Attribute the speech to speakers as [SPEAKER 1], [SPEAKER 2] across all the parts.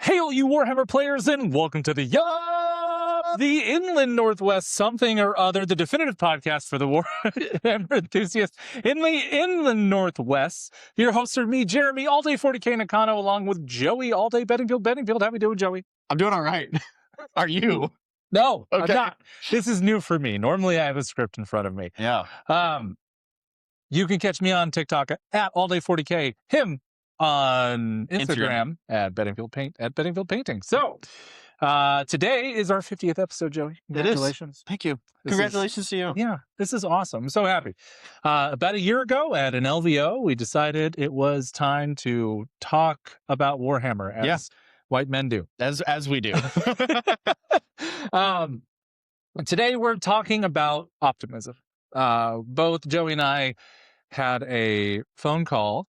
[SPEAKER 1] Hail, you Warhammer players, and welcome to the Inland Northwest something or other, the definitive podcast for the Warhammer enthusiasts in the Inland Northwest. Your hosts are me, Jeremy, all day 40K Nakano, along with Joey, all day Bedingfield. Bedingfield, how we doing, Joey?
[SPEAKER 2] I'm doing all right. Are you?
[SPEAKER 1] No,
[SPEAKER 2] Okay.
[SPEAKER 1] I'm not. This is new for me. Normally, I have a script in front of me.
[SPEAKER 2] Yeah.
[SPEAKER 1] You can catch me on TikTok at all day 40K. Him on Instagram. At Bedingfield Painting. So, today is our 50th episode, Joey. Congratulations.
[SPEAKER 2] Thank you. Congratulations to you.
[SPEAKER 1] Yeah, this is awesome. I'm so happy. About a year ago at an LVO, we decided it was time to talk about Warhammer as white men do.
[SPEAKER 2] As we do.
[SPEAKER 1] Today we're talking about optimism. Both Joey and I had a phone call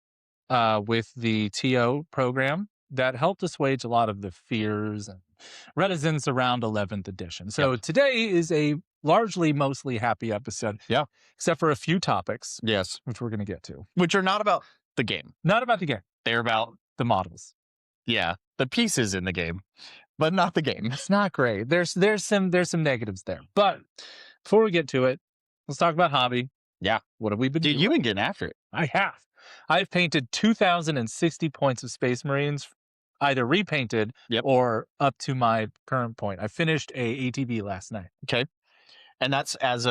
[SPEAKER 1] with the TO program that helped assuage a lot of the fears and reticence around 11th edition. So today is a mostly happy episode.
[SPEAKER 2] Yeah.
[SPEAKER 1] Except for a few topics.
[SPEAKER 2] Yes.
[SPEAKER 1] Which we're going to get to.
[SPEAKER 2] Which are not about the game.
[SPEAKER 1] Not about the game.
[SPEAKER 2] They're about
[SPEAKER 1] the models.
[SPEAKER 2] Yeah. The pieces in the game, but not the game.
[SPEAKER 1] It's not great. There's some negatives there. But before we get to it, let's talk about hobby.
[SPEAKER 2] Yeah.
[SPEAKER 1] What have we been doing?
[SPEAKER 2] Dude, you've been getting after it.
[SPEAKER 1] I have. I've painted 2,060 points of Space Marines, either repainted or up to my current point. I finished a ATV last night.
[SPEAKER 2] Okay. And that's is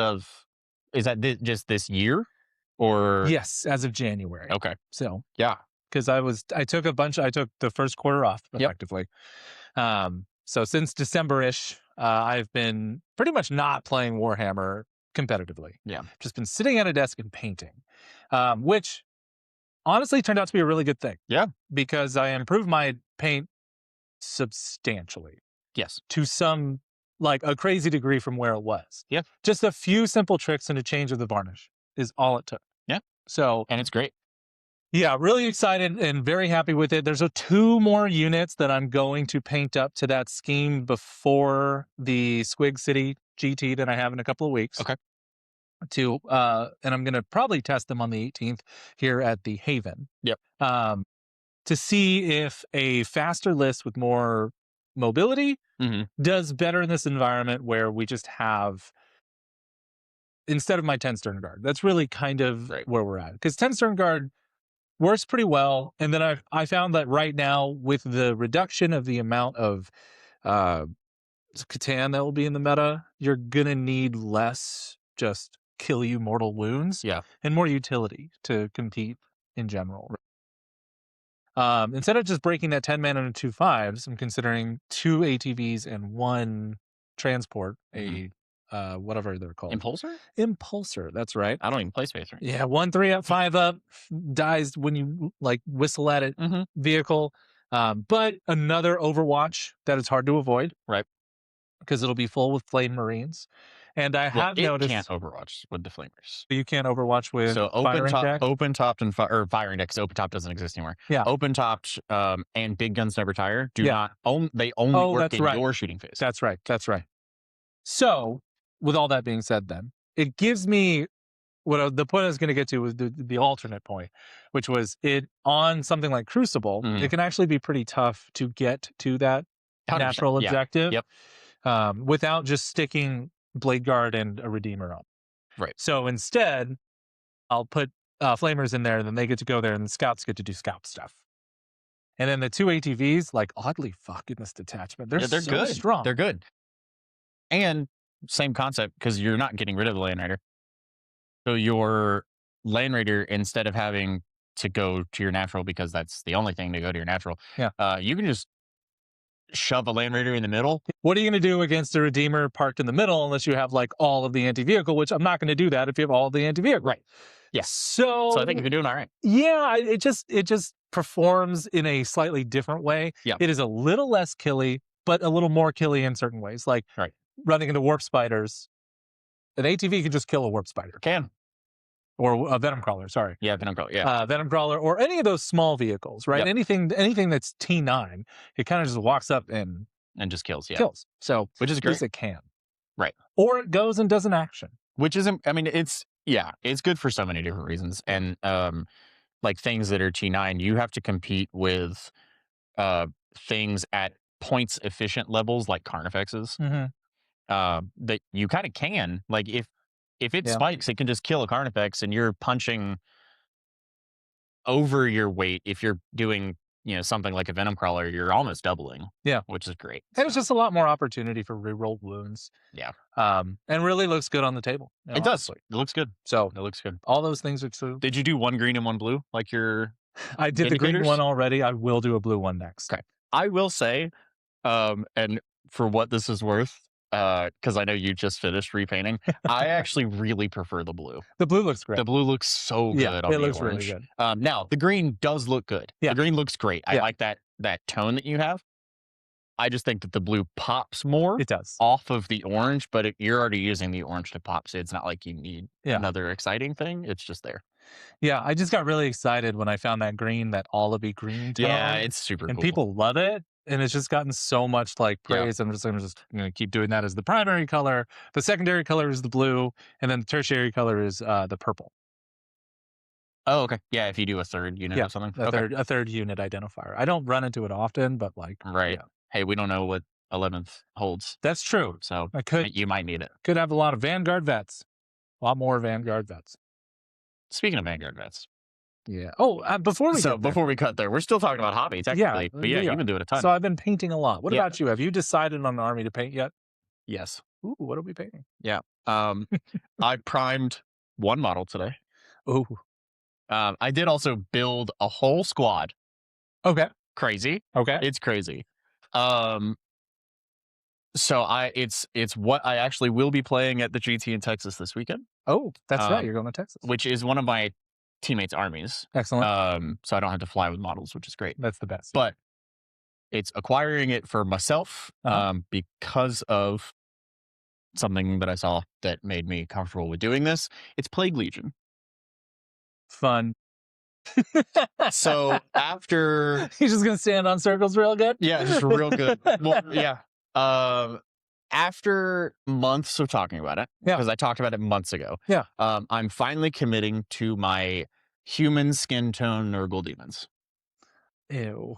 [SPEAKER 2] that just this year? Or
[SPEAKER 1] yes, as of January.
[SPEAKER 2] Okay.
[SPEAKER 1] So
[SPEAKER 2] yeah.
[SPEAKER 1] Because I took the first quarter off effectively. So since December-ish, I've been pretty much not playing Warhammer competitively.
[SPEAKER 2] Yeah.
[SPEAKER 1] Just been sitting at a desk and painting, which honestly turned out to be a really good thing.
[SPEAKER 2] Yeah.
[SPEAKER 1] Because I improved my paint substantially.
[SPEAKER 2] Yes.
[SPEAKER 1] To some, like a crazy degree from where it was.
[SPEAKER 2] Yeah.
[SPEAKER 1] Just a few simple tricks and a change of the varnish is all it took.
[SPEAKER 2] Yeah.
[SPEAKER 1] So.
[SPEAKER 2] And it's great.
[SPEAKER 1] Yeah, really excited and very happy with it. There's 2 more units that I'm going to paint up to that scheme before the Squig City GT that I have in a couple of weeks.
[SPEAKER 2] Okay.
[SPEAKER 1] And I'm going to probably test them on the 18th here at the Haven.
[SPEAKER 2] Yep.
[SPEAKER 1] To see if a faster list with more mobility does better in this environment where we just have, instead of my 10 Stern Guard. That's really kind of where we're at. Because 10 Stern Guard works pretty well. And then I found that right now, with the reduction of the amount of Catan that will be in the meta, you're going to need less just kill you mortal wounds and more utility to compete in general. Instead of just breaking that 10 mana into 2 5s, I'm considering 2 ATVs and 1 transport, whatever they're called. Impulsor, that's right.
[SPEAKER 2] I don't even play Space Marine.
[SPEAKER 1] Yeah, 1 3 up, 5 up, dies when you like whistle at it vehicle. But another Overwatch that is hard to avoid.
[SPEAKER 2] Right.
[SPEAKER 1] Because it'll be full with Flame Marines. And I have noticed.
[SPEAKER 2] You can't Overwatch with the Flamers.
[SPEAKER 1] You can't Overwatch with
[SPEAKER 2] open topped and firing deck, because open top doesn't exist anymore.
[SPEAKER 1] Yeah.
[SPEAKER 2] Open topped and big guns never tire they only work in your shooting phase.
[SPEAKER 1] That's right. So, with all that being said, then it gives me the point I was going to get to was the alternate point, which was it on something like Crucible. It can actually be pretty tough to get to that
[SPEAKER 2] 100%.
[SPEAKER 1] natural objective.
[SPEAKER 2] Yep.
[SPEAKER 1] Without just sticking Blade Guard and a Redeemer up.
[SPEAKER 2] Right.
[SPEAKER 1] So instead, I'll put Flamers in there, and then they get to go there, and the Scouts get to do Scout stuff. And then the 2 ATVs, like, oddly fuck in this detachment. They're so
[SPEAKER 2] good.
[SPEAKER 1] Strong.
[SPEAKER 2] They're good. And same concept, because you're not getting rid of the Land Raider. So your Land Raider, instead of having to go to your natural, because that's the only thing to go to your natural, you can just shove a Land Raider in the middle.
[SPEAKER 1] What are you going to do against a Redeemer parked in the middle unless you have like all of the anti-vehicle, which I'm not going to do that if you have all of the anti-vehicle.
[SPEAKER 2] Right. Yeah.
[SPEAKER 1] So
[SPEAKER 2] I think you're doing all right.
[SPEAKER 1] Yeah, it just performs in a slightly different way.
[SPEAKER 2] Yeah.
[SPEAKER 1] It is a little less killy, but a little more killy in certain ways. Like running into Warp Spiders. An ATV can just kill a Warp Spider. Or a Venom Crawler, sorry.
[SPEAKER 2] Yeah, Venom Crawler, yeah.
[SPEAKER 1] Venom Crawler, or any of those small vehicles, right?
[SPEAKER 2] Yep.
[SPEAKER 1] Anything that's T9, it kind of just walks up and
[SPEAKER 2] just kills,
[SPEAKER 1] Kills. So,
[SPEAKER 2] which is great.
[SPEAKER 1] At least it can.
[SPEAKER 2] Right.
[SPEAKER 1] Or it goes and does an action.
[SPEAKER 2] Which isn't, I mean, it's good for so many different reasons. And like things that are T9, you have to compete with things at points efficient levels like Carnifexes, that you kind of can. Like if it spikes, it can just kill a Carnifex, and you're punching over your weight. If you're doing something like a Venom Crawler, you're almost doubling.
[SPEAKER 1] Yeah,
[SPEAKER 2] which is great.
[SPEAKER 1] And it's just a lot more opportunity for rerolled wounds.
[SPEAKER 2] Yeah.
[SPEAKER 1] And really looks good on the table.
[SPEAKER 2] It does. It looks good.
[SPEAKER 1] So
[SPEAKER 2] it looks good.
[SPEAKER 1] All those things are true.
[SPEAKER 2] Did you do one green and one blue like your
[SPEAKER 1] I did the green one already. I will do a blue one next.
[SPEAKER 2] Okay. I will say, and for what this is worth, because I know you just finished repainting, I actually really prefer the blue.
[SPEAKER 1] The blue looks great.
[SPEAKER 2] The blue looks so good on the
[SPEAKER 1] looks
[SPEAKER 2] orange.
[SPEAKER 1] really good.
[SPEAKER 2] Now, the green does look good.
[SPEAKER 1] Yeah.
[SPEAKER 2] The green looks great. I like that tone that you have. I just think that the blue pops more.
[SPEAKER 1] It does.
[SPEAKER 2] Off of the orange, but you're already using the orange to pop, so it's not like you need another exciting thing. It's just there.
[SPEAKER 1] Yeah, I just got really excited when I found that green, that olivey green tone.
[SPEAKER 2] Yeah, it's super cool.
[SPEAKER 1] And people love it. And it's just gotten so much like praise. I'm just going to keep doing that as the primary color. The secondary color is the blue, and then the tertiary color is the purple.
[SPEAKER 2] Oh, okay. Yeah, if you do a third unit or something.
[SPEAKER 1] A third unit identifier. I don't run into it often, but
[SPEAKER 2] right. Yeah. Hey, we don't know what 11th holds.
[SPEAKER 1] That's true.
[SPEAKER 2] So you might need it.
[SPEAKER 1] Could have a lot of Vanguard vets. A lot more Vanguard vets.
[SPEAKER 2] Speaking of Vanguard vets.
[SPEAKER 1] Yeah. Oh, before
[SPEAKER 2] we cut there, we're still talking about hobby technically. But you've been doing a ton.
[SPEAKER 1] So I've been painting a lot. What about you? Have you decided on an army to paint yet?
[SPEAKER 2] Yes.
[SPEAKER 1] Ooh, what are we painting?
[SPEAKER 2] Yeah. I primed one model today.
[SPEAKER 1] Ooh.
[SPEAKER 2] I did also build a whole squad.
[SPEAKER 1] Okay.
[SPEAKER 2] Crazy.
[SPEAKER 1] Okay.
[SPEAKER 2] It's crazy. So it's what I actually will be playing at the GT in Texas this weekend.
[SPEAKER 1] Oh, that's right. You're going to Texas.
[SPEAKER 2] Which is one of my teammates' armies.
[SPEAKER 1] Excellent.
[SPEAKER 2] So I don't have to fly with models, which is great.
[SPEAKER 1] That's the best.
[SPEAKER 2] But it's acquiring it for myself because of something that I saw that made me comfortable with doing this. It's Plague Legion.
[SPEAKER 1] Fun.
[SPEAKER 2] So after
[SPEAKER 1] he's just gonna stand on circles real good.
[SPEAKER 2] Yeah, just real good. Well, yeah. After months of talking about it, because I talked about it months ago.
[SPEAKER 1] Yeah.
[SPEAKER 2] I'm finally committing to my human skin tone Nurgle demons.
[SPEAKER 1] Ew.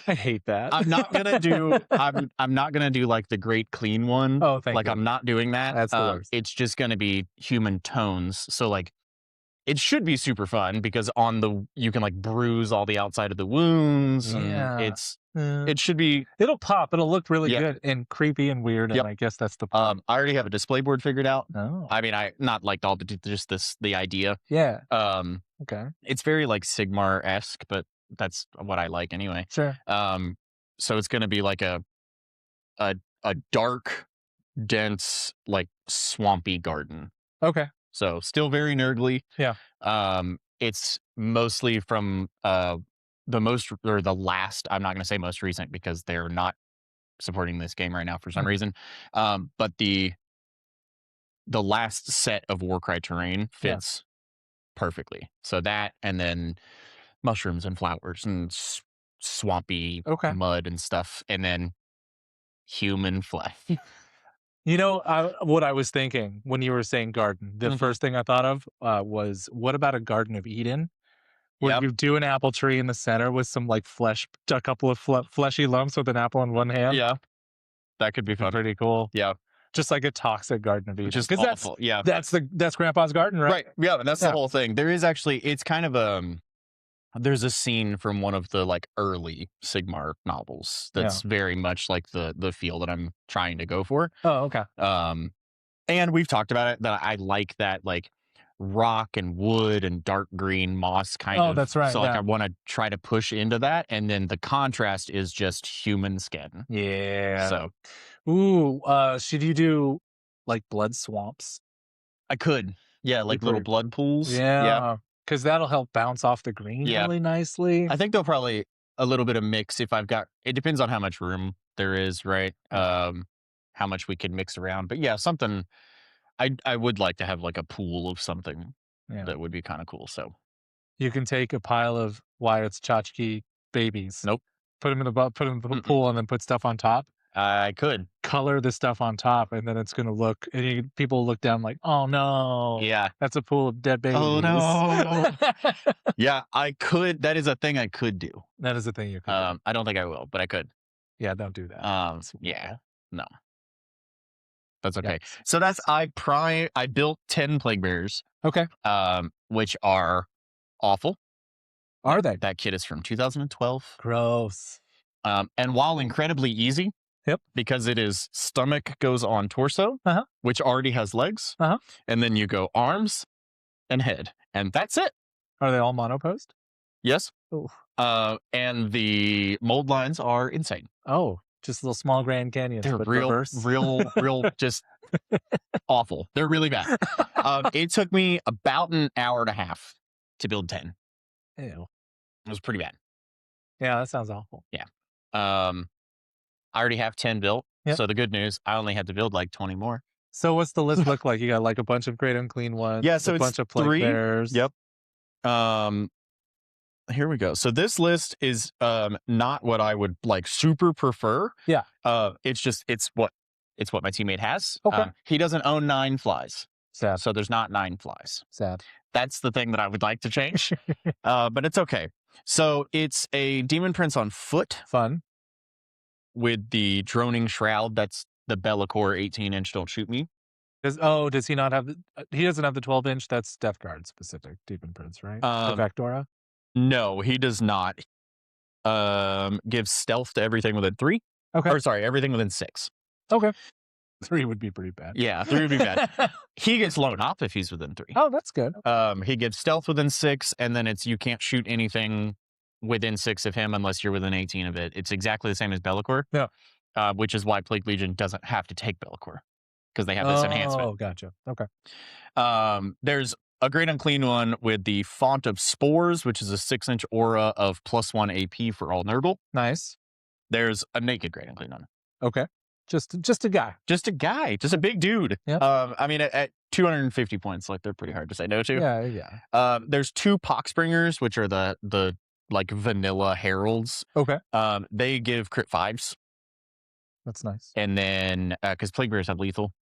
[SPEAKER 1] I hate that.
[SPEAKER 2] I'm not gonna do. I'm not gonna do like the great clean one.
[SPEAKER 1] Oh, thank you.
[SPEAKER 2] I'm not doing that.
[SPEAKER 1] That's the worst.
[SPEAKER 2] It's just gonna be human tones. So like, it should be super fun because you can like bruise all the outside of the wounds.
[SPEAKER 1] Yeah.
[SPEAKER 2] And it should be.
[SPEAKER 1] It'll pop. It'll look really good and creepy and weird. And I guess that's the.
[SPEAKER 2] I already have a display board figured out.
[SPEAKER 1] Oh.
[SPEAKER 2] I mean, not like all the just the idea.
[SPEAKER 1] Yeah.
[SPEAKER 2] Okay. It's very like Sigmar-esque, but that's what I like anyway.
[SPEAKER 1] Sure.
[SPEAKER 2] So it's gonna be like a dark, dense, like swampy garden.
[SPEAKER 1] Okay.
[SPEAKER 2] So still very nerdly.
[SPEAKER 1] Yeah.
[SPEAKER 2] It's mostly from the last. I'm not going to say most recent because they're not supporting this game right now for some reason. But the last set of Warcry terrain fits perfectly. So that, and then mushrooms and flowers and swampy mud and stuff, and then human flesh.
[SPEAKER 1] You know, what I was thinking when you were saying garden, the first thing I thought of was, what about a Garden of Eden? Where you do an apple tree in the center with some like flesh, a couple of fleshy lumps with an apple in one hand.
[SPEAKER 2] Yeah. That could be fun.
[SPEAKER 1] Pretty cool.
[SPEAKER 2] Yeah.
[SPEAKER 1] Just like a toxic Garden of Eden.
[SPEAKER 2] Just awful.
[SPEAKER 1] That's Grandpa's garden, right?
[SPEAKER 2] Right. Yeah, and that's the whole thing. There is actually, it's kind of there's a scene from one of the like early Sigmar novels that's very much like the feel that I'm trying to go for.
[SPEAKER 1] Oh, okay.
[SPEAKER 2] And we've talked about it, that I like that like rock and wood and dark green moss kind of.
[SPEAKER 1] Oh, that's right.
[SPEAKER 2] So like I want to try to push into that, and then the contrast is just human skin.
[SPEAKER 1] Yeah.
[SPEAKER 2] So,
[SPEAKER 1] should you do like blood swamps?
[SPEAKER 2] I could. Yeah, like little blood pools.
[SPEAKER 1] Yeah. Because that'll help bounce off the green really nicely.
[SPEAKER 2] I think they'll probably a little bit of mix if I've got. It depends on how much room there is, right? How much we can mix around. But yeah, something. I would like to have like a pool of something that would be kind of cool. So
[SPEAKER 1] you can take a pile of Wyatt's tchotchke babies.
[SPEAKER 2] Nope.
[SPEAKER 1] Put them in the pool and then put stuff on top.
[SPEAKER 2] I could.
[SPEAKER 1] color the stuff on top, and then it's gonna look, and people look down like, oh no,
[SPEAKER 2] Yeah.
[SPEAKER 1] that's a pool of dead babies.
[SPEAKER 2] Oh no. Yeah, I could. That is a thing I could do.
[SPEAKER 1] That is a thing you could do.
[SPEAKER 2] I don't think I will, but I could.
[SPEAKER 1] Yeah, don't do that.
[SPEAKER 2] Yeah, no, that's okay.
[SPEAKER 1] Yikes.
[SPEAKER 2] So that's I built 10 plague bearers,
[SPEAKER 1] Okay.
[SPEAKER 2] which are awful.
[SPEAKER 1] Are they?
[SPEAKER 2] That kit is from 2012.
[SPEAKER 1] Gross.
[SPEAKER 2] And while incredibly easy,
[SPEAKER 1] Yep.
[SPEAKER 2] because it is stomach goes on torso, which already has legs, and then you go arms and head, and that's it.
[SPEAKER 1] Are they all monoposed?
[SPEAKER 2] Yes.
[SPEAKER 1] Ooh.
[SPEAKER 2] And the mold lines are insane.
[SPEAKER 1] Oh, just little small Grand Canyons.
[SPEAKER 2] They're
[SPEAKER 1] but
[SPEAKER 2] real,
[SPEAKER 1] reverse.
[SPEAKER 2] real, just awful. They're really bad. It took me about an hour and a half to build 10.
[SPEAKER 1] Ew.
[SPEAKER 2] It was pretty bad.
[SPEAKER 1] Yeah, that sounds awful.
[SPEAKER 2] Yeah. I already have 10 built.
[SPEAKER 1] Yep.
[SPEAKER 2] So the good news, I only had to build like 20 more.
[SPEAKER 1] So what's the list look like? You got like a bunch of great unclean ones.
[SPEAKER 2] Yeah, so
[SPEAKER 1] a
[SPEAKER 2] it's
[SPEAKER 1] bunch of plague
[SPEAKER 2] 3.
[SPEAKER 1] bears.
[SPEAKER 2] Yep. Here we go. So this list is not what I would like super prefer.
[SPEAKER 1] Yeah.
[SPEAKER 2] It's what my teammate has.
[SPEAKER 1] Okay.
[SPEAKER 2] He doesn't own 9 flies.
[SPEAKER 1] Sad.
[SPEAKER 2] So there's not 9 flies.
[SPEAKER 1] Sad.
[SPEAKER 2] That's the thing that I would like to change. But it's okay. So it's a Demon Prince on foot.
[SPEAKER 1] Fun.
[SPEAKER 2] With the droning shroud. That's the Bellacore 18-inch Don't Shoot Me.
[SPEAKER 1] Does he not have he doesn't have the 12-inch? That's Death Guard specific Demon Prince, right? The Vectora?
[SPEAKER 2] No, he does not. Gives stealth to everything within 3.
[SPEAKER 1] Okay.
[SPEAKER 2] Or sorry, everything within 6.
[SPEAKER 1] Okay. 3 would be pretty bad.
[SPEAKER 2] Yeah, 3 would be bad. He gets blown up if he's within 3.
[SPEAKER 1] Oh, that's good.
[SPEAKER 2] He gives stealth within 6, and then it's you can't shoot anything within 6 of him unless you're within 18 of it. It's exactly the same as Bellacore.
[SPEAKER 1] Yeah.
[SPEAKER 2] Which is why Plague Legion doesn't have to take Bellacore. Because they have this enhancement.
[SPEAKER 1] Oh, gotcha. Okay.
[SPEAKER 2] There's a great unclean one with the Font of Spores, which is a 6-inch aura of +1 AP for all Nurgle.
[SPEAKER 1] Nice.
[SPEAKER 2] There's a naked great unclean one.
[SPEAKER 1] Okay. Just a guy.
[SPEAKER 2] Just a guy. Just a big dude.
[SPEAKER 1] Yep.
[SPEAKER 2] I mean, at 250 points, like they're pretty hard to say no to.
[SPEAKER 1] Yeah.
[SPEAKER 2] There's 2 Poxbringers, which are the like vanilla heralds.
[SPEAKER 1] Okay.
[SPEAKER 2] They give crit 5s.
[SPEAKER 1] That's nice.
[SPEAKER 2] And then because Plague Bearers have lethal.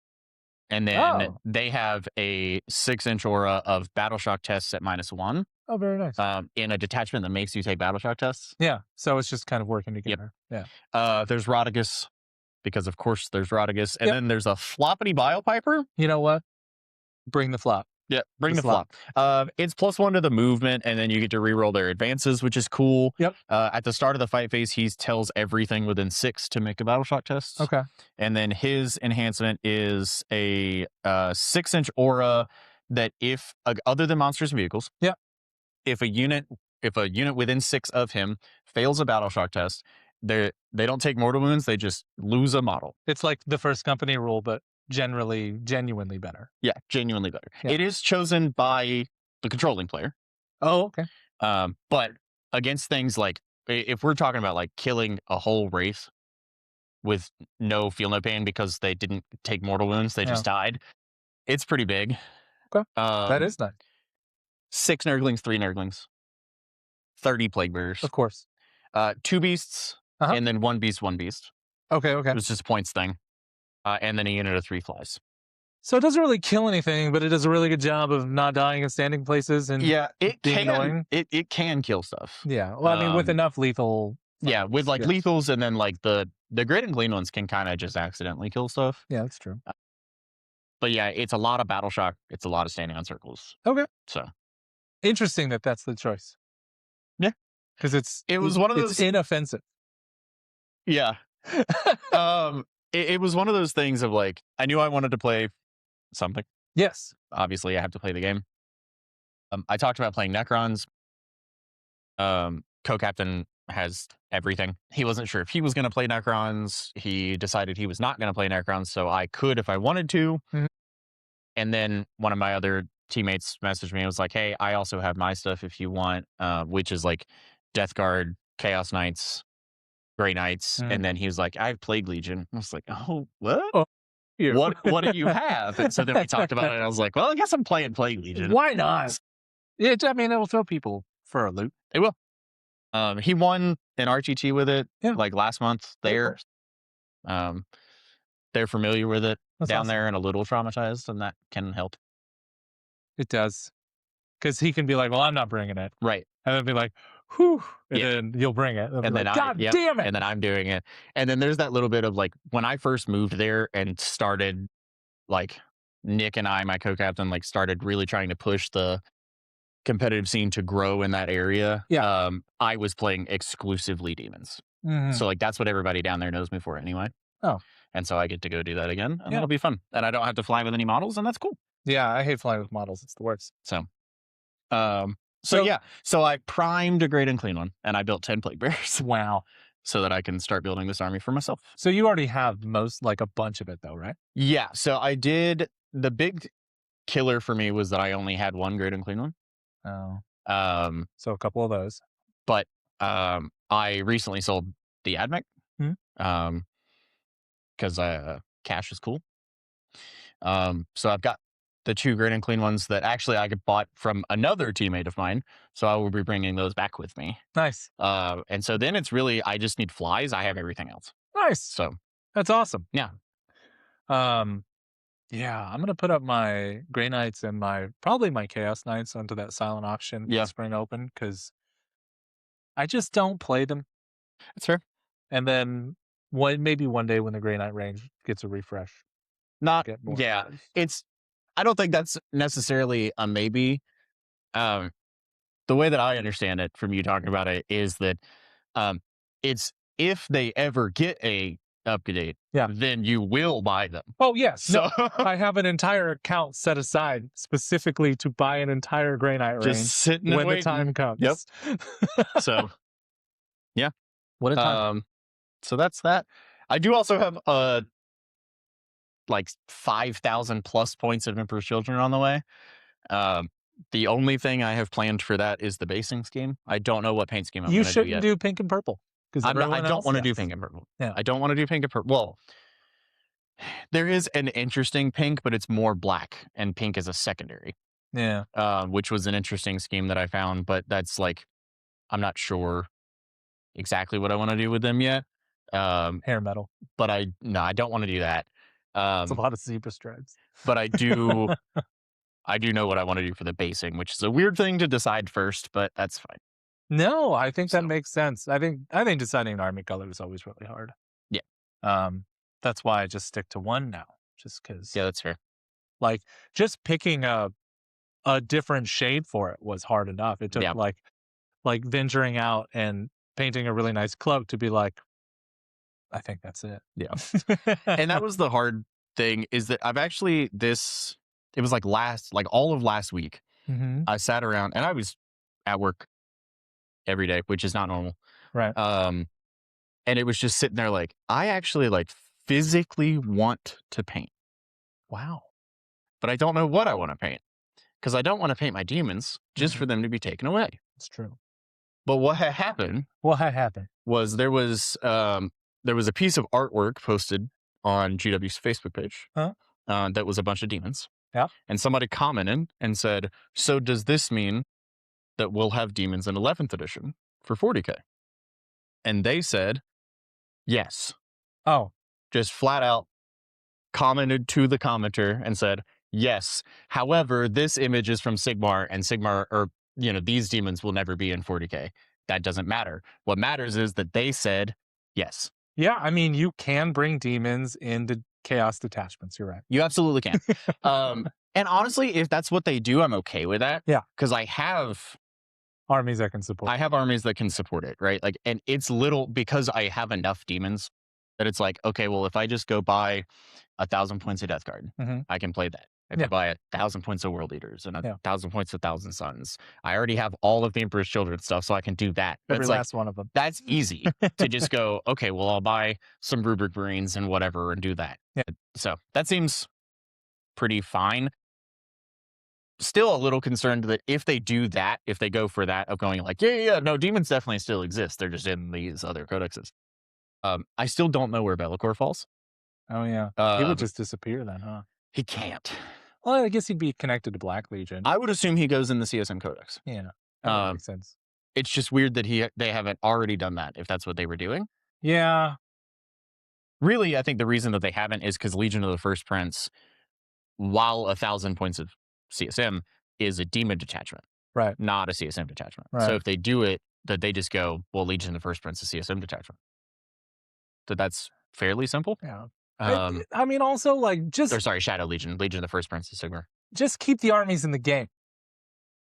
[SPEAKER 2] And then they have a 6-inch aura of battle shock tests at -1.
[SPEAKER 1] Oh, very nice.
[SPEAKER 2] In a detachment that makes you take battle shock tests.
[SPEAKER 1] Yeah. So it's just kind of working together.
[SPEAKER 2] Yep. Yeah. There's Rodigus, because of course there's Rodigus. And then there's a Floppity Biopiper.
[SPEAKER 1] You know what? Bring the flop.
[SPEAKER 2] Yeah, bring the flop. It's +1 to the movement, and then you get to reroll their advances, which is cool.
[SPEAKER 1] Yep.
[SPEAKER 2] At the start of the fight phase, he tells everything within 6 to make a battle shock test.
[SPEAKER 1] Okay.
[SPEAKER 2] And then his enhancement is a 6-inch aura that if other than monsters and vehicles, if a unit within 6 of him fails a battle shock test, they don't take mortal wounds. They just lose a model.
[SPEAKER 1] It's like the first company rule, but genuinely better.
[SPEAKER 2] Yeah, genuinely better.
[SPEAKER 1] Yeah.
[SPEAKER 2] It is chosen by the controlling player.
[SPEAKER 1] Oh, okay.
[SPEAKER 2] But against things like, if we're talking about like killing a whole wraith with no feel no pain because they didn't take mortal wounds, they just died, it's pretty big.
[SPEAKER 1] Okay. That is nice.
[SPEAKER 2] 6 Nurglings, 3 Nurglings, 30 Plague Bearers.
[SPEAKER 1] Of course.
[SPEAKER 2] 2 beasts, and then 1 beast, 1 beast.
[SPEAKER 1] Okay.
[SPEAKER 2] It was just a points thing. And then a unit of 3 flies.
[SPEAKER 1] So it doesn't really kill anything, but it does a really good job of not dying in standing places and
[SPEAKER 2] it
[SPEAKER 1] being
[SPEAKER 2] can
[SPEAKER 1] annoying.
[SPEAKER 2] It can kill stuff.
[SPEAKER 1] Yeah. Well, I mean, with enough lethal.
[SPEAKER 2] Yeah, with like lethals, and then like the great and clean ones can kind of just accidentally kill stuff.
[SPEAKER 1] Yeah, that's true.
[SPEAKER 2] But yeah, it's a lot of battle shock. It's a lot of standing on circles.
[SPEAKER 1] Okay.
[SPEAKER 2] So
[SPEAKER 1] interesting that's the choice.
[SPEAKER 2] Yeah,
[SPEAKER 1] because it
[SPEAKER 2] was one of those.
[SPEAKER 1] It's inoffensive.
[SPEAKER 2] Yeah. It was one of those things of like, I knew I wanted to play something.
[SPEAKER 1] Yes.
[SPEAKER 2] Obviously, I have to play the game. I talked about playing Necrons. Co-captain has everything. He wasn't sure if he was going to play Necrons. He decided he was not going to play Necrons, so I could if I wanted to.
[SPEAKER 1] Mm-hmm.
[SPEAKER 2] And then one of my other teammates messaged me and was like, hey, I also have my stuff if you want, which is like Death Guard, Chaos Knights, Grey Knights, and then he was like, I have Plague Legion. I was like, oh, what?
[SPEAKER 1] Oh,
[SPEAKER 2] what do you have? And so then we talked about it, and I was like, well, I guess I'm playing Plague Legion.
[SPEAKER 1] Why not? I mean, it'll throw people for a loop.
[SPEAKER 2] It will. He won an RTT with it like last month there. They're familiar with it
[SPEAKER 1] That's
[SPEAKER 2] down
[SPEAKER 1] awesome.
[SPEAKER 2] there and a little traumatized, and that can help.
[SPEAKER 1] It does. Because he can be like, well, I'm not bringing it.
[SPEAKER 2] Right.
[SPEAKER 1] And then be like, whew. And
[SPEAKER 2] Yeah.
[SPEAKER 1] then you'll bring it. And
[SPEAKER 2] And
[SPEAKER 1] be
[SPEAKER 2] then
[SPEAKER 1] like, God damn it.
[SPEAKER 2] and then I'm doing it. And then there's that little bit of like when I first moved there and started like Nick and I, my co-captain, like started really trying to push the competitive scene to grow in that area.
[SPEAKER 1] Yeah.
[SPEAKER 2] I was playing exclusively demons. So like that's what everybody down there knows me for anyway.
[SPEAKER 1] Oh.
[SPEAKER 2] And so I get to go do that again, and
[SPEAKER 1] Yeah.
[SPEAKER 2] that'll be fun. And I don't have to fly with any models, and that's cool.
[SPEAKER 1] Yeah, I hate flying with models. It's the worst.
[SPEAKER 2] So yeah. So I primed a Great Unclean one, and I built 10 Plague Bears.
[SPEAKER 1] Wow.
[SPEAKER 2] So that I can start building this army for myself.
[SPEAKER 1] So you already have a bunch of it though, right?
[SPEAKER 2] Yeah. So I did. The big killer for me was that I only had one Great Unclean one.
[SPEAKER 1] Oh. So a couple of those.
[SPEAKER 2] But I recently sold the AdMech. Because cash is cool. So I've got the 2 Great Unclean ones that actually I bought from another teammate of mine. So I will be bringing those back with me.
[SPEAKER 1] Nice.
[SPEAKER 2] And so then it's really, I just need flies. I have everything else.
[SPEAKER 1] Nice.
[SPEAKER 2] So
[SPEAKER 1] that's awesome.
[SPEAKER 2] Yeah.
[SPEAKER 1] Yeah, I'm gonna put up my Grey Knights and probably my Chaos Knights onto that silent auction Spring Open because I just don't play them.
[SPEAKER 2] That's fair.
[SPEAKER 1] And then maybe one day when the Grey Knight range gets a refresh.
[SPEAKER 2] I don't think that's necessarily a maybe. The way that I understand it from you talking about it is that it's if they ever get a update, then you will buy them.
[SPEAKER 1] Oh yes. So no, I have an entire account set aside specifically to buy an entire Grey Knight range
[SPEAKER 2] just sitting
[SPEAKER 1] when
[SPEAKER 2] the
[SPEAKER 1] time comes.
[SPEAKER 2] Yep. So yeah.
[SPEAKER 1] What a time.
[SPEAKER 2] So that's that. I do also have like 5,000 plus points of Emperor's Children on the way. The only thing I have planned for that is the basing scheme. I don't know what paint scheme I'm going to do yet.
[SPEAKER 1] You shouldn't do pink and purple.
[SPEAKER 2] I don't want to do pink and purple.
[SPEAKER 1] Yeah.
[SPEAKER 2] I don't want to do pink and purple. Well, there is an interesting pink, but it's more black, and pink is a secondary.
[SPEAKER 1] Yeah.
[SPEAKER 2] Which was an interesting scheme that I found, but that's like, I'm not sure exactly what I want to do with them yet.
[SPEAKER 1] Hair metal.
[SPEAKER 2] But I don't want to do that.
[SPEAKER 1] It's a lot of zebra stripes.
[SPEAKER 2] But I do know what I want to do for the basing, which is a weird thing to decide first, but that's fine.
[SPEAKER 1] No, I think that makes sense. I think deciding an army color is always really hard.
[SPEAKER 2] Yeah.
[SPEAKER 1] That's why I just stick to one now, just because.
[SPEAKER 2] Yeah, that's fair.
[SPEAKER 1] Like just picking a different shade for it was hard enough. It took like venturing out and painting a really nice cloak to be like, I think that's it.
[SPEAKER 2] Yeah. And that was the hard thing is that I've actually it was like all of last week. I sat around and I was at work every day, which is not normal.
[SPEAKER 1] Right.
[SPEAKER 2] And it was just sitting there like, I actually like physically want to paint.
[SPEAKER 1] Wow.
[SPEAKER 2] But I don't know what I want to paint because I don't want to paint my demons just for them to be taken away.
[SPEAKER 1] It's true.
[SPEAKER 2] But what had happened was there was a piece of artwork posted on GW's Facebook page that was a bunch of demons.
[SPEAKER 1] Yeah.
[SPEAKER 2] And somebody commented and said, so does this mean that we'll have demons in 11th edition for 40K? And they said, yes.
[SPEAKER 1] Oh.
[SPEAKER 2] Just flat out commented to the commenter and said, yes. However, this image is from Sigmar, and Sigmar, or, these demons will never be in 40K. That doesn't matter. What matters is that they said yes.
[SPEAKER 1] Yeah, I mean, you can bring demons into chaos detachments. You're right.
[SPEAKER 2] You absolutely can. And honestly, if that's what they do, I'm okay with that.
[SPEAKER 1] Yeah.
[SPEAKER 2] Because I have
[SPEAKER 1] armies that can support
[SPEAKER 2] it. I have armies that can support it, right? Like, and it's because I have enough demons that it's like, okay, well, if I just go buy 1,000 points of Death Guard, I can play that. If I buy 1,000 points of World Eaters and 1,000 points of Thousand Suns, I already have all of the Emperor's Children stuff, so I can do that.
[SPEAKER 1] Every last one of them.
[SPEAKER 2] That's easy to just go, okay, well, I'll buy some Rubric Marines and whatever and do that.
[SPEAKER 1] Yeah.
[SPEAKER 2] So that seems pretty fine. Still a little concerned that if they do that, if they go for that of going like, no, demons definitely still exist. They're just in these other codexes. I still don't know where Bellicor falls.
[SPEAKER 1] Oh, yeah. He would just disappear then, huh?
[SPEAKER 2] He can't.
[SPEAKER 1] Well, I guess he'd be connected to Black Legion.
[SPEAKER 2] I would assume he goes in the CSM Codex.
[SPEAKER 1] Yeah. That makes sense.
[SPEAKER 2] It's just weird that they haven't already done that, if that's what they were doing.
[SPEAKER 1] Yeah.
[SPEAKER 2] really, I think the reason that they haven't is because Legion of the First Prince, while 1,000 points of CSM, is a demon detachment,
[SPEAKER 1] Right.
[SPEAKER 2] not a CSM detachment.
[SPEAKER 1] Right.
[SPEAKER 2] So if they do it, that they just go, well, Legion of the First Prince is CSM detachment. So that's fairly simple.
[SPEAKER 1] Yeah. I mean, also, like,
[SPEAKER 2] or sorry, Shadow Legion. Legion of the First Prince is Sigmar.
[SPEAKER 1] just keep the armies in the game.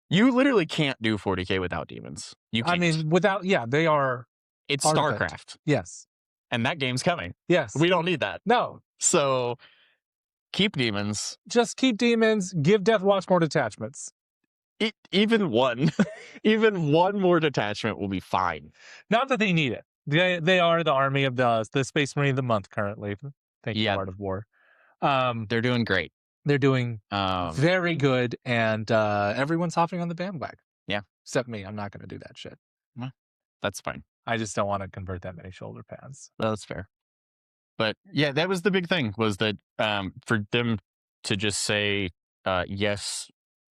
[SPEAKER 2] You literally can't do 40k without demons. You can't.
[SPEAKER 1] I mean, without, they are.
[SPEAKER 2] It's
[SPEAKER 1] part of it.
[SPEAKER 2] StarCraft.
[SPEAKER 1] Yes.
[SPEAKER 2] And that game's coming.
[SPEAKER 1] Yes.
[SPEAKER 2] We don't need that.
[SPEAKER 1] No.
[SPEAKER 2] So keep demons.
[SPEAKER 1] Just keep demons. Give Death Watch more detachments.
[SPEAKER 2] Even one more detachment will be fine.
[SPEAKER 1] Not that they need it. They are the army of the Space Marine of the month currently. Thank you, Art of War.
[SPEAKER 2] They're doing great.
[SPEAKER 1] They're doing very good, and everyone's hopping on the bandwagon.
[SPEAKER 2] Yeah.
[SPEAKER 1] Except me. I'm not going to do that shit.
[SPEAKER 2] Well, that's fine.
[SPEAKER 1] I just don't want to convert that many shoulder pads.
[SPEAKER 2] That's fair. But yeah, that was the big thing, was that for them to just say, yes,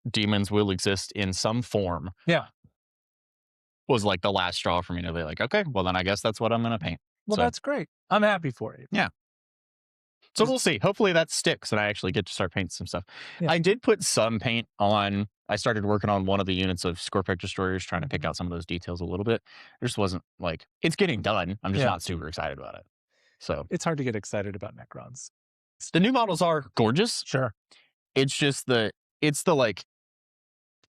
[SPEAKER 2] demons will exist in some form.
[SPEAKER 1] Yeah.
[SPEAKER 2] Was like the last straw for me to be like, okay, well then I guess that's what I'm going to paint.
[SPEAKER 1] Well, that's great. I'm happy for you.
[SPEAKER 2] Yeah. So we'll see. Hopefully that sticks and I actually get to start painting some stuff.
[SPEAKER 1] Yeah.
[SPEAKER 2] I did put some paint on. I started working on one of the units of Scorpic Destroyers, trying to pick out some of those details a little bit. There just wasn't like, it's getting done. I'm just not super excited about it. So
[SPEAKER 1] it's hard to get excited about Necrons.
[SPEAKER 2] The new models are gorgeous.
[SPEAKER 1] Sure.
[SPEAKER 2] It's just it's the like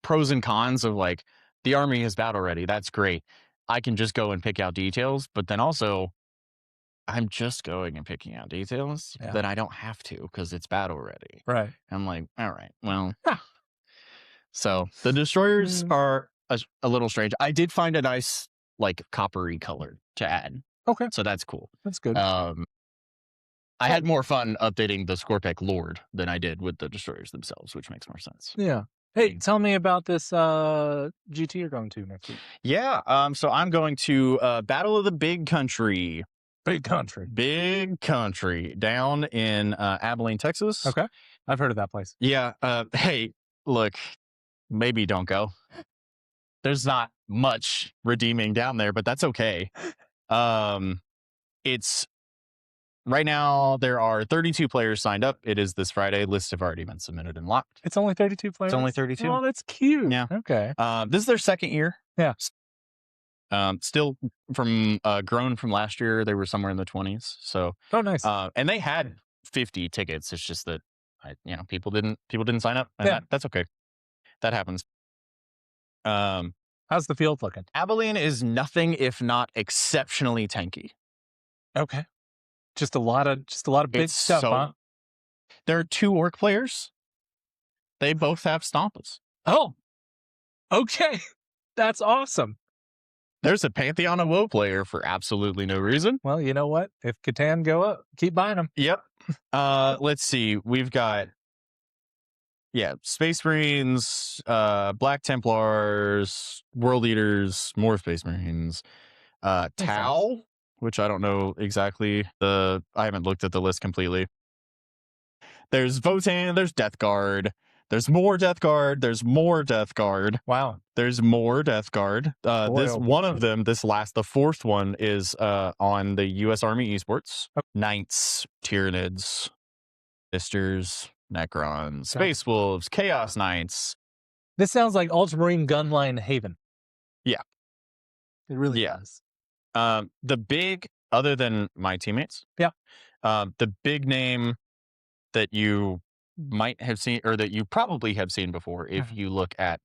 [SPEAKER 2] pros and cons of like, the army has battle ready. That's great. I can just go and pick out details, but then also I'm just going and picking out details that I don't have to because it's battle ready.
[SPEAKER 1] Right.
[SPEAKER 2] I'm like, all right, well. So the destroyers are a little strange. I did find a nice like coppery color to add.
[SPEAKER 1] Okay.
[SPEAKER 2] So that's cool.
[SPEAKER 1] That's good.
[SPEAKER 2] I had more fun updating the Scorpic Lord than I did with the destroyers themselves, which makes more sense.
[SPEAKER 1] Yeah. Hey, tell me about this GT you're going to next week.
[SPEAKER 2] Yeah. So I'm going to Battle of the Big Country.
[SPEAKER 1] Big Country.
[SPEAKER 2] Big Country down in Abilene, Texas.
[SPEAKER 1] Okay. I've heard of that place.
[SPEAKER 2] Yeah. Hey, look, maybe don't go. There's not much redeeming down there, but that's okay. It's right now there are 32 players signed up. It is this Friday. Lists have already been submitted and locked.
[SPEAKER 1] It's only 32 players?
[SPEAKER 2] It's only 32.
[SPEAKER 1] Oh, that's cute.
[SPEAKER 2] Yeah.
[SPEAKER 1] Okay.
[SPEAKER 2] This is their second year.
[SPEAKER 1] Yeah.
[SPEAKER 2] Still from grown from last year. They were somewhere in the 20s. So
[SPEAKER 1] nice.
[SPEAKER 2] And they had 50 tickets. It's just that people didn't sign up. And that's okay. That happens.
[SPEAKER 1] How's the field looking?
[SPEAKER 2] Abilene is nothing if not exceptionally tanky.
[SPEAKER 1] Okay. Just a lot of big stuff, huh?
[SPEAKER 2] There are 2 orc players. They both have Stompas.
[SPEAKER 1] Oh. Okay. That's awesome.
[SPEAKER 2] There's a Pantheon of Woe player for absolutely no reason.
[SPEAKER 1] Well, you know what? If Catan go up, keep buying them.
[SPEAKER 2] Yep. Let's see. We've got Space Marines, Black Templars, World Eaters, more Space Marines, Tau, which I don't know exactly. I haven't looked at the list completely. There's Votan, there's Death Guard, there's more Death Guard, there's more Death Guard.
[SPEAKER 1] Wow.
[SPEAKER 2] There's more Death Guard. The fourth one is on the U.S. Army Esports. Knights, Tyranids, Misters, Necrons, Space Wolves, Chaos Knights.
[SPEAKER 1] This sounds like Ultramarine Gunline Haven.
[SPEAKER 2] Yeah.
[SPEAKER 1] It really does.
[SPEAKER 2] The big, other than my teammates, the big name that you might have seen, or that you probably have seen before if you look at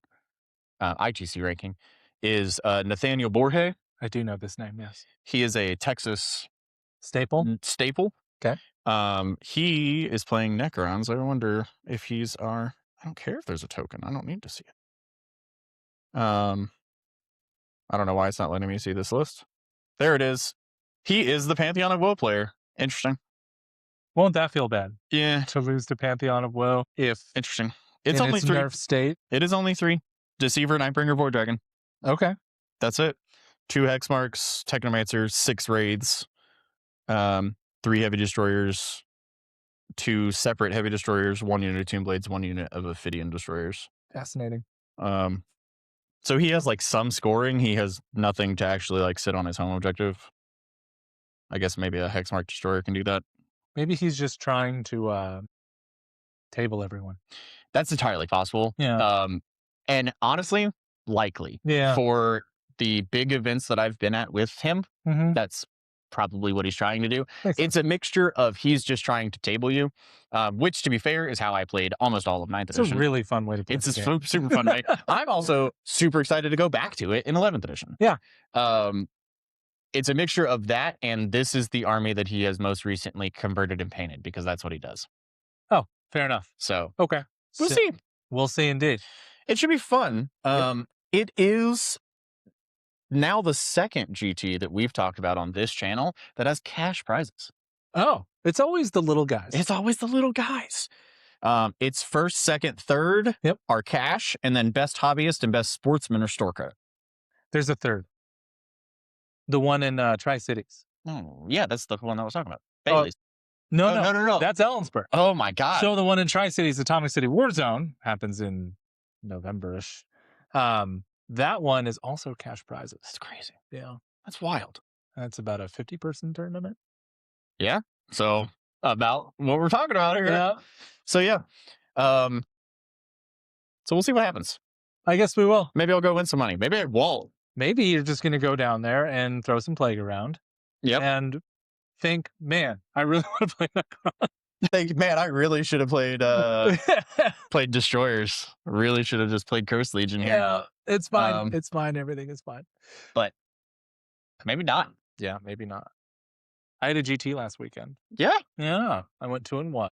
[SPEAKER 2] IGC ranking, is Nathaniel Borje.
[SPEAKER 1] I do know this name, yes.
[SPEAKER 2] He is a Texas
[SPEAKER 1] staple.
[SPEAKER 2] Okay. He is playing Necrons. I wonder if he's I don't care if there's a token. I don't need to see it. I don't know why it's not letting me see this list. There it is. He is the Pantheon of Woe player. Interesting.
[SPEAKER 1] Won't that feel bad?
[SPEAKER 2] Yeah.
[SPEAKER 1] To lose to Pantheon of Woe.
[SPEAKER 2] Interesting. It's only 3.
[SPEAKER 1] Nerf state.
[SPEAKER 2] It is only 3. Deceiver, Nightbringer, Void Dragon.
[SPEAKER 1] Okay.
[SPEAKER 2] That's it. 2 Hexmarks, Technomancers, 6 Wraiths, 3 Heavy Destroyers, 2 separate Heavy Destroyers, 1 unit of Tomb Blades, 1 unit of Ophidian Destroyers.
[SPEAKER 1] Fascinating.
[SPEAKER 2] So he has like some scoring. He has nothing to actually like sit on his home objective. I guess maybe a Hexmark Destroyer can do that.
[SPEAKER 1] Maybe he's just trying to table everyone.
[SPEAKER 2] That's entirely possible.
[SPEAKER 1] Yeah.
[SPEAKER 2] And honestly, likely.
[SPEAKER 1] Yeah.
[SPEAKER 2] For the big events that I've been at with him, that's probably what he's trying to do. It's a mixture of he's just trying to table you, which, to be fair, is how I played almost all of 9th edition.
[SPEAKER 1] It's a really fun way to play.
[SPEAKER 2] It's a super fun way. I'm also super excited to go back to it in 11th edition.
[SPEAKER 1] Yeah.
[SPEAKER 2] It's a mixture of that, and this is the army that he has most recently converted and painted, because that's what he does.
[SPEAKER 1] Oh, fair enough.
[SPEAKER 2] So,
[SPEAKER 1] okay.
[SPEAKER 2] We'll see.
[SPEAKER 1] We'll see indeed.
[SPEAKER 2] It should be fun. It is now the second GT that we've talked about on this channel that has cash prizes.
[SPEAKER 1] Oh, it's always the little guys.
[SPEAKER 2] It's always the little guys. It's first, second, third are cash, and then best hobbyist and best sportsman are store credit.
[SPEAKER 1] There's a third. The one in Tri-Cities.
[SPEAKER 2] Oh, yeah, that's the one I was talking about. Bailey's.
[SPEAKER 1] No. That's Ellensburg.
[SPEAKER 2] Oh, my God.
[SPEAKER 1] So the one in Tri-Cities, Atomic City Warzone, happens in November-ish. That one is also cash prizes.
[SPEAKER 2] That's crazy.
[SPEAKER 1] Yeah.
[SPEAKER 2] That's wild.
[SPEAKER 1] That's about a 50-person tournament.
[SPEAKER 2] Yeah. So about what we're talking about here.
[SPEAKER 1] Yeah.
[SPEAKER 2] So, yeah. So we'll see what happens.
[SPEAKER 1] I guess we will.
[SPEAKER 2] Maybe I'll go win some money. Maybe I won't.
[SPEAKER 1] Maybe you're just going to go down there and throw some plague around.
[SPEAKER 2] Yep.
[SPEAKER 1] And think, man, I really want to play that card.
[SPEAKER 2] Think, man, I really should have played played Destroyers. I really should have just played Curse Legion here.
[SPEAKER 1] Yeah, it's fine. It's fine. Everything is fine.
[SPEAKER 2] But maybe not.
[SPEAKER 1] Yeah, maybe not. I had a GT last weekend.
[SPEAKER 2] Yeah?
[SPEAKER 1] Yeah. I went 2-1.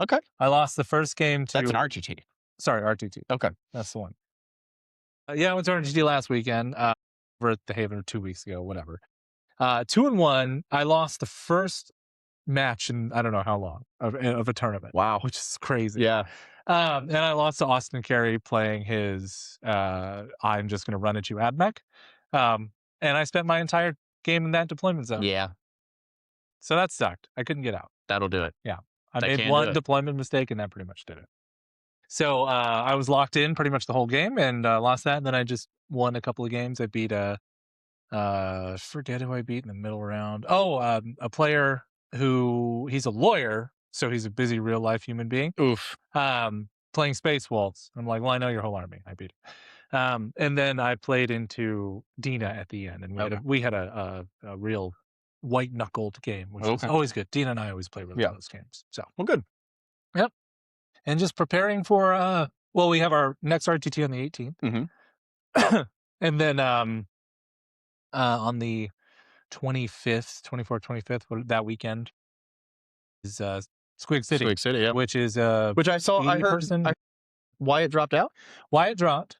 [SPEAKER 2] Okay.
[SPEAKER 1] I lost the first game to...
[SPEAKER 2] That's an RGT.
[SPEAKER 1] Sorry, RTT.
[SPEAKER 2] Okay.
[SPEAKER 1] That's the one. Yeah, I went to RGT last weekend. Over at the Haven 2 weeks ago, whatever. 2-1. I lost the first match in I don't know how long of a tournament.
[SPEAKER 2] Wow.
[SPEAKER 1] Which is crazy.
[SPEAKER 2] Yeah.
[SPEAKER 1] And I lost to Austin Carey playing his I'm just going to run at you AdMech. And I spent my entire game in that deployment zone.
[SPEAKER 2] Yeah.
[SPEAKER 1] So that sucked. I couldn't get out.
[SPEAKER 2] That'll do it.
[SPEAKER 1] Yeah. I made one deployment mistake and that pretty much did it. So I was locked in pretty much the whole game and lost that. And then I just won a couple of games. I beat forget who I beat in the middle round. Oh, a player who he's a lawyer, so he's a busy real life human being.
[SPEAKER 2] Oof.
[SPEAKER 1] Playing Space Waltz. I'm like, well, I know your whole army. I beat it. And then I played into Dina at the end, and we had a real white knuckled game, which is always good. Dina and I always play really close games. So
[SPEAKER 2] well, good.
[SPEAKER 1] Yep. And just preparing for we have our next RTT on the 18th, and then on the 24th, 25th, that weekend is Squig City.
[SPEAKER 2] Squig City, yeah.
[SPEAKER 1] Which is
[SPEAKER 2] which I saw. I heard Wyatt dropped out.
[SPEAKER 1] Wyatt dropped.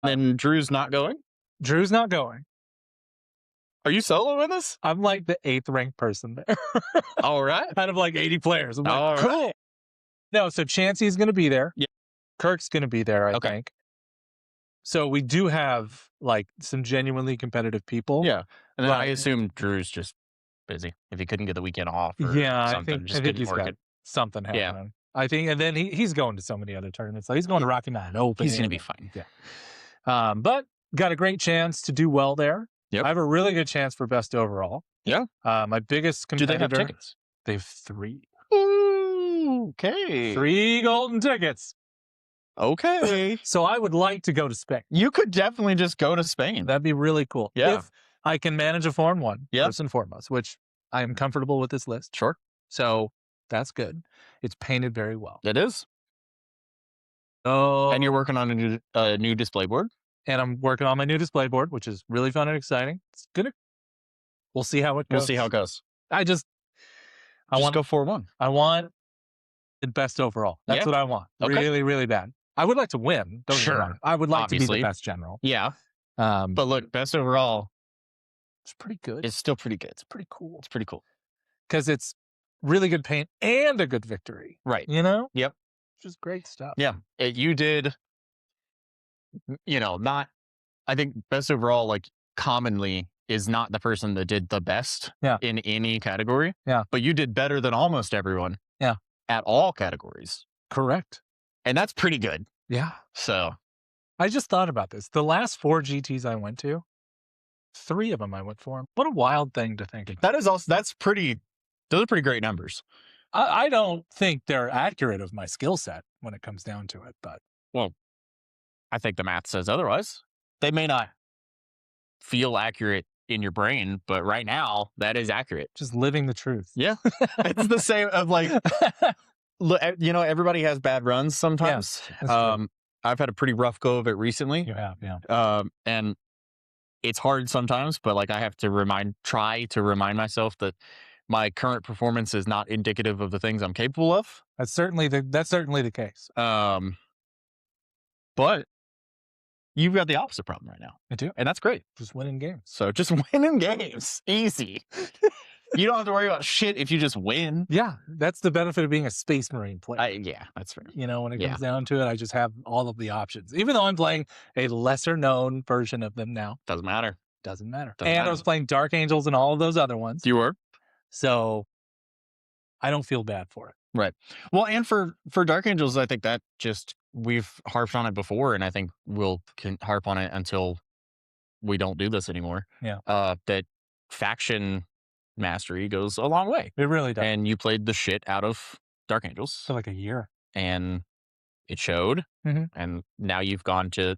[SPEAKER 2] Then Drew's not going.
[SPEAKER 1] Drew's not going.
[SPEAKER 2] Are you soloing this?
[SPEAKER 1] I'm like the 8th ranked person there.
[SPEAKER 2] All right.
[SPEAKER 1] Out of like 80 players. I'm like,
[SPEAKER 2] all
[SPEAKER 1] cool.
[SPEAKER 2] Right.
[SPEAKER 1] No, so Chancey's going to be there.
[SPEAKER 2] Yeah.
[SPEAKER 1] Kirk's going to be there, I think. So we do have like some genuinely competitive people.
[SPEAKER 2] Yeah. And then I assume Drew's just busy if he couldn't get the weekend off or something.
[SPEAKER 1] I think he's got something happening. Yeah. I think, and then he's going to so many other tournaments. Like he's going to Rocky Mountain Open.
[SPEAKER 2] He's going to be fine.
[SPEAKER 1] Yeah. But got a great chance to do well there.
[SPEAKER 2] Yep.
[SPEAKER 1] I have a really good chance for best overall.
[SPEAKER 2] Yeah.
[SPEAKER 1] My biggest competitor.
[SPEAKER 2] Do they have tickets?
[SPEAKER 1] They have 3.
[SPEAKER 2] Ooh, okay.
[SPEAKER 1] 3 golden tickets.
[SPEAKER 2] Okay.
[SPEAKER 1] So I would like to go to Spain.
[SPEAKER 2] You could definitely just go to Spain.
[SPEAKER 1] That'd be really cool.
[SPEAKER 2] Yeah.
[SPEAKER 1] If I can manage a Foreign 1, first and foremost, which I am comfortable with this list.
[SPEAKER 2] Sure.
[SPEAKER 1] So that's good. It's painted very well.
[SPEAKER 2] It is.
[SPEAKER 1] Oh.
[SPEAKER 2] And you're working on a new display board?
[SPEAKER 1] And I'm working on my new display board, which is really fun and exciting. It's gonna. We'll see how it goes.
[SPEAKER 2] We'll see how it goes.
[SPEAKER 1] I want
[SPEAKER 2] to go 4-1.
[SPEAKER 1] I want the best overall. That's what I want.
[SPEAKER 2] Okay.
[SPEAKER 1] Really, really bad. I would like to win. Don't get me wrong. I would like to be the best general.
[SPEAKER 2] Yeah. But look, best overall.
[SPEAKER 1] It's pretty good.
[SPEAKER 2] It's still pretty good.
[SPEAKER 1] It's pretty cool.
[SPEAKER 2] It's pretty cool.
[SPEAKER 1] Because it's really good paint and a good victory.
[SPEAKER 2] Right.
[SPEAKER 1] You know?
[SPEAKER 2] Yep.
[SPEAKER 1] Which is great stuff.
[SPEAKER 2] Yeah. You did, not, I think best overall, like, commonly is not the person that did the best in any category.
[SPEAKER 1] Yeah.
[SPEAKER 2] But you did better than almost everyone.
[SPEAKER 1] Yeah.
[SPEAKER 2] At all categories.
[SPEAKER 1] Correct.
[SPEAKER 2] And that's pretty good.
[SPEAKER 1] Yeah.
[SPEAKER 2] So.
[SPEAKER 1] I just thought about this. The last 4 GTs I went to, 3 of them I went for. What a wild thing to think.
[SPEAKER 2] That is also, those are pretty great numbers.
[SPEAKER 1] I don't think they're accurate of my skill set when it comes down to it, but.
[SPEAKER 2] Well, I think the math says otherwise. They may not feel accurate in your brain, but right now that is accurate.
[SPEAKER 1] Just living the truth.
[SPEAKER 2] Yeah. It's the same of like, everybody has bad runs sometimes. I've had a pretty rough go of it recently.
[SPEAKER 1] You have, yeah.
[SPEAKER 2] And it's hard sometimes, but like I have to try to remind myself that my current performance is not indicative of the things I'm capable of.
[SPEAKER 1] That's certainly the case.
[SPEAKER 2] But you've got the opposite problem right now.
[SPEAKER 1] I do.
[SPEAKER 2] And that's great.
[SPEAKER 1] Just winning games.
[SPEAKER 2] So just winning games. Easy. You don't have to worry about shit if you just win.
[SPEAKER 1] Yeah. That's the benefit of being a Space Marine player.
[SPEAKER 2] Yeah, that's fair.
[SPEAKER 1] When it comes down to it, I just have all of the options. Even though I'm playing a lesser known version of them now.
[SPEAKER 2] Doesn't matter.
[SPEAKER 1] I was playing Dark Angels and all of those other ones.
[SPEAKER 2] You were?
[SPEAKER 1] So I don't feel bad for it.
[SPEAKER 2] Right. Well, and for Dark Angels, I think that we've harped on it before, and I think we'll harp on it until we don't do this anymore.
[SPEAKER 1] Yeah.
[SPEAKER 2] That faction mastery goes a long way.
[SPEAKER 1] It really does.
[SPEAKER 2] And you played the shit out of Dark Angels
[SPEAKER 1] for like a year, and
[SPEAKER 2] it showed.
[SPEAKER 1] Mm-hmm.
[SPEAKER 2] And now you've gone to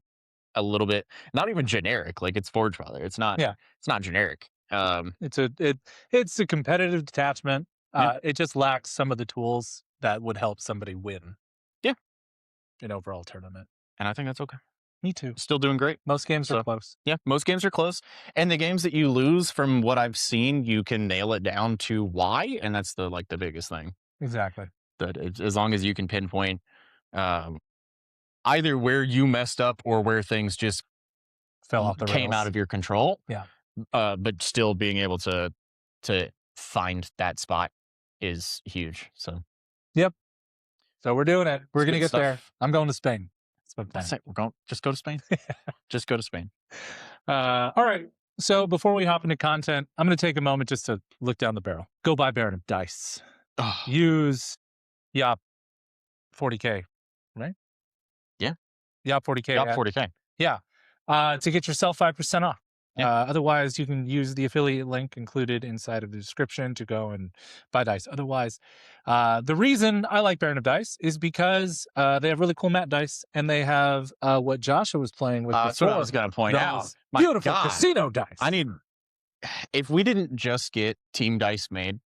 [SPEAKER 2] a little bit, not even generic, like it's Forge Father. It's not. Yeah. It's not generic.
[SPEAKER 1] It's a competitive detachment. It just lacks some of the tools that would help somebody win.
[SPEAKER 2] Yeah.
[SPEAKER 1] An overall tournament.
[SPEAKER 2] And I think that's okay.
[SPEAKER 1] Me too.
[SPEAKER 2] Still doing great.
[SPEAKER 1] Most games are close.
[SPEAKER 2] Yeah, most games are close. And the games that you lose, from what I've seen, you can nail it down to why, and that's the biggest thing.
[SPEAKER 1] Exactly.
[SPEAKER 2] That as long as you can pinpoint either where you messed up or where things just
[SPEAKER 1] fell off the
[SPEAKER 2] came out of your control.
[SPEAKER 1] Yeah.
[SPEAKER 2] But still being able to find that spot is huge. So.
[SPEAKER 1] Yep. So we're doing it. We're gonna get there. I'm going to Spain.
[SPEAKER 2] That's it. Just go to Spain. Just go to Spain.
[SPEAKER 1] All right. So before we hop into content, I'm going to take a moment just to look down the barrel. Go buy Baron of Dice. Use YOP 40K, right?
[SPEAKER 2] Yeah.
[SPEAKER 1] YOP 40K.
[SPEAKER 2] YOP 40K.
[SPEAKER 1] Yeah. To get yourself 5% off.
[SPEAKER 2] Yeah.
[SPEAKER 1] Otherwise, you can use the affiliate link included inside of the description to go and buy dice. Otherwise, the reason I like Baron of Dice is because they have really cool matte dice, and they have what Joshua was playing with before.
[SPEAKER 2] That's what I was going to point out.
[SPEAKER 1] Beautiful casino dice.
[SPEAKER 2] If we didn't just get team dice made,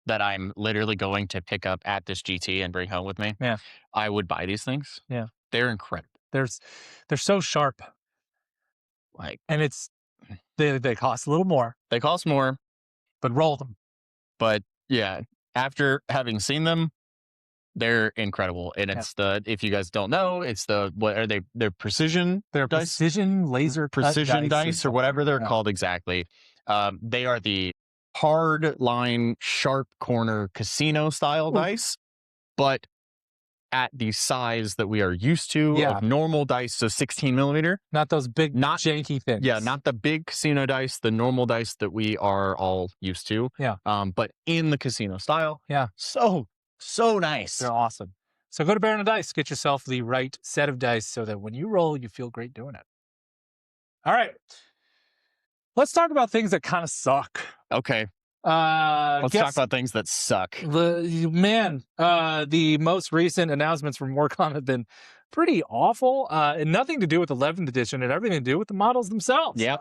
[SPEAKER 2] that I'm literally going to pick up at this GT and bring home with me, I would buy these things.
[SPEAKER 1] Yeah.
[SPEAKER 2] They're incredible.
[SPEAKER 1] They're so sharp. And they cost a little more.
[SPEAKER 2] They cost more.
[SPEAKER 1] But roll them.
[SPEAKER 2] But yeah, after having seen them, they're incredible. And it's if you guys don't know, it's what are they? They're precision.
[SPEAKER 1] They're
[SPEAKER 2] dice?
[SPEAKER 1] Precision laser
[SPEAKER 2] precision dice or whatever they're called exactly. They are the hard line, sharp corner casino style dice, but at the size that we are used to of normal dice, so 16 millimeter.
[SPEAKER 1] Not those big, janky things.
[SPEAKER 2] Yeah, not the big casino dice, the normal dice that we are all used to.
[SPEAKER 1] Yeah.
[SPEAKER 2] But in the casino style.
[SPEAKER 1] Yeah.
[SPEAKER 2] So nice.
[SPEAKER 1] They're awesome. So go to Baron of Dice, get yourself the right set of dice so that when you roll, you feel great doing it. All right. Let's talk about things that kind of suck.
[SPEAKER 2] Okay. Let's talk about things that suck.
[SPEAKER 1] The most recent announcements from Warcom have been pretty awful. And nothing to do with 11th edition and everything to do with the models themselves.
[SPEAKER 2] Yeah.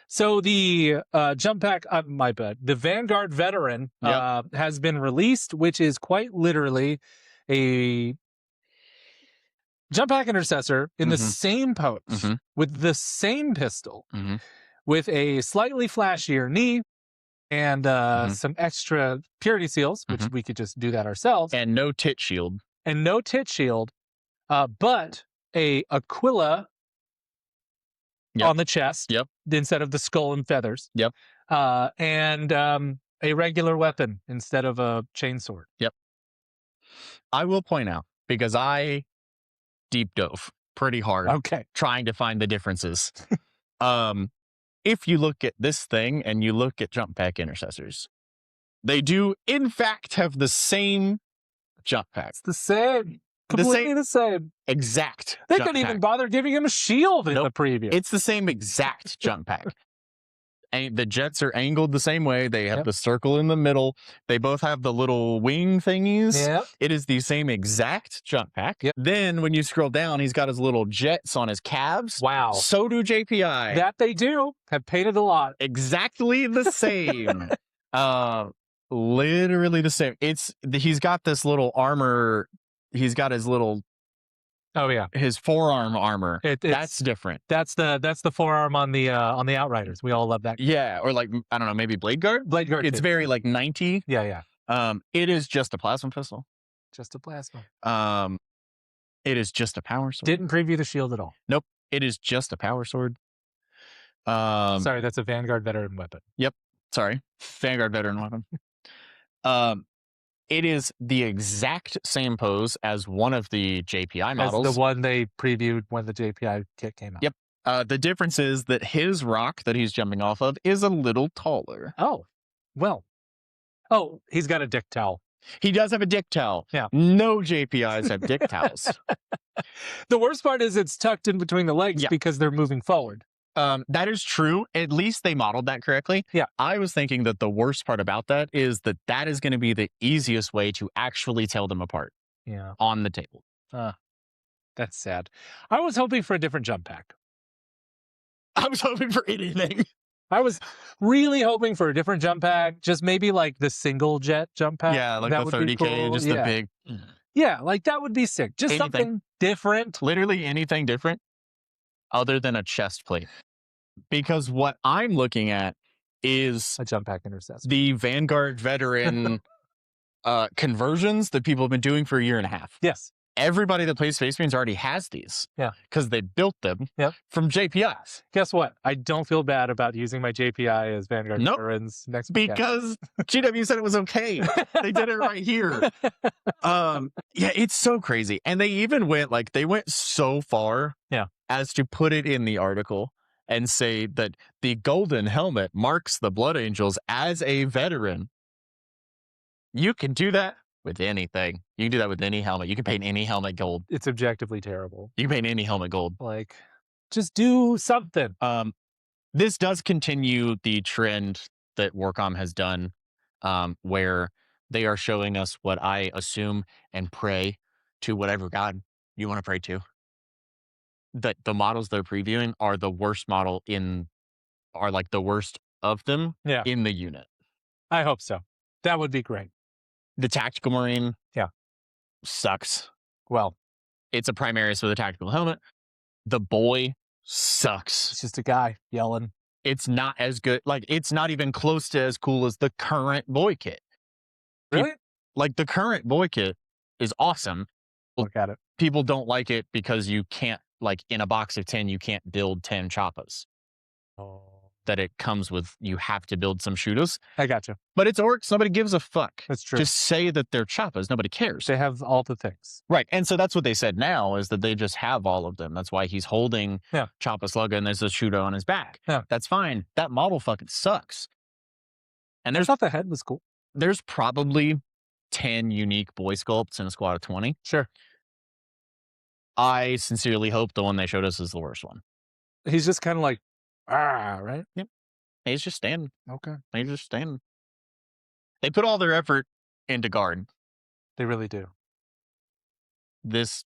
[SPEAKER 1] So the jump pack, the Vanguard Veteran has been released, which is quite literally a jump pack intercessor in the same pose with the same pistol with a slightly flashier knee. And some extra purity seals, which we could just do that ourselves.
[SPEAKER 2] And no tit shield.
[SPEAKER 1] But a Aquila on the chest instead of the skull and feathers.
[SPEAKER 2] Yep.
[SPEAKER 1] And a regular weapon instead of a chainsword.
[SPEAKER 2] Yep. I will point out, because I deep dove pretty hard trying to find the differences. If you look at this thing and you look at jump pack intercessors, they do in fact have the same jump pack.
[SPEAKER 1] It's the same. Completely the same.
[SPEAKER 2] Exact.
[SPEAKER 1] They couldn't even bother giving him a shield in the preview.
[SPEAKER 2] It's the same exact jump pack. the jets are angled the same way. They have the circle in the middle. They both have the little wing thingies.
[SPEAKER 1] Yep.
[SPEAKER 2] It is the same exact jump pack.
[SPEAKER 1] Yep.
[SPEAKER 2] Then when you scroll down, he's got his little jets on his calves.
[SPEAKER 1] Wow.
[SPEAKER 2] So do JPI.
[SPEAKER 1] That they do. Have painted a lot.
[SPEAKER 2] Exactly the same. Literally the same. He's got this little armor. He's got his little.
[SPEAKER 1] Oh yeah,
[SPEAKER 2] his forearm armor. That's different.
[SPEAKER 1] That's the forearm on the Outriders. We all love that.
[SPEAKER 2] Yeah, or like I don't know, maybe Blade Guard.
[SPEAKER 1] Blade Guard.
[SPEAKER 2] It's very like 90.
[SPEAKER 1] Yeah.
[SPEAKER 2] It is just a plasma pistol.
[SPEAKER 1] Just a plasma.
[SPEAKER 2] It is just a power sword.
[SPEAKER 1] Didn't preview the shield at all.
[SPEAKER 2] Nope. It is just a power sword.
[SPEAKER 1] Sorry, that's a Vanguard veteran weapon.
[SPEAKER 2] Yep. Sorry, Vanguard veteran weapon. It is the exact same pose as one of the JPI models.
[SPEAKER 1] As the one they previewed when the JPI kit came out.
[SPEAKER 2] Yep. The difference is that his rock that he's jumping off of is a little taller.
[SPEAKER 1] Oh, well. Oh, he's got a dick towel.
[SPEAKER 2] He does have a dick towel.
[SPEAKER 1] Yeah.
[SPEAKER 2] No JPIs have dick towels.
[SPEAKER 1] The worst part is it's tucked in between the legs because they're moving forward.
[SPEAKER 2] That is true. At least they modeled that correctly.
[SPEAKER 1] Yeah.
[SPEAKER 2] I was thinking that the worst part about that is that is going to be the easiest way to actually tell them apart.
[SPEAKER 1] Yeah.
[SPEAKER 2] On the table.
[SPEAKER 1] That's sad. I was hoping for a different jump pack.
[SPEAKER 2] I was hoping for anything.
[SPEAKER 1] I was really hoping for a different jump pack. Just maybe like the single jet jump pack.
[SPEAKER 2] Yeah, like
[SPEAKER 1] that
[SPEAKER 2] the 30K,
[SPEAKER 1] cool.
[SPEAKER 2] just the big.
[SPEAKER 1] Yeah, like that would be sick. Just something different.
[SPEAKER 2] Literally anything different other than a chest plate. Because what I'm looking at is
[SPEAKER 1] a jump pack intercessor.
[SPEAKER 2] The Vanguard veteran conversions that people have been doing for a year and a half.
[SPEAKER 1] Yes.
[SPEAKER 2] Everybody that plays Space Marines already has these.
[SPEAKER 1] Yeah.
[SPEAKER 2] Because they built them from JPIs.
[SPEAKER 1] Guess what? I don't feel bad about using my JPI as Vanguard veterans next weekend.
[SPEAKER 2] Because GW said it was okay. They did it right here. Yeah, it's so crazy. And they even went so far as to put it in the article and say that the golden helmet marks the Blood Angels as a veteran. You can do that with anything. You can do that with any helmet. You can paint any helmet gold.
[SPEAKER 1] It's objectively terrible.
[SPEAKER 2] You can paint any helmet gold.
[SPEAKER 1] Like, just do something.
[SPEAKER 2] This does continue the trend that Warcom has done, where they are showing us what I assume and pray to whatever god you want to pray to. That the models they're previewing are the worst model are like the worst of them in the unit.
[SPEAKER 1] I hope so. That would be great.
[SPEAKER 2] The Tactical Marine sucks.
[SPEAKER 1] Well,
[SPEAKER 2] it's a Primaris with a tactical helmet. The boy sucks.
[SPEAKER 1] It's just a guy yelling.
[SPEAKER 2] It's not as good. Like, it's not even close to as cool as the current boy kit.
[SPEAKER 1] Really?
[SPEAKER 2] Like, the current boy kit is awesome.
[SPEAKER 1] Look at it.
[SPEAKER 2] People don't like it because you can't, like, in a box of 10, you can't build 10 choppas.
[SPEAKER 1] Oh.
[SPEAKER 2] That it comes with, you have to build some shooters.
[SPEAKER 1] I gotcha.
[SPEAKER 2] But it's orcs. Nobody gives a fuck.
[SPEAKER 1] That's true.
[SPEAKER 2] Just say that they're choppas. Nobody cares.
[SPEAKER 1] They have all the things.
[SPEAKER 2] Right. And so that's what they said now is that they just have all of them. That's why he's holding Choppa Slugga and there's a shooter on his back.
[SPEAKER 1] Yeah.
[SPEAKER 2] That's fine. That model fucking sucks. And
[SPEAKER 1] I thought the head was cool.
[SPEAKER 2] There's probably 10 unique boy sculpts in a squad of 20.
[SPEAKER 1] Sure.
[SPEAKER 2] I sincerely hope the one they showed us is the worst one.
[SPEAKER 1] He's just kind of like, right?
[SPEAKER 2] Yep. He's just standing.
[SPEAKER 1] Okay.
[SPEAKER 2] He's just standing. They put all their effort into guard.
[SPEAKER 1] They really do.
[SPEAKER 2] This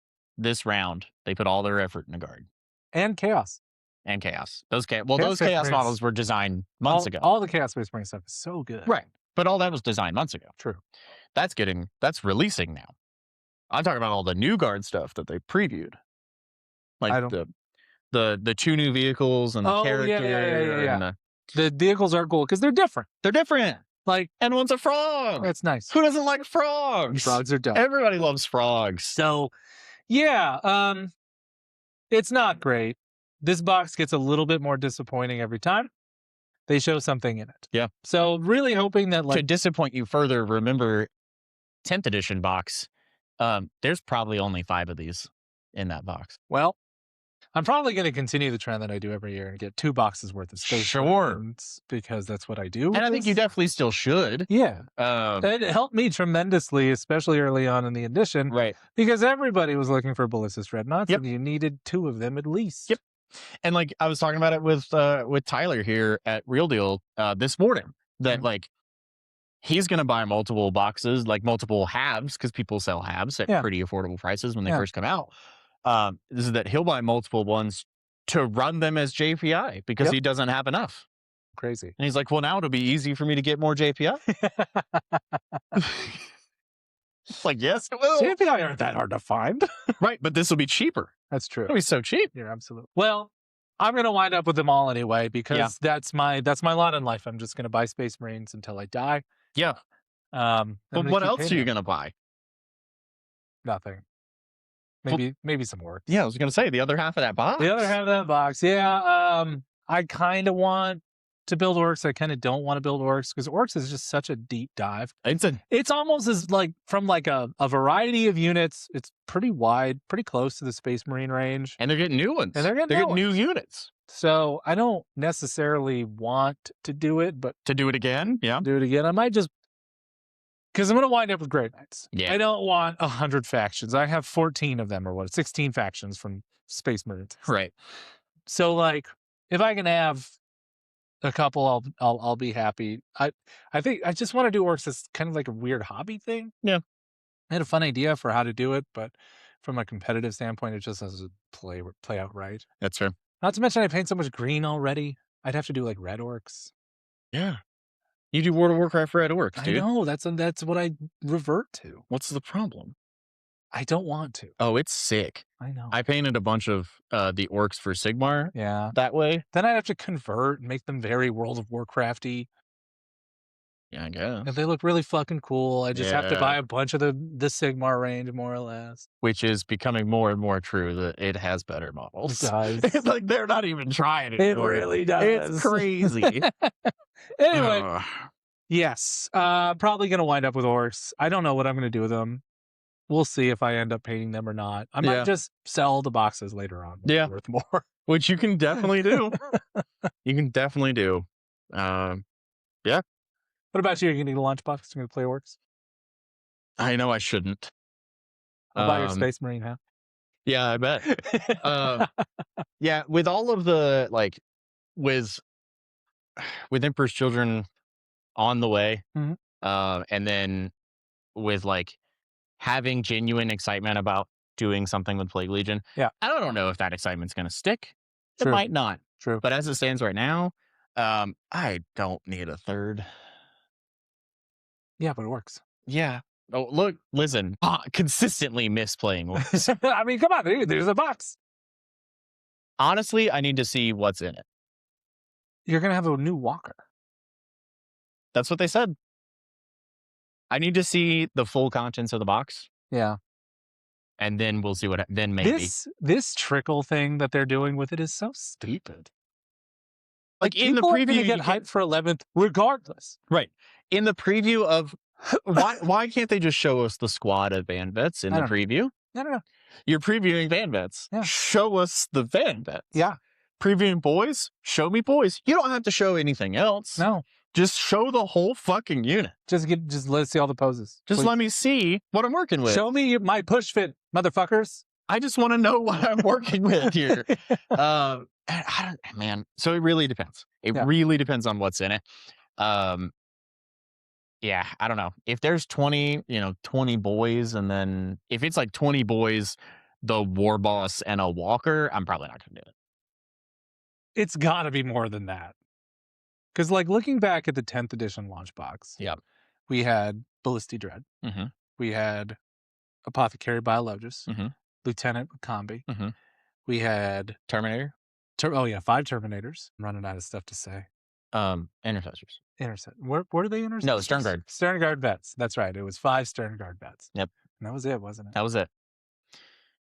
[SPEAKER 2] round, they put all their effort into guard.
[SPEAKER 1] And chaos.
[SPEAKER 2] Those chaos models were designed months ago.
[SPEAKER 1] All the Chaos Space Marine stuff is so good.
[SPEAKER 2] Right. But all that was designed months ago.
[SPEAKER 1] True.
[SPEAKER 2] That's releasing now. I'm talking about all the new guard stuff that they previewed. Like the two new vehicles and the character.
[SPEAKER 1] Yeah.
[SPEAKER 2] And
[SPEAKER 1] the vehicles are cool because they're different.
[SPEAKER 2] They're different.
[SPEAKER 1] Like,
[SPEAKER 2] and one's a frog.
[SPEAKER 1] That's nice.
[SPEAKER 2] Who doesn't like frogs?
[SPEAKER 1] Frogs are dope.
[SPEAKER 2] Everybody loves frogs.
[SPEAKER 1] So, yeah, it's not great. This box gets a little bit more disappointing every time. They show something in it.
[SPEAKER 2] Yeah.
[SPEAKER 1] So really hoping that, like,
[SPEAKER 2] to disappoint you further, remember 10th edition box. There's probably only 5 of these in that box.
[SPEAKER 1] Well, I'm probably going to continue the trend that I do every year and get 2 boxes worth of space.
[SPEAKER 2] Sure.
[SPEAKER 1] Because that's what I do.
[SPEAKER 2] And I think you definitely still should.
[SPEAKER 1] Yeah. It helped me tremendously, especially early on in the edition.
[SPEAKER 2] Right.
[SPEAKER 1] Because everybody was looking for Ballistus Dreadnoughts, and you needed 2 of them at least.
[SPEAKER 2] Yep. And like I was talking about it with Tyler here at Real Deal this morning that like he's going to buy multiple boxes, like multiple halves, because people sell halves at pretty affordable prices when they first come out. This is that he'll buy multiple ones to run them as JPI because he doesn't have enough.
[SPEAKER 1] Crazy.
[SPEAKER 2] And he's like, well, now it'll be easy for me to get more JPI. It's like, yes, it will.
[SPEAKER 1] JPI aren't that hard to find.
[SPEAKER 2] Right, but this will be cheaper.
[SPEAKER 1] That's true.
[SPEAKER 2] It'll be so cheap.
[SPEAKER 1] You're absolutely. Well, I'm going to wind up with them all anyway because that's my lot in life. I'm just going to buy Space Marines until I die.
[SPEAKER 2] Yeah. But what else are you going to buy?
[SPEAKER 1] Nothing. Maybe some work.
[SPEAKER 2] Yeah, I was going to say the other half of that box.
[SPEAKER 1] The other half of that box. Yeah. I kind of want to build orcs. I kind of don't want to build orcs because orcs is just such a deep dive. It's almost as like from like a variety of units. It's pretty wide, pretty close to the Space Marine range.
[SPEAKER 2] And they're getting new ones.
[SPEAKER 1] And they're getting
[SPEAKER 2] new units.
[SPEAKER 1] So I don't necessarily want to do it, but
[SPEAKER 2] to do it again. Yeah.
[SPEAKER 1] Do it again. I might just because I'm going to wind up with Grey Knights.
[SPEAKER 2] Yeah.
[SPEAKER 1] I don't want 100 factions. I have 14 of them or 16 factions from Space Marines.
[SPEAKER 2] Right.
[SPEAKER 1] So like if I can have a couple, I'll be happy. I think I just want to do orcs as kind of like a weird hobby thing.
[SPEAKER 2] Yeah.
[SPEAKER 1] I had a fun idea for how to do it, but from a competitive standpoint, it just doesn't play out right.
[SPEAKER 2] That's fair.
[SPEAKER 1] Not to mention I paint so much green already. I'd have to do like red orcs.
[SPEAKER 2] Yeah. You do World of Warcraft red orcs, dude.
[SPEAKER 1] I know, that's what I revert to.
[SPEAKER 2] What's the problem?
[SPEAKER 1] I don't want to.
[SPEAKER 2] Oh, it's sick.
[SPEAKER 1] I know.
[SPEAKER 2] I painted a bunch of the orcs for Sigmar.
[SPEAKER 1] Yeah.
[SPEAKER 2] That way.
[SPEAKER 1] Then I'd have to convert and make them very World of Warcrafty.
[SPEAKER 2] Yeah, I guess.
[SPEAKER 1] And they look really fucking cool. I just have to buy a bunch of the Sigmar range, more or less.
[SPEAKER 2] Which is becoming more and more true that it has better models.
[SPEAKER 1] It does.
[SPEAKER 2] It's like they're not even trying it.
[SPEAKER 1] It really does.
[SPEAKER 2] It's crazy.
[SPEAKER 1] Anyway. Yes. Probably going to wind up with orcs. I don't know what I'm going to do with them. We'll see if I end up painting them or not. I might just sell the boxes later on.
[SPEAKER 2] Yeah.
[SPEAKER 1] Worth more.
[SPEAKER 2] Which you can definitely do. You can definitely do. Yeah.
[SPEAKER 1] What about you? Are you going to get a lunchbox? You're going to play orcs?
[SPEAKER 2] I know I shouldn't.
[SPEAKER 1] I'll buy your Space Marine, huh?
[SPEAKER 2] Yeah, I bet. Yeah, with all of the, like, with Emperor's Children on the way, and then with, like, having genuine excitement about doing something with Plague Legion, I don't know if that excitement's going to stick. It might not.
[SPEAKER 1] True.
[SPEAKER 2] But as it stands right now, I don't need a third.
[SPEAKER 1] Yeah, but it works.
[SPEAKER 2] Yeah. Oh, look, listen, consistently miss playing orcs.
[SPEAKER 1] I mean, come on, there's a box.
[SPEAKER 2] Honestly, I need to see what's in it.
[SPEAKER 1] You're going to have a new walker.
[SPEAKER 2] That's what they said. I need to see the full contents of the box.
[SPEAKER 1] Yeah.
[SPEAKER 2] And then we'll see then maybe.
[SPEAKER 1] This trickle thing that they're doing with it is so stupid.
[SPEAKER 2] Like in the preview,
[SPEAKER 1] you get hyped for 11th regardless.
[SPEAKER 2] Right. In the preview of why can't they just show us the squad of Van Vets in the preview?
[SPEAKER 1] I don't know.
[SPEAKER 2] You're previewing Van Vets.
[SPEAKER 1] Yeah.
[SPEAKER 2] Show us the Van Vets.
[SPEAKER 1] Yeah.
[SPEAKER 2] Previewing boys, show me boys. You don't have to show anything else.
[SPEAKER 1] No.
[SPEAKER 2] Just show the whole fucking unit.
[SPEAKER 1] Just let's see all the poses.
[SPEAKER 2] Just let me see what I'm working with.
[SPEAKER 1] Show me my push fit, motherfuckers.
[SPEAKER 2] I just want to know what I'm working with here. Man. So it really depends. It really depends on what's in it. Yeah, I don't know. If there's 20 boys, and then if it's like 20 boys, the war boss and a walker, I'm probably not going to do it.
[SPEAKER 1] It's got to be more than that. Because, like, looking back at the 10th edition launch box, we had Ballisti Dread.
[SPEAKER 2] Mm-hmm.
[SPEAKER 1] We had Apothecary Biologus.
[SPEAKER 2] Mm-hmm.
[SPEAKER 1] Lieutenant Combi.
[SPEAKER 2] Mm-hmm.
[SPEAKER 1] We had
[SPEAKER 2] Terminator.
[SPEAKER 1] 5 Terminators. I'm running out of stuff to say.
[SPEAKER 2] Intercessors.
[SPEAKER 1] Where are they intercessors?
[SPEAKER 2] No, Sternguard.
[SPEAKER 1] Sternguard vets. That's right. It was 5 Sternguard vets.
[SPEAKER 2] Yep.
[SPEAKER 1] And that was it, wasn't it?
[SPEAKER 2] That was it.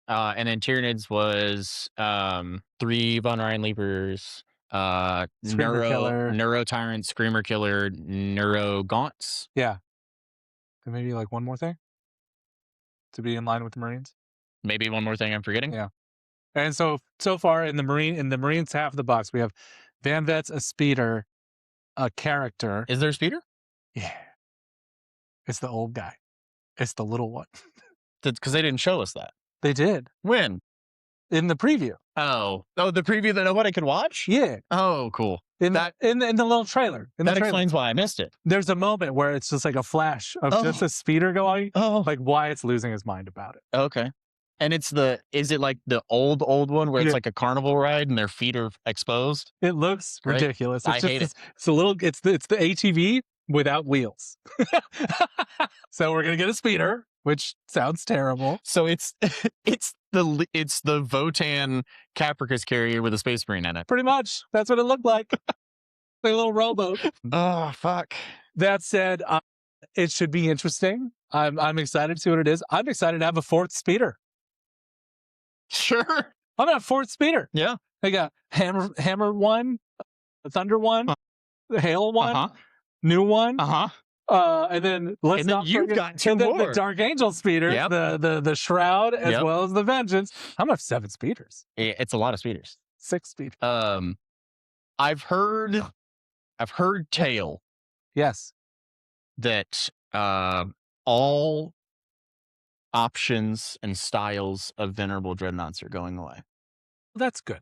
[SPEAKER 2] And then Tyranids was 3 Von Ryan Leapers, Neuro Tyrant, Screamer Killer, Neuro Gaunts.
[SPEAKER 1] Yeah. And maybe like one more thing to be in line with the Marines.
[SPEAKER 2] Maybe one more thing I'm forgetting.
[SPEAKER 1] Yeah. And so far in the Marines half of the box, we have Van Vets, a speeder, a character.
[SPEAKER 2] Is there a speeder?
[SPEAKER 1] Yeah. It's the old guy. It's the little one.
[SPEAKER 2] Because they didn't show us that.
[SPEAKER 1] They did.
[SPEAKER 2] When?
[SPEAKER 1] in the preview.
[SPEAKER 2] Oh, the preview that nobody could watch?
[SPEAKER 1] Yeah.
[SPEAKER 2] Oh, cool.
[SPEAKER 1] In the little trailer.
[SPEAKER 2] That explains why I missed it.
[SPEAKER 1] There's a moment where it's just like a flash of just a speeder going.
[SPEAKER 2] Oh.
[SPEAKER 1] Like Wyatt's losing his mind about it.
[SPEAKER 2] Okay. And is it like the old one where it's like a carnival ride and their feet are exposed?
[SPEAKER 1] It looks ridiculous.
[SPEAKER 2] I hate it.
[SPEAKER 1] It's the ATV without wheels. So we're gonna get a speeder, which sounds terrible.
[SPEAKER 2] So it's the Votan Capricus carrier with a Space Marine in it.
[SPEAKER 1] Pretty much. That's what it looked like. Like a little rowboat.
[SPEAKER 2] Oh, fuck.
[SPEAKER 1] That said, it should be interesting. I'm excited to see what it is. I'm excited to have a fourth speeder.
[SPEAKER 2] Sure.
[SPEAKER 1] I'm gonna have fourth speeder.
[SPEAKER 2] Yeah.
[SPEAKER 1] I got hammer one, the thunder one, the hail one, new one. And then
[SPEAKER 2] you've got two more.
[SPEAKER 1] The Dark Angel speeder, the Shroud, as well as the Vengeance. I'm gonna have 7 speeders.
[SPEAKER 2] It's a lot of speeders.
[SPEAKER 1] 6 speeders.
[SPEAKER 2] I've heard tale.
[SPEAKER 1] Yes.
[SPEAKER 2] That all options and styles of Venerable Dreadnoughts are going away.
[SPEAKER 1] That's good.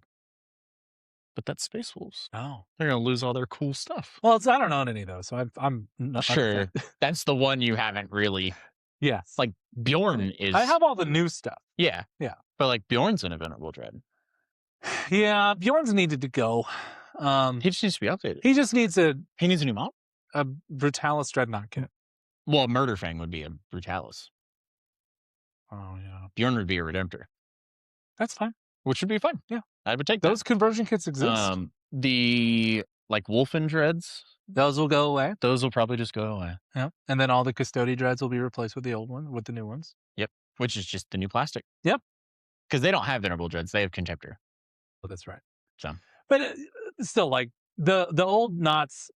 [SPEAKER 2] But that's Space Wolves.
[SPEAKER 1] Oh.
[SPEAKER 2] They're going to lose all their cool stuff.
[SPEAKER 1] Well, I don't own any of those, so I'm not
[SPEAKER 2] sure. That's the one you haven't really.
[SPEAKER 1] Yes.
[SPEAKER 2] Like Bjorn is.
[SPEAKER 1] I have all the new stuff.
[SPEAKER 2] Yeah.
[SPEAKER 1] Yeah.
[SPEAKER 2] But like Bjorn's in a Venerable Dread.
[SPEAKER 1] Yeah, Bjorn's needed to go.
[SPEAKER 2] He just needs to be updated.
[SPEAKER 1] He just needs a
[SPEAKER 2] new mount?
[SPEAKER 1] A Brutalis Dreadnought kit.
[SPEAKER 2] Well, Murderfang would be a Brutalis.
[SPEAKER 1] Oh, yeah.
[SPEAKER 2] Bjorn would be a Redemptor.
[SPEAKER 1] That's fine.
[SPEAKER 2] Which would be fun.
[SPEAKER 1] Yeah.
[SPEAKER 2] I would take
[SPEAKER 1] those conversion kits exist.
[SPEAKER 2] The like Wolfen Dreads.
[SPEAKER 1] Those will go away.
[SPEAKER 2] Those will probably just go away.
[SPEAKER 1] Yeah. And then all the Custody Dreads will be replaced with the old one, with the new ones.
[SPEAKER 2] Yep. Which is just the new plastic.
[SPEAKER 1] Yep.
[SPEAKER 2] Because they don't have Venerable Dreads. They have Contemptor.
[SPEAKER 1] Oh, that's right.
[SPEAKER 2] So.
[SPEAKER 1] But still, like, the old knots,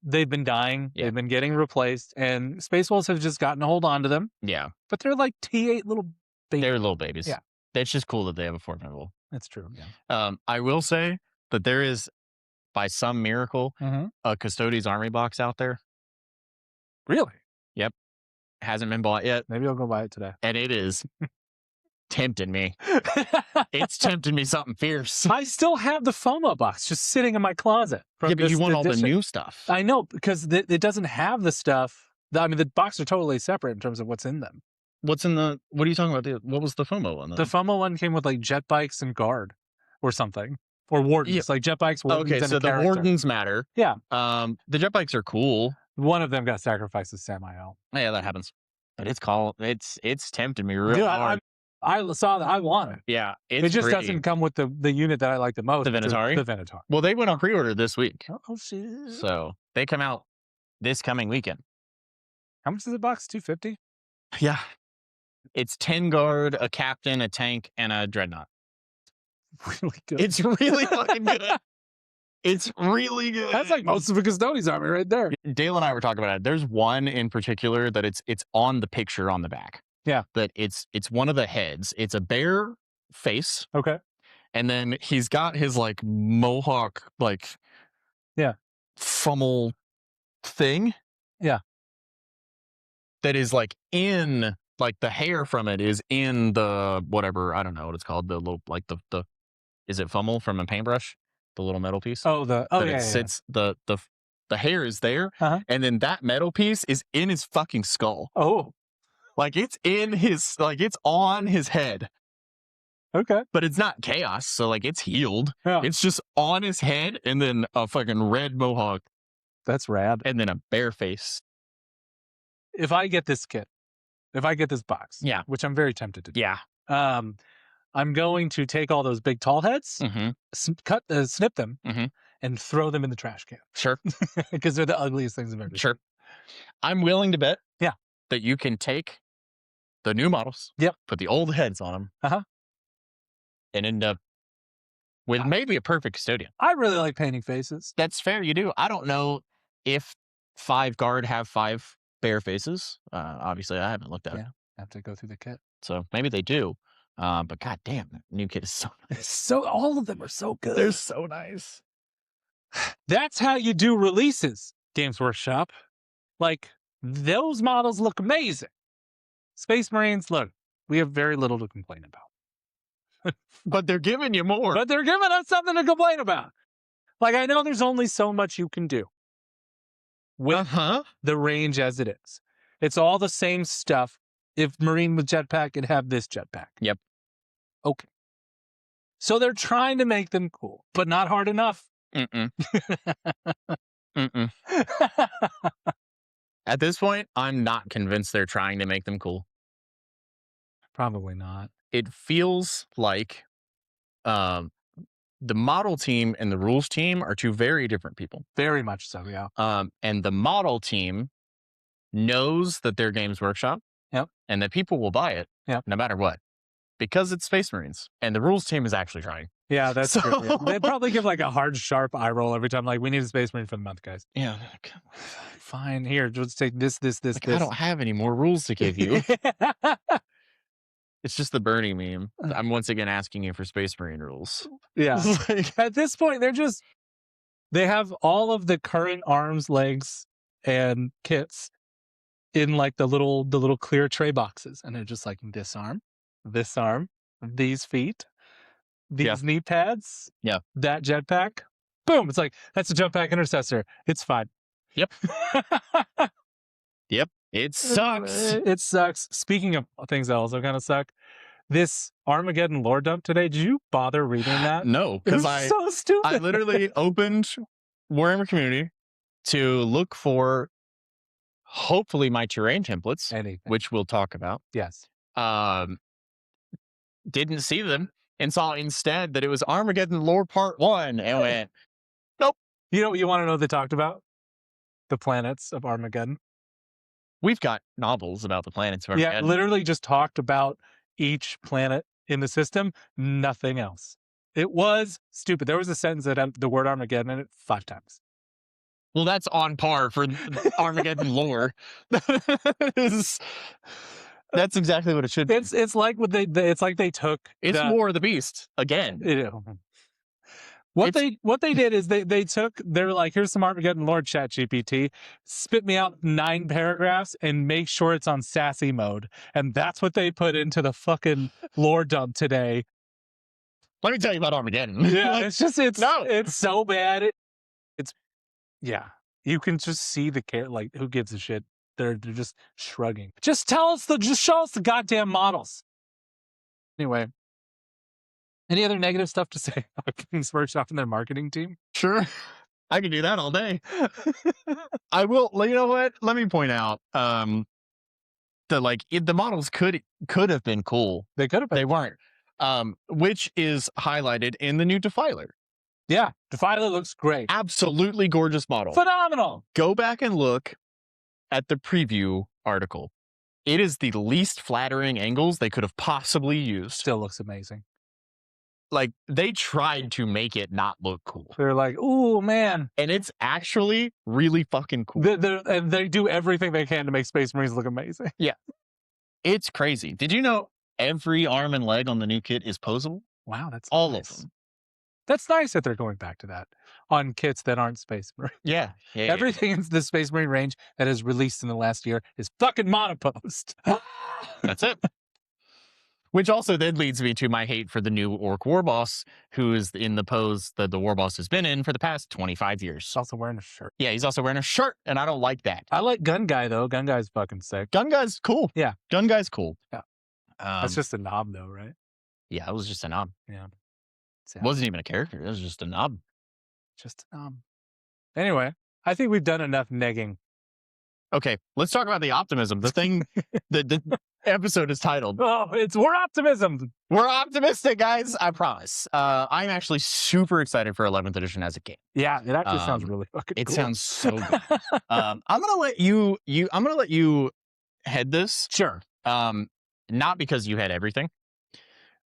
[SPEAKER 1] they've been dying. Yeah. They've been getting replaced. And Space Wolves have just gotten a hold on to them.
[SPEAKER 2] Yeah.
[SPEAKER 1] But they're like T8 little babies.
[SPEAKER 2] They're little babies.
[SPEAKER 1] Yeah.
[SPEAKER 2] It's just cool that they have a formidable.
[SPEAKER 1] That's true. Yeah.
[SPEAKER 2] I will say that there is, by some miracle, a Custodes army box out there.
[SPEAKER 1] Really?
[SPEAKER 2] Yep. Hasn't been bought yet.
[SPEAKER 1] Maybe I'll go buy it today.
[SPEAKER 2] And it is tempting me. It's tempting me something fierce.
[SPEAKER 1] I still have the FOMO box just sitting in my closet.
[SPEAKER 2] Yeah, but you want all the new stuff.
[SPEAKER 1] I know, because it doesn't have the stuff. I mean, the boxes are totally separate in terms of what's in them.
[SPEAKER 2] What are you talking about? What was the FOMO one?
[SPEAKER 1] The FOMO one came with like jet bikes and guard or something. Or wardens, like jet bikes, wardens,
[SPEAKER 2] okay,
[SPEAKER 1] and
[SPEAKER 2] so the wardens matter.
[SPEAKER 1] Yeah.
[SPEAKER 2] The jet bikes are cool.
[SPEAKER 1] One of them got sacrificed to Samael.
[SPEAKER 2] Yeah, that happens. But it's tempting me real hard.
[SPEAKER 1] I saw that. I want it.
[SPEAKER 2] Yeah.
[SPEAKER 1] It just doesn't come with the unit that I like the most.
[SPEAKER 2] The Venatori?
[SPEAKER 1] The Venatori.
[SPEAKER 2] Well, they went on pre-order this week.
[SPEAKER 1] Oh, shit.
[SPEAKER 2] So they come out this coming weekend.
[SPEAKER 1] How much is the box? $250?
[SPEAKER 2] Yeah. It's 10 guard, a captain, a tank, and a dreadnought.
[SPEAKER 1] Really good.
[SPEAKER 2] It's really fucking good. It's really good.
[SPEAKER 1] That's like most of the Custodes army right there.
[SPEAKER 2] Dale and I were talking about it. There's one in particular that it's on the picture on the back.
[SPEAKER 1] Yeah.
[SPEAKER 2] But it's one of the heads. It's a bear face.
[SPEAKER 1] Okay.
[SPEAKER 2] And then he's got his like mohawk, like fummel thing.
[SPEAKER 1] Yeah.
[SPEAKER 2] That is like in, like the hair from it is in the whatever, I don't know what it's called. The little, like the is it fummel from a paintbrush? The little metal piece.
[SPEAKER 1] It
[SPEAKER 2] sits, the hair is there. And then that metal piece is in his fucking skull.
[SPEAKER 1] Oh.
[SPEAKER 2] Like it's in his, like it's on his head.
[SPEAKER 1] Okay.
[SPEAKER 2] But it's not chaos, so like it's healed.
[SPEAKER 1] Yeah.
[SPEAKER 2] It's just on his head and then a fucking red mohawk.
[SPEAKER 1] That's rad.
[SPEAKER 2] And then a bear face.
[SPEAKER 1] If I get this kit, if I get this box, which I'm very tempted to do.
[SPEAKER 2] Yeah.
[SPEAKER 1] I'm going to take all those big tall heads, snip them, and throw them in the trash can.
[SPEAKER 2] Sure.
[SPEAKER 1] Because they're the ugliest things I've ever seen.
[SPEAKER 2] Sure. I'm willing to bet
[SPEAKER 1] that
[SPEAKER 2] you can take the new models, put the old heads on them, and end up with maybe a perfect custodian.
[SPEAKER 1] I really like painting faces.
[SPEAKER 2] That's fair, you do. I don't know if 5 guard have 5 bear faces. Obviously, I haven't looked at it.
[SPEAKER 1] I have to go through the kit.
[SPEAKER 2] So maybe they do. But goddamn, that new kit is so nice.
[SPEAKER 1] All of them are so good.
[SPEAKER 2] They're so nice.
[SPEAKER 1] That's how you do releases, Games Workshop. Like, those models look amazing. Space Marines, look, we have very little to complain about.
[SPEAKER 2] But they're giving you more.
[SPEAKER 1] But they're giving us something to complain about. Like, I know there's only so much you can do with the range as it is. It's all the same stuff. If Marine with jetpack, it'd have this jetpack.
[SPEAKER 2] Yep.
[SPEAKER 1] Okay. So they're trying to make them cool, but not hard enough.
[SPEAKER 2] Mm-mm. Mm-mm. At this point, I'm not convinced they're trying to make them cool.
[SPEAKER 1] Probably not.
[SPEAKER 2] It feels like the model team and the rules team are two very different people.
[SPEAKER 1] Very much so, yeah.
[SPEAKER 2] And the model team knows that they're Games Workshop.
[SPEAKER 1] Yep.
[SPEAKER 2] And that people will buy it.
[SPEAKER 1] Yep.
[SPEAKER 2] No matter what. Because it's Space Marines. And the rules team is actually trying.
[SPEAKER 1] Yeah, that's true. Yeah. They probably give like a hard, sharp eye roll every time. Like, we need a Space Marine for the month, guys.
[SPEAKER 2] Yeah.
[SPEAKER 1] Fine. Here, just take this.
[SPEAKER 2] Like, I don't have any more rules to give you. It's just the Bernie meme. I'm once again asking you for Space Marine rules.
[SPEAKER 1] Yeah. At this point, they have all of the current arms, legs, and kits in like the little clear tray boxes. And they're just like, this arm, these feet, these knee pads, that jetpack. Boom. It's like, that's a jetpack intercessor. It's fine.
[SPEAKER 2] Yep. Yep. It sucks.
[SPEAKER 1] It sucks. Speaking of things that also kind of suck, this Armageddon lore dump today, did you bother reading that?
[SPEAKER 2] No, because
[SPEAKER 1] so stupid.
[SPEAKER 2] I literally opened Warhammer Community to look for hopefully my terrain templates, which we'll talk about.
[SPEAKER 1] Yes.
[SPEAKER 2] Didn't see them and saw instead that it was Armageddon lore part 1 and went, nope.
[SPEAKER 1] You know what you want to know they talked about? The planets of Armageddon.
[SPEAKER 2] We've got novels about the planets of Armageddon.
[SPEAKER 1] Yeah, literally just talked about each planet in the system, nothing else. It was stupid. There was a sentence that had the word Armageddon in it 5 times.
[SPEAKER 2] Well, that's on par for Armageddon lore. That's exactly what it should be.
[SPEAKER 1] It's like what it's like they took.
[SPEAKER 2] It's War of the Beast again.
[SPEAKER 1] What they did is they're like, here's some Armageddon lore, ChatGPT, spit me out 9 paragraphs and make sure it's on sassy mode. And that's what they put into the fucking lore dump today.
[SPEAKER 2] Let me tell you about Armageddon.
[SPEAKER 1] Yeah, it's so bad. You can just see the care, like, who gives a shit? They're just shrugging. Just show us the goddamn models. Anyway. Any other negative stuff to say about Games Workshop and their marketing team?
[SPEAKER 2] Sure. I can do that all day. I will. You know what? Let me point out the models could have been cool.
[SPEAKER 1] They could have been.
[SPEAKER 2] They weren't. Which is highlighted in the new Defiler.
[SPEAKER 1] Yeah. Defiler looks great.
[SPEAKER 2] Absolutely gorgeous model.
[SPEAKER 1] Phenomenal.
[SPEAKER 2] Go back and look at the preview article. It is the least flattering angles they could have possibly used.
[SPEAKER 1] Still looks amazing.
[SPEAKER 2] Like, they tried to make it not look cool.
[SPEAKER 1] They're like, ooh, man.
[SPEAKER 2] And it's actually really fucking cool.
[SPEAKER 1] And they do everything they can to make Space Marines look amazing.
[SPEAKER 2] Yeah. It's crazy. Did you know every arm and leg on the new kit is posable?
[SPEAKER 1] Wow, that's
[SPEAKER 2] all
[SPEAKER 1] nice.
[SPEAKER 2] of them.
[SPEAKER 1] That's nice that they're going back to that on kits that aren't Space Marine.
[SPEAKER 2] Yeah.
[SPEAKER 1] Everything in the Space Marine range that is released in the last year is fucking monoposed.
[SPEAKER 2] That's it. Which also then leads me to my hate for the new Orc War Boss, who is in the pose that the War Boss has been in for the past 25 years.
[SPEAKER 1] He's also wearing a shirt.
[SPEAKER 2] Yeah, he's also wearing a shirt, and I don't like that.
[SPEAKER 1] I like Gun Guy, though. Gun Guy's fucking sick.
[SPEAKER 2] Gun Guy's cool.
[SPEAKER 1] Yeah.
[SPEAKER 2] Gun Guy's cool.
[SPEAKER 1] Yeah. That's just a knob, though, right?
[SPEAKER 2] Yeah, it was just a knob.
[SPEAKER 1] Yeah.
[SPEAKER 2] It wasn't even a character. It was just a knob.
[SPEAKER 1] Just a knob. Anyway, I think we've done enough negging.
[SPEAKER 2] Okay, let's talk about the optimism. The thing the episode is titled.
[SPEAKER 1] Oh, it's War Optimism.
[SPEAKER 2] We're optimistic, guys. I promise. I'm actually super excited for 11th edition as a game.
[SPEAKER 1] Yeah, it actually sounds really fucking cool.
[SPEAKER 2] It sounds so good. I'm gonna let you head this.
[SPEAKER 1] Sure.
[SPEAKER 2] Not because you had everything,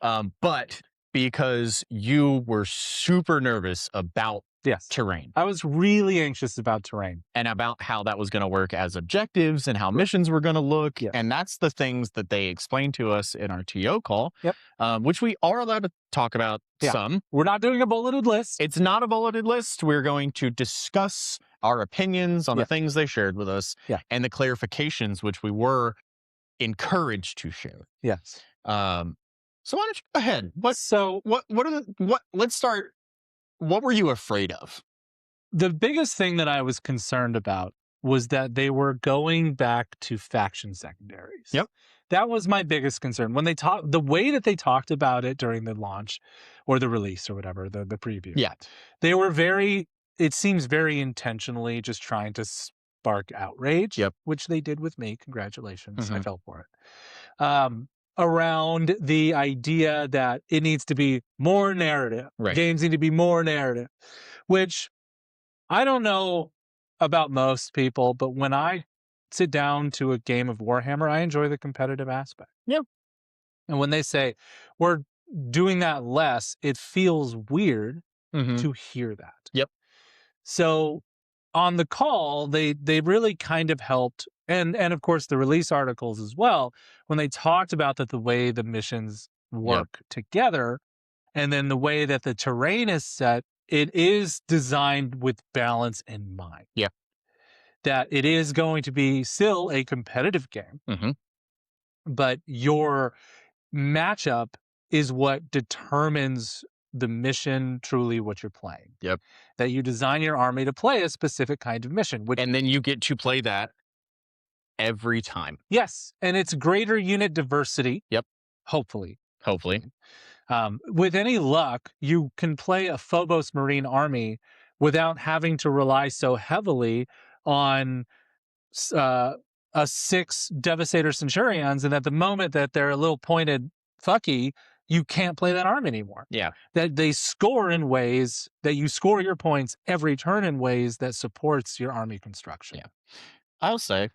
[SPEAKER 2] but because you were super nervous about terrain.
[SPEAKER 1] I was really anxious about terrain.
[SPEAKER 2] And about how that was going to work as objectives and how missions were going to look.
[SPEAKER 1] Yes.
[SPEAKER 2] And that's the things that they explained to us in our TO call,
[SPEAKER 1] yep.
[SPEAKER 2] Which we are allowed to talk about some.
[SPEAKER 1] We're not doing a bulleted list.
[SPEAKER 2] It's not a bulleted list. We're going to discuss our opinions on the things they shared with us and the clarifications which we were encouraged to share.
[SPEAKER 1] Yes.
[SPEAKER 2] So why don't you go ahead?
[SPEAKER 1] So
[SPEAKER 2] Let's start. What were you afraid of?
[SPEAKER 1] the biggest thing that I was concerned about was that they were going back to faction secondaries.
[SPEAKER 2] Yep.
[SPEAKER 1] That was my biggest concern. When they talked, the way that they talked about it during the launch or the release or whatever, the preview.
[SPEAKER 2] Yeah.
[SPEAKER 1] They were it seems very intentionally just trying to spark outrage.
[SPEAKER 2] Yep.
[SPEAKER 1] Which they did with me. Congratulations. I
[SPEAKER 2] Mhm.
[SPEAKER 1] fell for it. Around the idea that it needs to be more narrative.
[SPEAKER 2] Right.
[SPEAKER 1] Games need to be more narrative, which I don't know about most people, but when I sit down to a game of Warhammer, I enjoy the competitive aspect.
[SPEAKER 2] Yep.
[SPEAKER 1] And when they say we're doing that less, it feels weird
[SPEAKER 2] Mhm.
[SPEAKER 1] to hear that.
[SPEAKER 2] Yep.
[SPEAKER 1] So on the call, they really kind of helped, and of course the release articles as well, when they talked about that the way the missions work together, and then the way that the terrain is set, it is designed with balance in mind.
[SPEAKER 2] Yeah.
[SPEAKER 1] That it is going to be still a competitive game,
[SPEAKER 2] Mhm.
[SPEAKER 1] but your matchup is what determines the mission, truly what you're playing.
[SPEAKER 2] Yep.
[SPEAKER 1] That you design your army to play a specific kind of mission, which
[SPEAKER 2] And then you get to play that every time.
[SPEAKER 1] yes, and it's greater unit diversity.
[SPEAKER 2] Yep.
[SPEAKER 1] Hopefully.
[SPEAKER 2] Hopefully.
[SPEAKER 1] With any luck, you can play a Phobos Marine army without having to rely so heavily on a 6 Devastator Centurions, and at the moment that they're a little pointed fucky, you can't play that arm anymore.
[SPEAKER 2] Yeah.
[SPEAKER 1] That they score in ways that you score your points every turn in ways that supports your army construction.
[SPEAKER 2] Yeah. I'll say,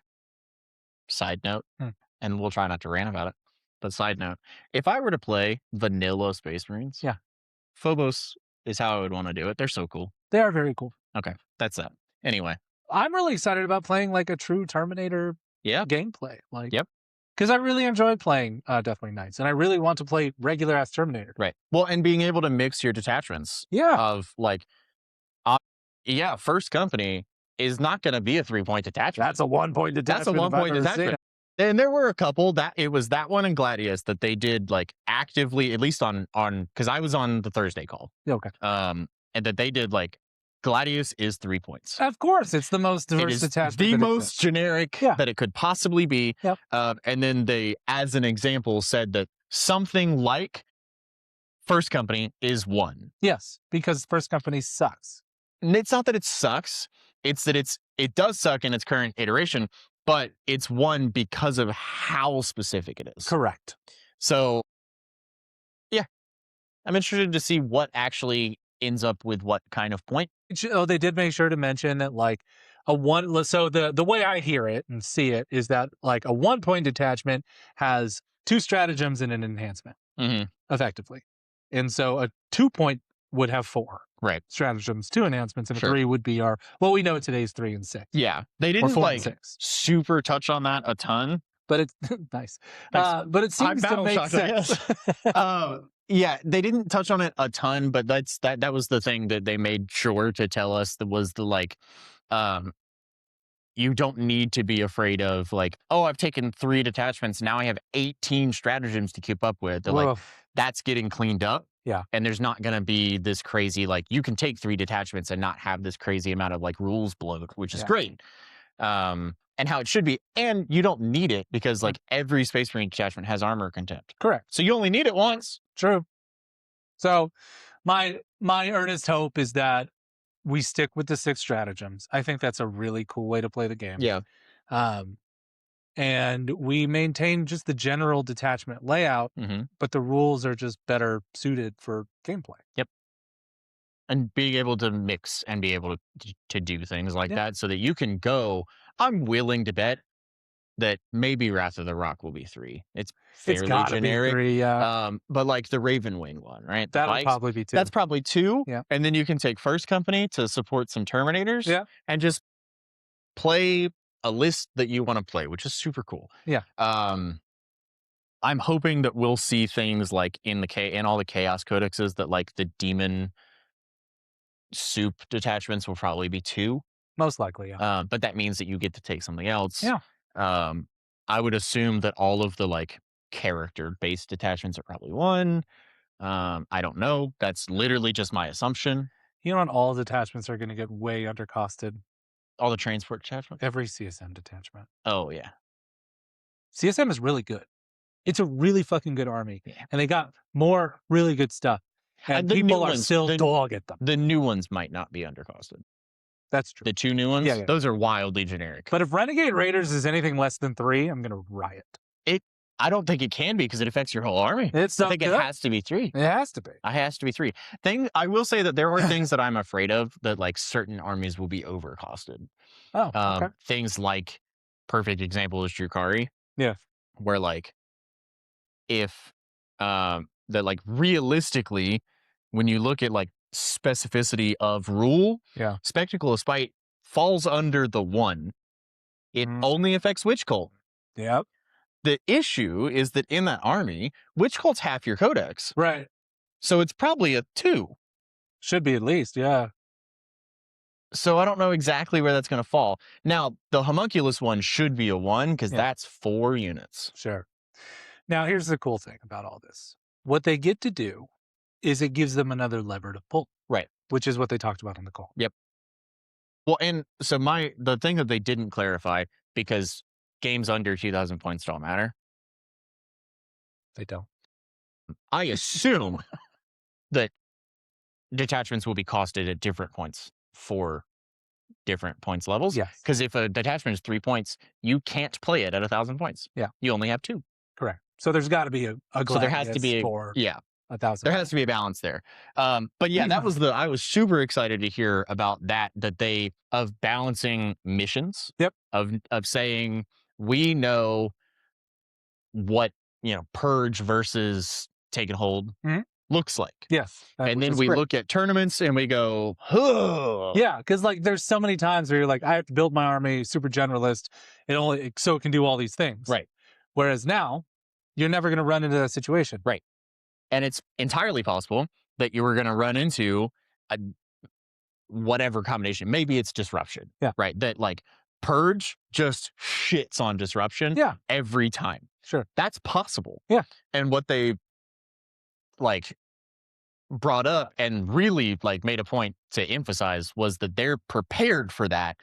[SPEAKER 2] side note,
[SPEAKER 1] Hmm.
[SPEAKER 2] and we'll try not to rant about it, but side note, if I were to play vanilla Space Marines,
[SPEAKER 1] Yeah.
[SPEAKER 2] Phobos is how I would want to do it. They're so cool.
[SPEAKER 1] They are very cool.
[SPEAKER 2] Okay, that's that. Anyway,
[SPEAKER 1] I'm really excited about playing like a true Terminator
[SPEAKER 2] yeah,
[SPEAKER 1] gameplay. Like,
[SPEAKER 2] Yep.
[SPEAKER 1] Because I really enjoyed playing Deathwing Knights, and I really want to play regular ass Terminator.
[SPEAKER 2] right. Well, and being able to mix your detachments
[SPEAKER 1] Yeah.
[SPEAKER 2] of like, uh, yeah, first company is not going to be a 3-point detachment.
[SPEAKER 1] That's a 1-point detachment.
[SPEAKER 2] That's a
[SPEAKER 1] if I've
[SPEAKER 2] 1-point
[SPEAKER 1] ever seen
[SPEAKER 2] detachment.
[SPEAKER 1] it.
[SPEAKER 2] And there were a couple that it was that one in Gladius that they did like actively, at least on because I was on the Thursday call.
[SPEAKER 1] Okay.
[SPEAKER 2] And that they did like Gladius is 3 points.
[SPEAKER 1] Of course, it's the most
[SPEAKER 2] It
[SPEAKER 1] diverse
[SPEAKER 2] is
[SPEAKER 1] detachment.
[SPEAKER 2] the
[SPEAKER 1] that
[SPEAKER 2] most
[SPEAKER 1] exists.
[SPEAKER 2] generic
[SPEAKER 1] Yeah.
[SPEAKER 2] that it could possibly be.
[SPEAKER 1] Yep.
[SPEAKER 2] And then they, as an example, said that something like First Company is 1.
[SPEAKER 1] Yes, because First Company sucks.
[SPEAKER 2] And it's not that it sucks; it's that it does suck in its current iteration, but it's 1 because of how specific it is.
[SPEAKER 1] Correct.
[SPEAKER 2] So, yeah, I'm interested to see what actually ends up with what kind of point.
[SPEAKER 1] Oh, they did make sure to mention that like a one. So the way I hear it and see it is that like a 1-point detachment has 2 stratagems and an enhancement, effectively, and so a 2-point would have 4
[SPEAKER 2] Right.
[SPEAKER 1] stratagems, 2 enhancements, and a
[SPEAKER 2] Sure.
[SPEAKER 1] 3 would be our. Well, we know today's 3 and 6.
[SPEAKER 2] Yeah, they
[SPEAKER 1] Or
[SPEAKER 2] didn't
[SPEAKER 1] 4 and
[SPEAKER 2] like
[SPEAKER 1] 6.
[SPEAKER 2] super touch on that a ton.
[SPEAKER 1] But it's nice.
[SPEAKER 2] Nice.
[SPEAKER 1] But it seems to
[SPEAKER 2] battle
[SPEAKER 1] make
[SPEAKER 2] shocked, I
[SPEAKER 1] sense.
[SPEAKER 2] Yeah, they didn't touch on it a ton, but that was the thing that they made sure to tell us, that was the like, you don't need to be afraid of like, oh, I've taken 3 detachments, now I have 18 stratagems to keep up with. They're like,
[SPEAKER 1] Woof.
[SPEAKER 2] that's getting cleaned up.
[SPEAKER 1] Yeah.
[SPEAKER 2] And there's not going to be this crazy, like, you can take 3 detachments and not have this crazy amount of like rules bloat, which is
[SPEAKER 1] Yeah.
[SPEAKER 2] great. And how it should be. And you don't need it because like every Space Marine detachment has armor contempt.
[SPEAKER 1] Correct.
[SPEAKER 2] So you only need it once.
[SPEAKER 1] True. So my earnest hope is that we stick with the 6 stratagems. I think that's a really cool way to play the game.
[SPEAKER 2] Yeah.
[SPEAKER 1] And we maintain just the general detachment layout, but the rules are just better suited for gameplay.
[SPEAKER 2] Yep. And being able to mix and be able to do things like that so that you can go, I'm willing to bet that maybe Wrath of the Rock will be 3. It's fairly generic.
[SPEAKER 1] Be 3, yeah.
[SPEAKER 2] But like the Raven Wing one, right?
[SPEAKER 1] That'll probably be 2.
[SPEAKER 2] That's probably 2.
[SPEAKER 1] Yeah.
[SPEAKER 2] And then you can take First Company to support some Terminators.
[SPEAKER 1] Yeah.
[SPEAKER 2] And just play a list that you want to play, which is super cool.
[SPEAKER 1] Yeah.
[SPEAKER 2] I'm hoping that we'll see things like in all the Chaos Codexes that like the Demon soup detachments will probably be 2.
[SPEAKER 1] Most likely, yeah.
[SPEAKER 2] But that means that you get to take something else.
[SPEAKER 1] Yeah.
[SPEAKER 2] I would assume that all of the like character-based detachments are probably 1. I don't know. That's literally just my assumption.
[SPEAKER 1] You know, all detachments are going to get way undercosted.
[SPEAKER 2] All the transport detachments?
[SPEAKER 1] Every CSM detachment.
[SPEAKER 2] Oh, yeah.
[SPEAKER 1] CSM is really good. It's a really fucking good army.
[SPEAKER 2] Yeah.
[SPEAKER 1] And they got more really good stuff. And people are still dog at them.
[SPEAKER 2] The new ones might not be undercosted.
[SPEAKER 1] That's true.
[SPEAKER 2] The 2 new ones?
[SPEAKER 1] Yeah.
[SPEAKER 2] Those are wildly generic.
[SPEAKER 1] But if Renegade Raiders is anything less than 3, I'm going to riot.
[SPEAKER 2] I don't think it can be because it affects your whole army.
[SPEAKER 1] I think
[SPEAKER 2] it has to be 3.
[SPEAKER 1] It has to be.
[SPEAKER 2] It has to be 3. I will say that there are things that I'm afraid of that like certain armies will be overcosted.
[SPEAKER 1] Oh, okay.
[SPEAKER 2] Things like, perfect example is Drukari.
[SPEAKER 1] Yeah.
[SPEAKER 2] Where like, if that like realistically, when you look at like specificity of rule,
[SPEAKER 1] yeah,
[SPEAKER 2] Spectacle of Spite falls under the 1. It only affects Witch Cult.
[SPEAKER 1] Yep.
[SPEAKER 2] The issue is that in that army, Witch Cult's half your codex.
[SPEAKER 1] Right.
[SPEAKER 2] So it's probably a 2.
[SPEAKER 1] Should be at least, yeah.
[SPEAKER 2] So I don't know exactly where that's going to fall. Now, the Homunculus one should be a 1 because that's 4 units.
[SPEAKER 1] Sure. Now, here's the cool thing about all this. What they get to do is it gives them another lever to pull.
[SPEAKER 2] Right.
[SPEAKER 1] Which is what they talked about on the call.
[SPEAKER 2] Yep. Well, and so the thing that they didn't clarify, because games under 2,000 points don't matter.
[SPEAKER 1] They don't.
[SPEAKER 2] I assume that detachments will be costed at different points for different points levels.
[SPEAKER 1] Yes.
[SPEAKER 2] Because if a detachment is 3 points, you can't play it at 1,000 points.
[SPEAKER 1] Yeah.
[SPEAKER 2] You only have 2.
[SPEAKER 1] Correct. So there's got to be a
[SPEAKER 2] so there has to be
[SPEAKER 1] for 1,000.
[SPEAKER 2] There has to be a balance there. But yeah, that was I was super excited to hear about that they of balancing missions.
[SPEAKER 1] Yep.
[SPEAKER 2] Of saying we know what, purge versus taking hold looks like.
[SPEAKER 1] Yes.
[SPEAKER 2] And then we look at tournaments and we go, huh.
[SPEAKER 1] Yeah, because like there's so many times where you're like, I have to build my army super generalist. So it can do all these things.
[SPEAKER 2] Right.
[SPEAKER 1] Whereas now, you're never going to run into that situation.
[SPEAKER 2] Right. And it's entirely possible that you were going to run into a whatever combination. Maybe it's disruption.
[SPEAKER 1] Yeah.
[SPEAKER 2] Right. That like purge just shits on disruption every time.
[SPEAKER 1] Sure.
[SPEAKER 2] That's possible.
[SPEAKER 1] Yeah.
[SPEAKER 2] And what they like brought up and really like made a point to emphasize was that they're prepared for that.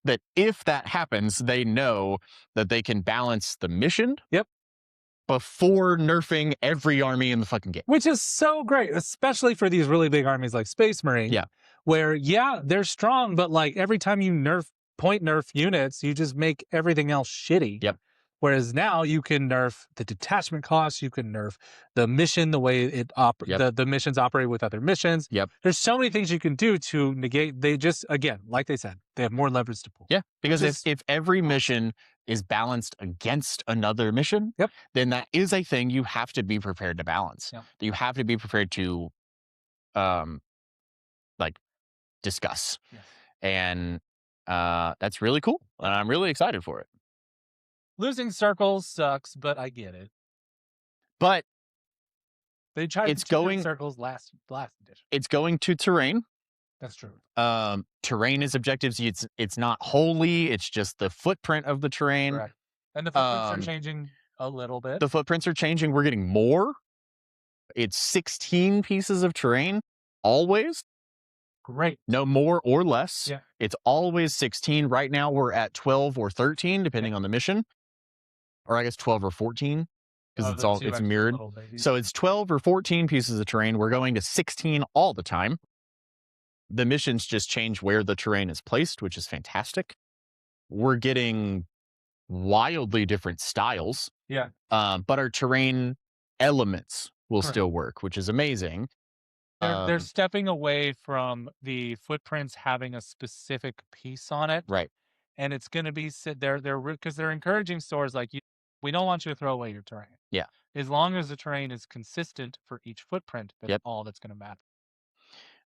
[SPEAKER 2] That if that happens, they know that they can balance the mission.
[SPEAKER 1] Yep.
[SPEAKER 2] Before nerfing every army in the fucking game.
[SPEAKER 1] Which is so great, especially for these really big armies like Space Marine.
[SPEAKER 2] Yeah.
[SPEAKER 1] Where, they're strong, but like every time you nerf units, you just make everything else shitty.
[SPEAKER 2] Yep.
[SPEAKER 1] Whereas now you can nerf the detachment costs, you can nerf the mission, the way it the missions operate with other missions.
[SPEAKER 2] Yep.
[SPEAKER 1] There's so many things you can do to negate. They just, again, like they said, they have more levers to pull.
[SPEAKER 2] Yeah, because if every mission is balanced against another mission, then that is a thing you have to be prepared to balance.
[SPEAKER 1] Yep.
[SPEAKER 2] You have to be prepared to, discuss.
[SPEAKER 1] Yes.
[SPEAKER 2] And that's really cool. And I'm really excited for it.
[SPEAKER 1] Losing circles sucks, but I get it.
[SPEAKER 2] But
[SPEAKER 1] they tried to win circles last edition.
[SPEAKER 2] It's going to terrain.
[SPEAKER 1] That's true.
[SPEAKER 2] Terrain is objectives. It's not wholly. It's just the footprint of the terrain.
[SPEAKER 1] Correct. And the footprints are changing a little bit.
[SPEAKER 2] The footprints are changing. We're getting more. It's 16 pieces of terrain always.
[SPEAKER 1] Great.
[SPEAKER 2] No more or less.
[SPEAKER 1] Yeah.
[SPEAKER 2] It's always 16. Right now we're at 12 or 13, depending on the mission. Or I guess 12 or 14. Because it's mirrored. So it's 12 or 14 pieces of terrain. We're going to 16 all the time. The missions just change where the terrain is placed, which is fantastic. We're getting wildly different styles.
[SPEAKER 1] Yeah.
[SPEAKER 2] But our terrain elements will still work, which is amazing.
[SPEAKER 1] They're stepping away from the footprints having a specific piece on it.
[SPEAKER 2] Right.
[SPEAKER 1] And it's going to be because they're encouraging stores like we don't want you to throw away your terrain.
[SPEAKER 2] Yeah.
[SPEAKER 1] As long as the terrain is consistent for each footprint, that's all that's going to matter.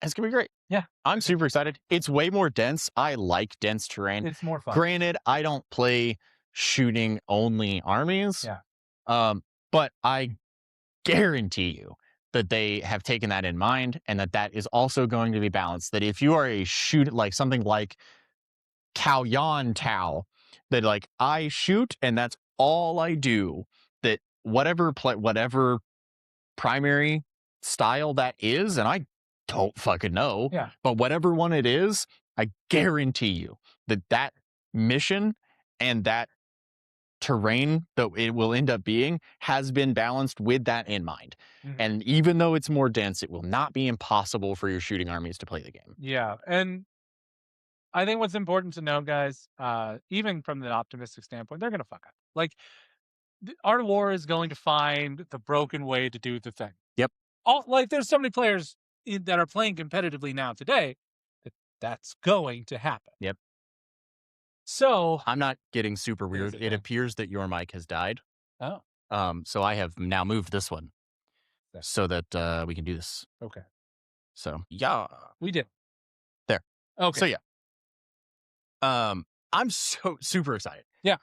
[SPEAKER 2] It's going to be great.
[SPEAKER 1] Yeah.
[SPEAKER 2] I'm super excited. It's way more dense. I like dense terrain.
[SPEAKER 1] It's more fun.
[SPEAKER 2] Granted, I don't play shooting only armies.
[SPEAKER 1] Yeah.
[SPEAKER 2] But I guarantee you that they have taken that in mind and that is also going to be balanced. That if you are a like something like Cao Yan Tao, that like I shoot and that's all I do, that whatever primary style that is, and I don't fucking know.
[SPEAKER 1] Yeah.
[SPEAKER 2] But whatever one it is, I guarantee you that mission and that terrain that it will end up being has been balanced with that in mind.
[SPEAKER 1] Mhm.
[SPEAKER 2] And even though it's more dense, it will not be impossible for your shooting armies to play the game.
[SPEAKER 1] Yeah. And I think what's important to know, guys, even from the optimistic standpoint, they're going to fuck up. Like, Art of War is going to find the broken way to do the thing.
[SPEAKER 2] Yep.
[SPEAKER 1] Like, there's so many players that are playing competitively now today that's going to happen.
[SPEAKER 2] Yep.
[SPEAKER 1] So
[SPEAKER 2] I'm not getting super weird. It appears that your mic has died.
[SPEAKER 1] Oh.
[SPEAKER 2] So I have now moved this one
[SPEAKER 1] There.
[SPEAKER 2] so that we can do this.
[SPEAKER 1] Okay.
[SPEAKER 2] So yeah,
[SPEAKER 1] We did.
[SPEAKER 2] there.
[SPEAKER 1] Okay.
[SPEAKER 2] So yeah. I'm so super excited.
[SPEAKER 1] Yeah.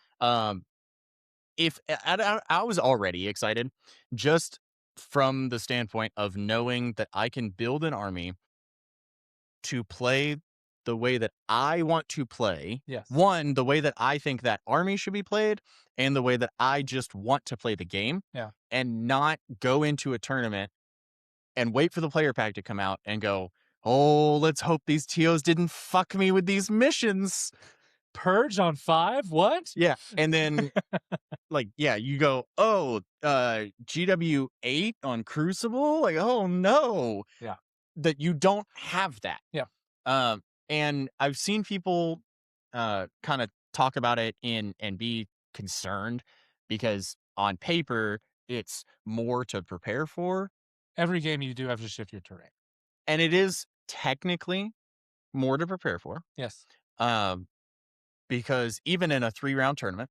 [SPEAKER 2] If I was already excited just from the standpoint of knowing that I can build an army to play the way that I want to play.
[SPEAKER 1] Yes.
[SPEAKER 2] One, the way that I think that army should be played, and the way that I just want to play the game.
[SPEAKER 1] Yeah.
[SPEAKER 2] And not go into a tournament and wait for the player pack to come out and go, oh, let's hope these TOs didn't fuck me with these missions.
[SPEAKER 1] Purge on 5? What?
[SPEAKER 2] Yeah. And then like, yeah, you go, oh, GW8 on Crucible? Like, oh no.
[SPEAKER 1] Yeah.
[SPEAKER 2] That you don't have that.
[SPEAKER 1] Yeah.
[SPEAKER 2] And I've seen people kind of talk about it and be concerned because on paper it's more to prepare for.
[SPEAKER 1] Every game you do have to shift your terrain.
[SPEAKER 2] And it is technically more to prepare for.
[SPEAKER 1] Yes.
[SPEAKER 2] Because even in a 3-round tournament,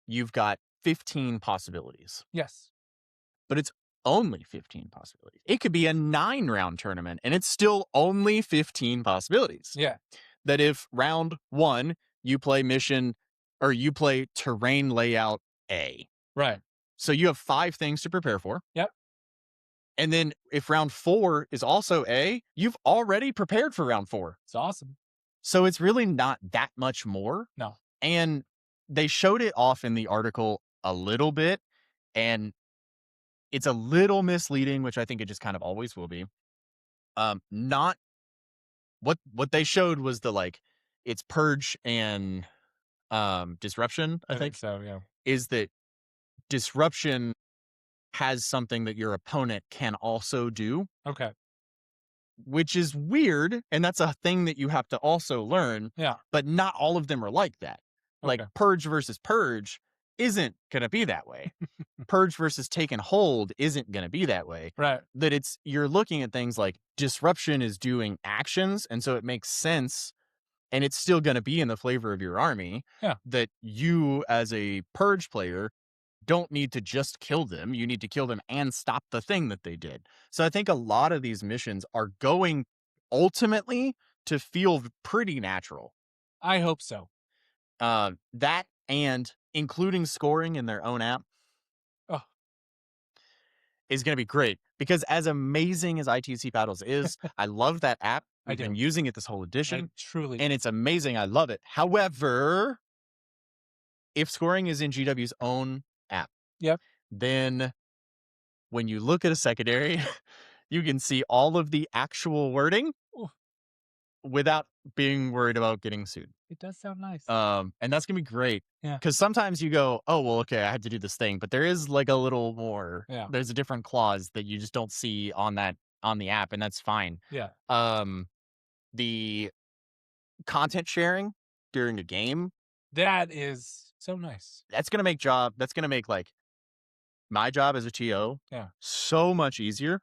[SPEAKER 2] you've got 15 possibilities.
[SPEAKER 1] Yes.
[SPEAKER 2] But it's only 15 possibilities. It could be a 9-round tournament and it's still only 15 possibilities.
[SPEAKER 1] Yeah.
[SPEAKER 2] That if round 1 you play mission or you play terrain layout A.
[SPEAKER 1] Right.
[SPEAKER 2] So you have 5 things to prepare for.
[SPEAKER 1] Yep.
[SPEAKER 2] And then if round 4 is also A, you've already prepared for round 4.
[SPEAKER 1] It's awesome.
[SPEAKER 2] So it's really not that much more.
[SPEAKER 1] No.
[SPEAKER 2] And they showed it off in the article a little bit, and it's a little misleading, which I think it just kind of always will be. Not what they showed was the like it's purge and disruption, I think.
[SPEAKER 1] So, yeah.
[SPEAKER 2] Is that disruption has something that your opponent can also do.
[SPEAKER 1] Okay.
[SPEAKER 2] Which is weird, and that's a thing that you have to also learn.
[SPEAKER 1] Yeah.
[SPEAKER 2] But not all of them are like that.
[SPEAKER 1] Okay.
[SPEAKER 2] Like purge versus purge isn't going to be that way. Purge versus take and hold isn't going to be that way.
[SPEAKER 1] Right.
[SPEAKER 2] That you're looking at things like disruption is doing actions, and so it makes sense, and it's still going to be in the flavor of your army.
[SPEAKER 1] Yeah.
[SPEAKER 2] That you as a purge player don't need to just kill them. You need to kill them and stop the thing that they did. So I think a lot of these missions are going ultimately to feel pretty natural.
[SPEAKER 1] I hope so.
[SPEAKER 2] That and including scoring in their own app is going to be great, because as amazing as ITC Battles is, I love that app. I've been using it this whole edition.
[SPEAKER 1] Truly.
[SPEAKER 2] And it's amazing. I love it. However, if scoring is in GW's own app,
[SPEAKER 1] yep,
[SPEAKER 2] then when you look at a secondary, you can see all of the actual wording without being worried about getting sued.
[SPEAKER 1] It does sound nice.
[SPEAKER 2] And that's gonna be great.
[SPEAKER 1] Yeah.
[SPEAKER 2] Because sometimes you go, oh well, okay, I had to do this thing, but there is like a little more.
[SPEAKER 1] Yeah.
[SPEAKER 2] There's a different clause that you just don't see on the app, and that's fine.
[SPEAKER 1] Yeah.
[SPEAKER 2] The content sharing during a game,
[SPEAKER 1] that is so nice.
[SPEAKER 2] That's gonna make like my job as a TO so much easier.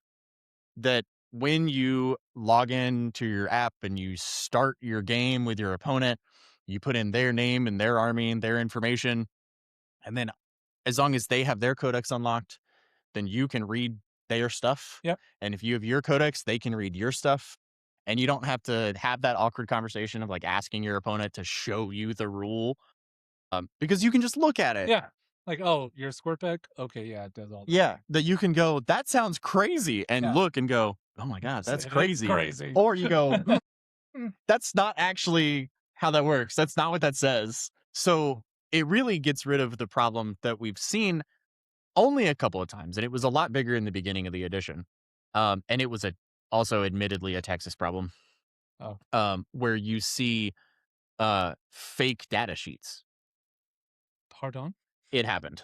[SPEAKER 2] That when you log into your app and you start your game with your opponent, you put in their name and their army and their information. And then as long as they have their codex unlocked, then you can read their stuff.
[SPEAKER 1] Yep.
[SPEAKER 2] And if you have your codex, they can read your stuff. And you don't have to have that awkward conversation of like asking your opponent to show you the rule. Because you can just look at it.
[SPEAKER 1] Yeah. Like, oh, you're a squirt pack? Okay, yeah, it does all that.
[SPEAKER 2] Yeah, that you can go, that sounds crazy, and look and go, oh my God, that's crazy.
[SPEAKER 1] Crazy.
[SPEAKER 2] Or you go, that's not actually how that works. That's not what that says. So it really gets rid of the problem that we've seen only a couple of times, and it was a lot bigger in the beginning of the edition. And it was also admittedly a Texas problem.
[SPEAKER 1] Oh.
[SPEAKER 2] Where you see fake data sheets.
[SPEAKER 1] Pardon?
[SPEAKER 2] It happened.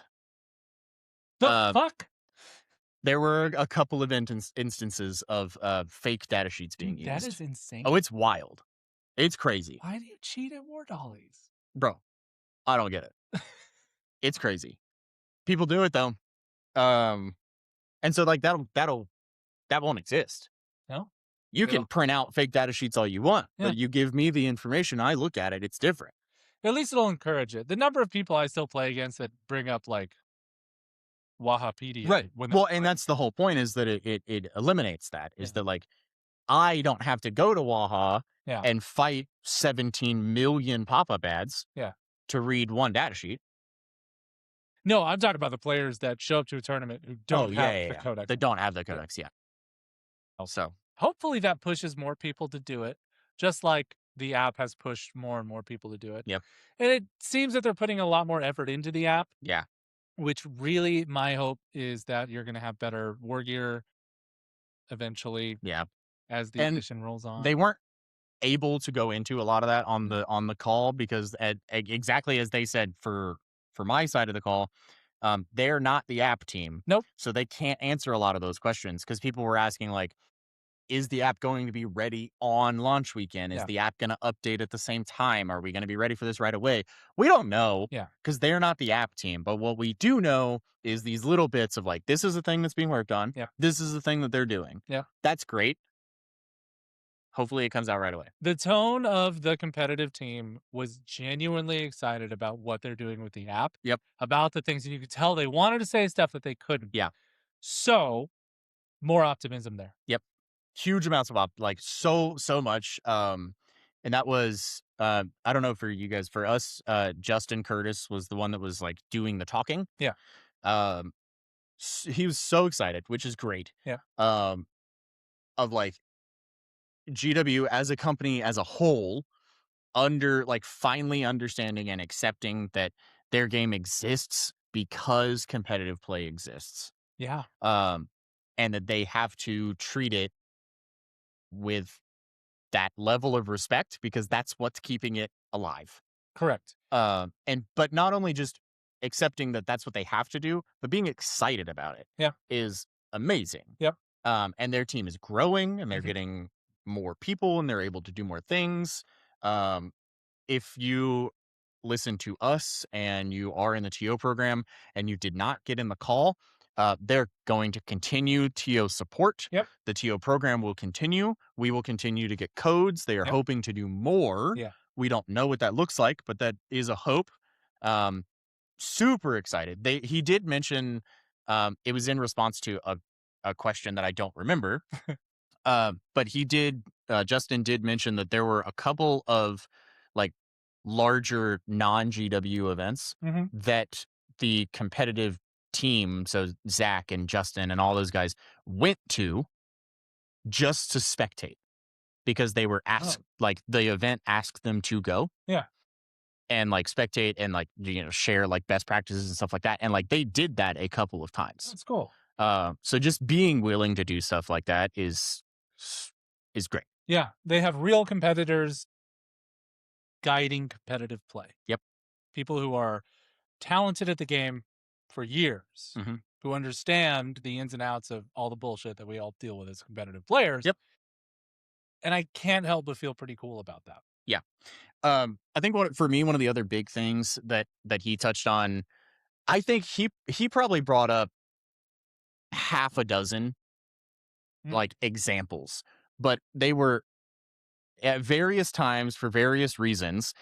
[SPEAKER 1] The
[SPEAKER 2] Uh,
[SPEAKER 1] fuck?
[SPEAKER 2] there were a couple of instances of fake data sheets being
[SPEAKER 1] Dude, that
[SPEAKER 2] used.
[SPEAKER 1] is insane.
[SPEAKER 2] Oh, it's wild. It's crazy.
[SPEAKER 1] Why do you cheat at War Dollies?
[SPEAKER 2] Bro, I don't get it. It's crazy. People do it though. And so like that won't exist.
[SPEAKER 1] No?
[SPEAKER 2] You
[SPEAKER 1] It'll-
[SPEAKER 2] can print out fake data sheets all you want,
[SPEAKER 1] Yeah.
[SPEAKER 2] but you give me the information, I look at it, it's different.
[SPEAKER 1] At least it'll encourage it. The number of people I still play against that bring up like Wahapedia.
[SPEAKER 2] Right.
[SPEAKER 1] When
[SPEAKER 2] Well, and that's the whole point, is that it eliminates that. Is that like, I don't have to go to Waha
[SPEAKER 1] Yeah.
[SPEAKER 2] and fight 17 million pop-up ads
[SPEAKER 1] Yeah.
[SPEAKER 2] to read one data sheet.
[SPEAKER 1] No, I'm talking about the players that show up to a tournament who don't have the codex.
[SPEAKER 2] They don't have the codex yet.
[SPEAKER 1] Also, hopefully that pushes more people to do it, just like the app has pushed more and more people to do it.
[SPEAKER 2] Yep.
[SPEAKER 1] And it seems that they're putting a lot more effort into the app.
[SPEAKER 2] Yeah.
[SPEAKER 1] Which really, my hope is that you're going to have better war gear eventually.
[SPEAKER 2] Yeah.
[SPEAKER 1] As the edition rolls on.
[SPEAKER 2] They weren't able to go into a lot of that on the call, because exactly as they said for my side of the call, they're not the app team.
[SPEAKER 1] Nope.
[SPEAKER 2] So they can't answer a lot of those questions, because people were asking like, is the app going to be ready on launch weekend? Is the app going to update at the same time? Are we going to be ready for this right away? We don't know.
[SPEAKER 1] Yeah.
[SPEAKER 2] Because they're not the app team. But what we do know is these little bits of like, this is a thing that's being worked on.
[SPEAKER 1] Yeah.
[SPEAKER 2] This is the thing that they're doing.
[SPEAKER 1] Yeah.
[SPEAKER 2] That's great. Hopefully it comes out right away.
[SPEAKER 1] The tone of the competitive team was genuinely excited about what they're doing with the app.
[SPEAKER 2] Yep.
[SPEAKER 1] About the things, and you could tell they wanted to say stuff that they couldn't.
[SPEAKER 2] Yeah.
[SPEAKER 1] So, more optimism there.
[SPEAKER 2] Yep. Huge amounts of like so much. And that was I don't know for you guys, for us, Justin Curtis was the one that was like doing the talking.
[SPEAKER 1] Yeah.
[SPEAKER 2] He was so excited, which is great.
[SPEAKER 1] Yeah.
[SPEAKER 2] Of like GW as a company as a whole, finally understanding and accepting that their game exists because competitive play exists.
[SPEAKER 1] Yeah.
[SPEAKER 2] And that they have to treat it with that level of respect, because that's what's keeping it alive.
[SPEAKER 1] Correct.
[SPEAKER 2] But not only just accepting that that's what they have to do, but being excited about it is amazing.
[SPEAKER 1] Yep.
[SPEAKER 2] And their team is growing, and they're getting more people, and they're able to do more things. If you listen to us and you are in the TO program and you did not get in the call, they're going to continue TO support.
[SPEAKER 1] Yep.
[SPEAKER 2] The TO program will continue. We will continue to get codes. They are hoping to do more.
[SPEAKER 1] Yeah.
[SPEAKER 2] We don't know what that looks like, but that is a hope. Super excited. He did mention, it was in response to a question that I don't remember. But Justin did mention that there were a couple of like larger non-GW events that the competitive team, so Zach and Justin and all those guys, went to just to spectate, because they were asked, like the event asked them to go.
[SPEAKER 1] Yeah.
[SPEAKER 2] And like spectate and like, share like best practices and stuff like that. And like they did that a couple of times.
[SPEAKER 1] That's cool.
[SPEAKER 2] So just being willing to do stuff like that is great.
[SPEAKER 1] Yeah. They have real competitors guiding competitive play.
[SPEAKER 2] Yep.
[SPEAKER 1] People who are talented at the game for years, who understand the ins and outs of all the bullshit that we all deal with as competitive players.
[SPEAKER 2] Yep.
[SPEAKER 1] And I can't help but feel pretty cool about that.
[SPEAKER 2] Yeah. I think for me, one of the other big things that he touched on, I think he probably brought up half a dozen like examples, but they were at various times for various reasons.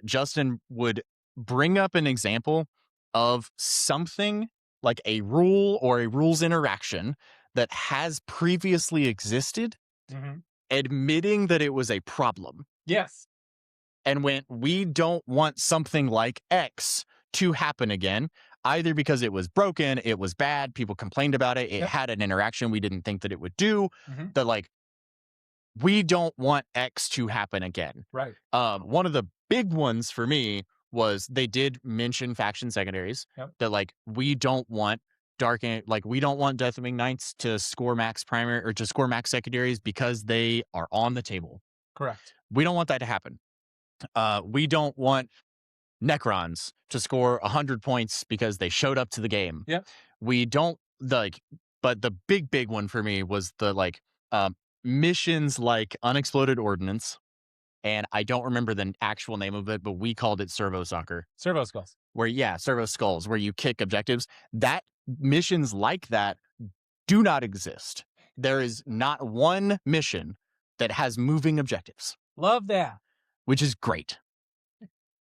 [SPEAKER 2] Justin would bring up an example of something like a rule or a rules interaction that has previously existed, admitting that it was a problem.
[SPEAKER 1] Yes.
[SPEAKER 2] And when we don't want something like X to happen again, either because it was broken, it was bad, people complained about it, it had an interaction we didn't think that it would do, that like, we don't want X to happen again.
[SPEAKER 1] Right.
[SPEAKER 2] One of the big ones for me was they did mention faction secondaries
[SPEAKER 1] Yep.
[SPEAKER 2] that like we don't want we don't want Deathwing Knights to score max primary or to score max secondaries because they are on the table.
[SPEAKER 1] Correct.
[SPEAKER 2] We don't want that to happen. We don't want Necrons to score 100 points because they showed up to the game.
[SPEAKER 1] Yep.
[SPEAKER 2] We don't but the big one for me was the missions like Unexploded Ordnance. And I don't remember the actual name of it, but we called it Servo Soccer.
[SPEAKER 1] Servo Skulls.
[SPEAKER 2] Servo Skulls, where you kick objectives. That missions like that do not exist. There is not one mission that has moving objectives.
[SPEAKER 1] Love that.
[SPEAKER 2] Which is great.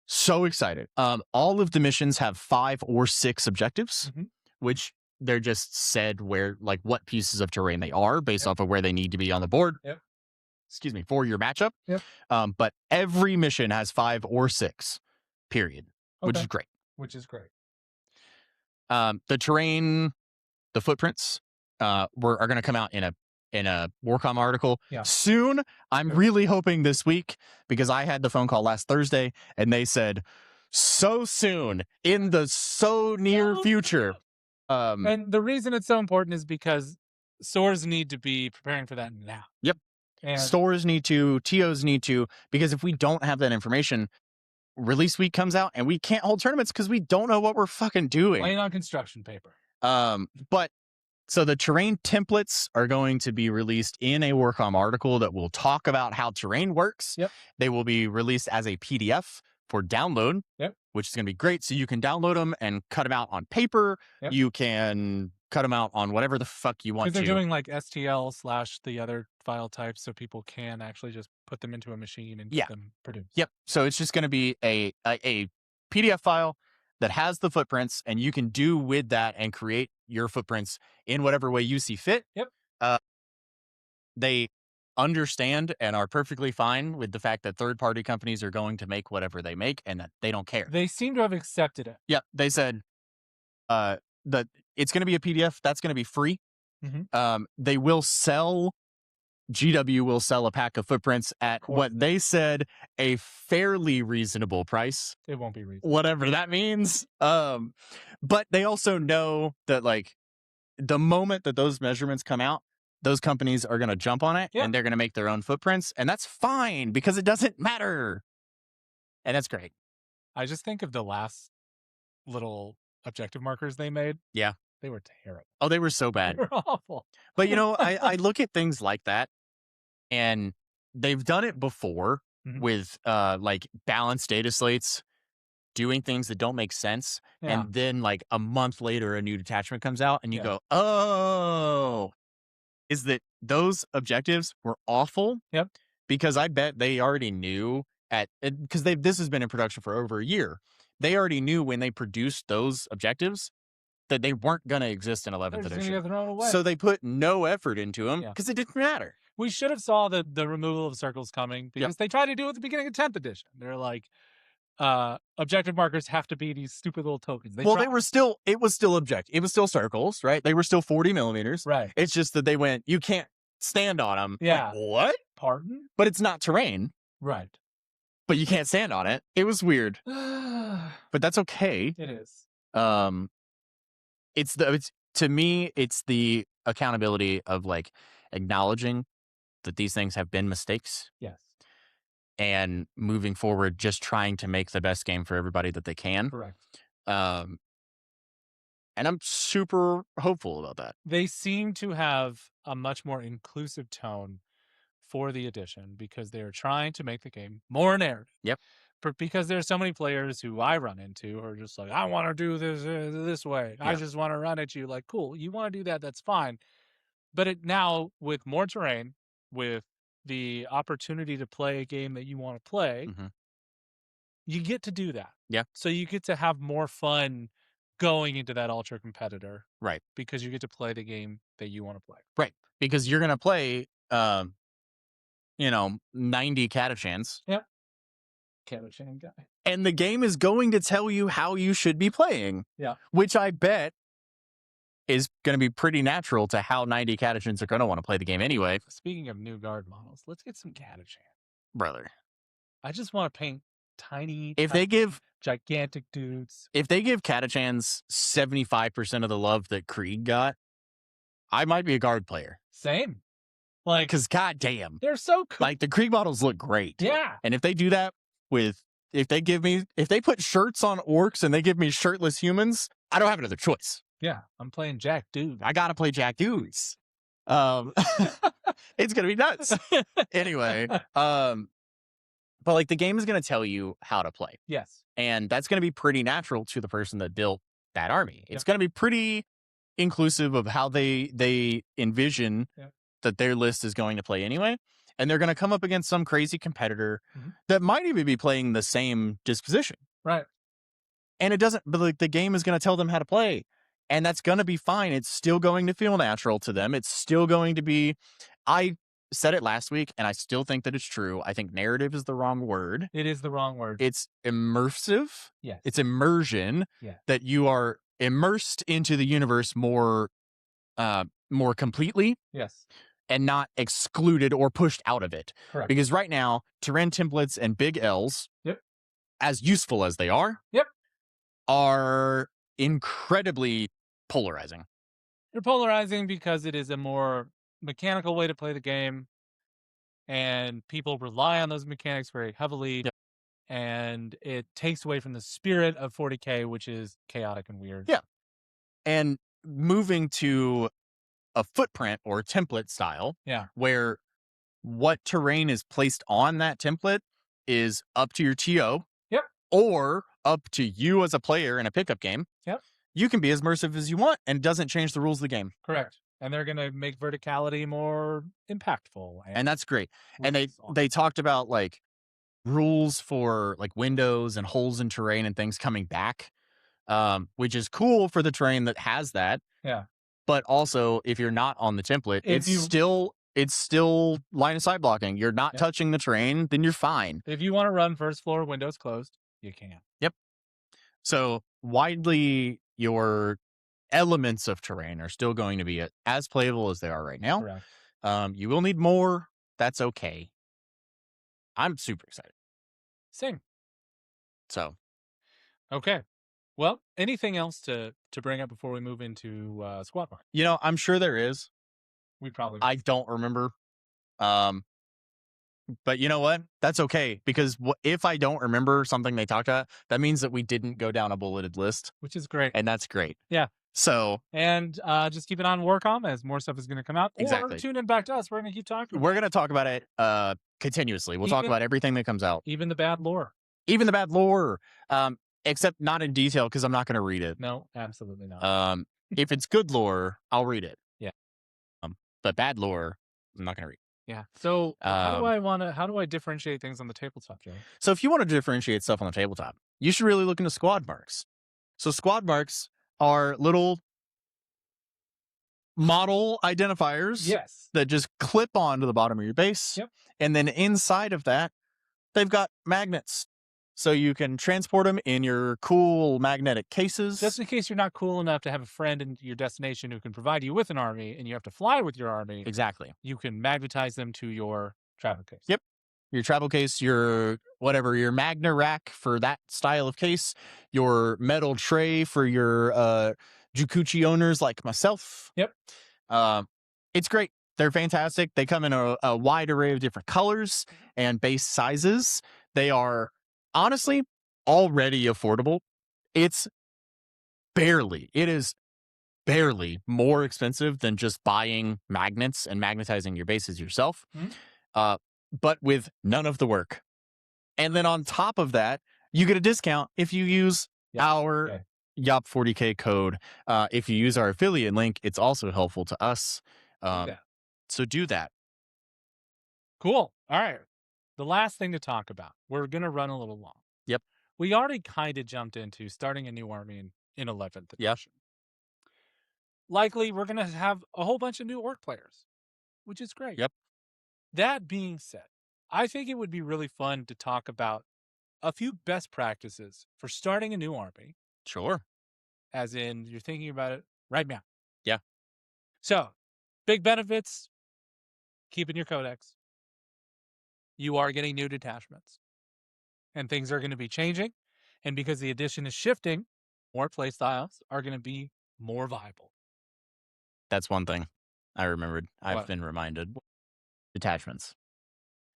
[SPEAKER 2] So excited. All of the missions have 5 or 6 objectives, which they're just said where, like, what pieces of terrain they are based off of where they need to be on the board.
[SPEAKER 1] Yep.
[SPEAKER 2] Excuse me, for your matchup.
[SPEAKER 1] Yep.
[SPEAKER 2] But every mission has 5 or 6, period, which is great.
[SPEAKER 1] Which is great.
[SPEAKER 2] The terrain, the footprints, are going to come out in a Warcom article soon. I'm really hoping this week because I had the phone call last Thursday and they said so soon in the so near future.
[SPEAKER 1] And the reason it's so important is because stores need to be preparing for that now.
[SPEAKER 2] Yep. And stores need to, TOs need to, because if we don't have that information, release week comes out and we can't hold tournaments because we don't know what we're fucking doing.
[SPEAKER 1] Laying on construction paper.
[SPEAKER 2] But so the terrain templates are going to be released in a Warcom article that will talk about how terrain works.
[SPEAKER 1] Yep.
[SPEAKER 2] They will be released as a PDF for download, which is going to be great. So you can download them and cut them out on paper.
[SPEAKER 1] Yep.
[SPEAKER 2] You can cut them out on whatever the fuck you want to.
[SPEAKER 1] Because they're doing like STL / the other file types so people can actually just put them into a machine and get them produced.
[SPEAKER 2] Yep. So it's just going to be a PDF file that has the footprints, and you can do with that and create your footprints in whatever way you see fit.
[SPEAKER 1] Yep.
[SPEAKER 2] They understand and are perfectly fine with the fact that third-party companies are going to make whatever they make and that they don't care.
[SPEAKER 1] They seem to have accepted it.
[SPEAKER 2] Yeah. They said that it's going to be a PDF. That's going to be free. They will sell... GW will sell a pack of footprints at what they said a fairly reasonable price.
[SPEAKER 1] It won't be reasonable.
[SPEAKER 2] Whatever that means. But they also know that like the moment that those measurements come out, those companies are going to jump on it and they're going to make their own footprints. And that's fine because it doesn't matter. And that's great.
[SPEAKER 1] I just think of the last little objective markers they made.
[SPEAKER 2] Yeah.
[SPEAKER 1] They were terrible.
[SPEAKER 2] Oh, they were so bad.
[SPEAKER 1] They were awful.
[SPEAKER 2] But, you know, I look at things like that and they've done it before with like balanced data slates, doing things that don't make sense. And then like a month later, a new detachment comes out and you go, oh, is that those objectives were awful?
[SPEAKER 1] Yep.
[SPEAKER 2] Because I bet they already knew because this has been in production for over a year. They already knew when they produced those objectives that they weren't going to exist in 11th edition. So they put no effort into them because it didn't matter.
[SPEAKER 1] We should have saw the removal of circles coming because they tried to do it at the beginning of 10th edition. They're like, objective markers have to be these stupid little tokens.
[SPEAKER 2] It was still objective. It was still circles, right? They were still 40 millimeters.
[SPEAKER 1] Right.
[SPEAKER 2] It's just that they went, you can't stand on them.
[SPEAKER 1] Yeah.
[SPEAKER 2] Like, what?
[SPEAKER 1] Pardon?
[SPEAKER 2] But it's not terrain.
[SPEAKER 1] Right.
[SPEAKER 2] But you can't stand on it. It was weird. But that's okay.
[SPEAKER 1] It is.
[SPEAKER 2] To me, it's the accountability of like acknowledging that these things have been mistakes.
[SPEAKER 1] Yes.
[SPEAKER 2] And moving forward, just trying to make the best game for everybody that they can.
[SPEAKER 1] Correct.
[SPEAKER 2] And I'm super hopeful about that.
[SPEAKER 1] They seem to have a much more inclusive tone for the edition because they're trying to make the game more narrative.
[SPEAKER 2] Yep.
[SPEAKER 1] Because there's so many players who I run into who are just like, I want to do this way. I just want to run at you. Like, cool, you want to do that, that's fine. But now with more terrain, with the opportunity to play a game that you want to play, you get to do that.
[SPEAKER 2] Yeah.
[SPEAKER 1] So you get to have more fun going into that ultra competitor.
[SPEAKER 2] Right.
[SPEAKER 1] Because you get to play the game that you want to play.
[SPEAKER 2] Right. Because you're going to play, 90 Catachans.
[SPEAKER 1] Yep. Catachan guy.
[SPEAKER 2] And the game is going to tell you how you should be playing.
[SPEAKER 1] Yeah.
[SPEAKER 2] Which I bet is going to be pretty natural to how 90 Catachans are going to want to play the game anyway.
[SPEAKER 1] Speaking of new guard models, let's get some Catachan.
[SPEAKER 2] Brother.
[SPEAKER 1] I just want to paint tiny,
[SPEAKER 2] If they give
[SPEAKER 1] gigantic dudes.
[SPEAKER 2] If they give Catachans 75% of the love that Krieg got, I might be a guard player.
[SPEAKER 1] Same. Like,
[SPEAKER 2] because goddamn,
[SPEAKER 1] they're so cool.
[SPEAKER 2] like the Krieg models look great.
[SPEAKER 1] Yeah.
[SPEAKER 2] And if they do that if they put shirts on orcs and they give me shirtless humans, I don't have another choice.
[SPEAKER 1] Yeah. I'm playing Jack Dude.
[SPEAKER 2] I gotta play Jack Dudes. It's gonna be nuts. Anyway, but like the game is gonna tell you how to play.
[SPEAKER 1] Yes.
[SPEAKER 2] And that's gonna be pretty natural to the person that built that army. It's gonna be pretty inclusive of how they envision that their list is going to play anyway. And they're gonna come up against some crazy competitor that might even be playing the same disposition.
[SPEAKER 1] Right.
[SPEAKER 2] And it doesn't, but like the game is gonna tell them how to play. And that's going to be fine. It's still going to feel natural to them. It's still going to be, I said it last week, and I still think that it's true. I think narrative is the wrong word.
[SPEAKER 1] It is the wrong word.
[SPEAKER 2] It's immersive.
[SPEAKER 1] Yes.
[SPEAKER 2] It's immersion.
[SPEAKER 1] Yeah.
[SPEAKER 2] That you are immersed into the universe more completely.
[SPEAKER 1] Yes.
[SPEAKER 2] And not excluded or pushed out of it.
[SPEAKER 1] Correct.
[SPEAKER 2] Because right now, Terran templates and big L's, as useful as they are, are incredibly polarizing.
[SPEAKER 1] They're polarizing because it is a more mechanical way to play the game, and people rely on those mechanics very heavily, and it takes away from the spirit of 40K, which is chaotic and weird.
[SPEAKER 2] Yeah. And moving to a footprint or a template style, where what terrain is placed on that template is up to your TO, or up to you as a player in a pickup game. You can be as immersive as you want, and it doesn't change the rules of the game.
[SPEAKER 1] Correct. And they're going to make verticality more impactful.
[SPEAKER 2] And that's great. And they talked about like rules for like windows and holes in terrain and things coming back, which is cool for the terrain that has that.
[SPEAKER 1] Yeah.
[SPEAKER 2] But also, if you're not on the template, it's still line of sight blocking. You're not touching the terrain, then you're fine.
[SPEAKER 1] If you want to run first floor, windows closed, you can.
[SPEAKER 2] Yep. So widely, your elements of terrain are still going to be as playable as they are right now.
[SPEAKER 1] Correct.
[SPEAKER 2] You will need more. That's okay. I'm super excited.
[SPEAKER 1] Same.
[SPEAKER 2] So.
[SPEAKER 1] Okay. Well, anything else to bring up before we move into Squadmarks?
[SPEAKER 2] You know, I'm sure there is. I don't remember. But you know what? That's okay, because if I don't remember something they talked about, that means that we didn't go down a bulleted list.
[SPEAKER 1] Which is great.
[SPEAKER 2] And that's great.
[SPEAKER 1] Yeah.
[SPEAKER 2] So.
[SPEAKER 1] And just keep it on Warcom as more stuff is going to come out.
[SPEAKER 2] Exactly.
[SPEAKER 1] Or tune in back to us. We're going to keep talking.
[SPEAKER 2] We're going to talk about it continuously. We'll talk about everything that comes out.
[SPEAKER 1] Even the bad lore.
[SPEAKER 2] Except not in detail, because I'm not going to read it.
[SPEAKER 1] No, absolutely not.
[SPEAKER 2] If it's good lore, I'll read it.
[SPEAKER 1] Yeah.
[SPEAKER 2] But bad lore, I'm not going to read.
[SPEAKER 1] Yeah. So how do I differentiate things on the tabletop, Joe?
[SPEAKER 2] So if you want to differentiate stuff on the tabletop, you should really look into Squadmarks. So Squadmarks are little model identifiers that just clip onto the bottom of your base. And then inside of that, they've got magnets. So you can transport them in your cool magnetic cases.
[SPEAKER 1] Just in case you're not cool enough to have a friend in your destination who can provide you with an army and you have to fly with your army.
[SPEAKER 2] Exactly.
[SPEAKER 1] You can magnetize them to your travel case.
[SPEAKER 2] Yep. Your travel case, your Magna rack for that style of case, your metal tray for your Jukuchi owners like myself.
[SPEAKER 1] Yep.
[SPEAKER 2] It's great. They're fantastic. They come in a wide array of different colors and base sizes. They are honestly already affordable. It is barely more expensive than just buying magnets and magnetizing your bases yourself, but with none of the work. And then on top of that, you get a discount if you use our YOP40K code. If you use our affiliate link, it's also helpful to us. So do that.
[SPEAKER 1] Cool. All right. The last thing to talk about, we're going to run a little long.
[SPEAKER 2] Yep.
[SPEAKER 1] We already kind of jumped into starting a new army in 11th edition. Likely, we're going to have a whole bunch of new orc players, which is great.
[SPEAKER 2] Yep.
[SPEAKER 1] That being said, I think it would be really fun to talk about a few best practices for starting a new army.
[SPEAKER 2] Sure.
[SPEAKER 1] As in, you're thinking about it right now.
[SPEAKER 2] Yeah.
[SPEAKER 1] So, big benefits, keeping your codex. You are getting new detachments. and things are going to be changing. And because the edition is shifting, more play styles are going to be more viable.
[SPEAKER 2] That's one thing I remembered. I've been reminded. Detachments.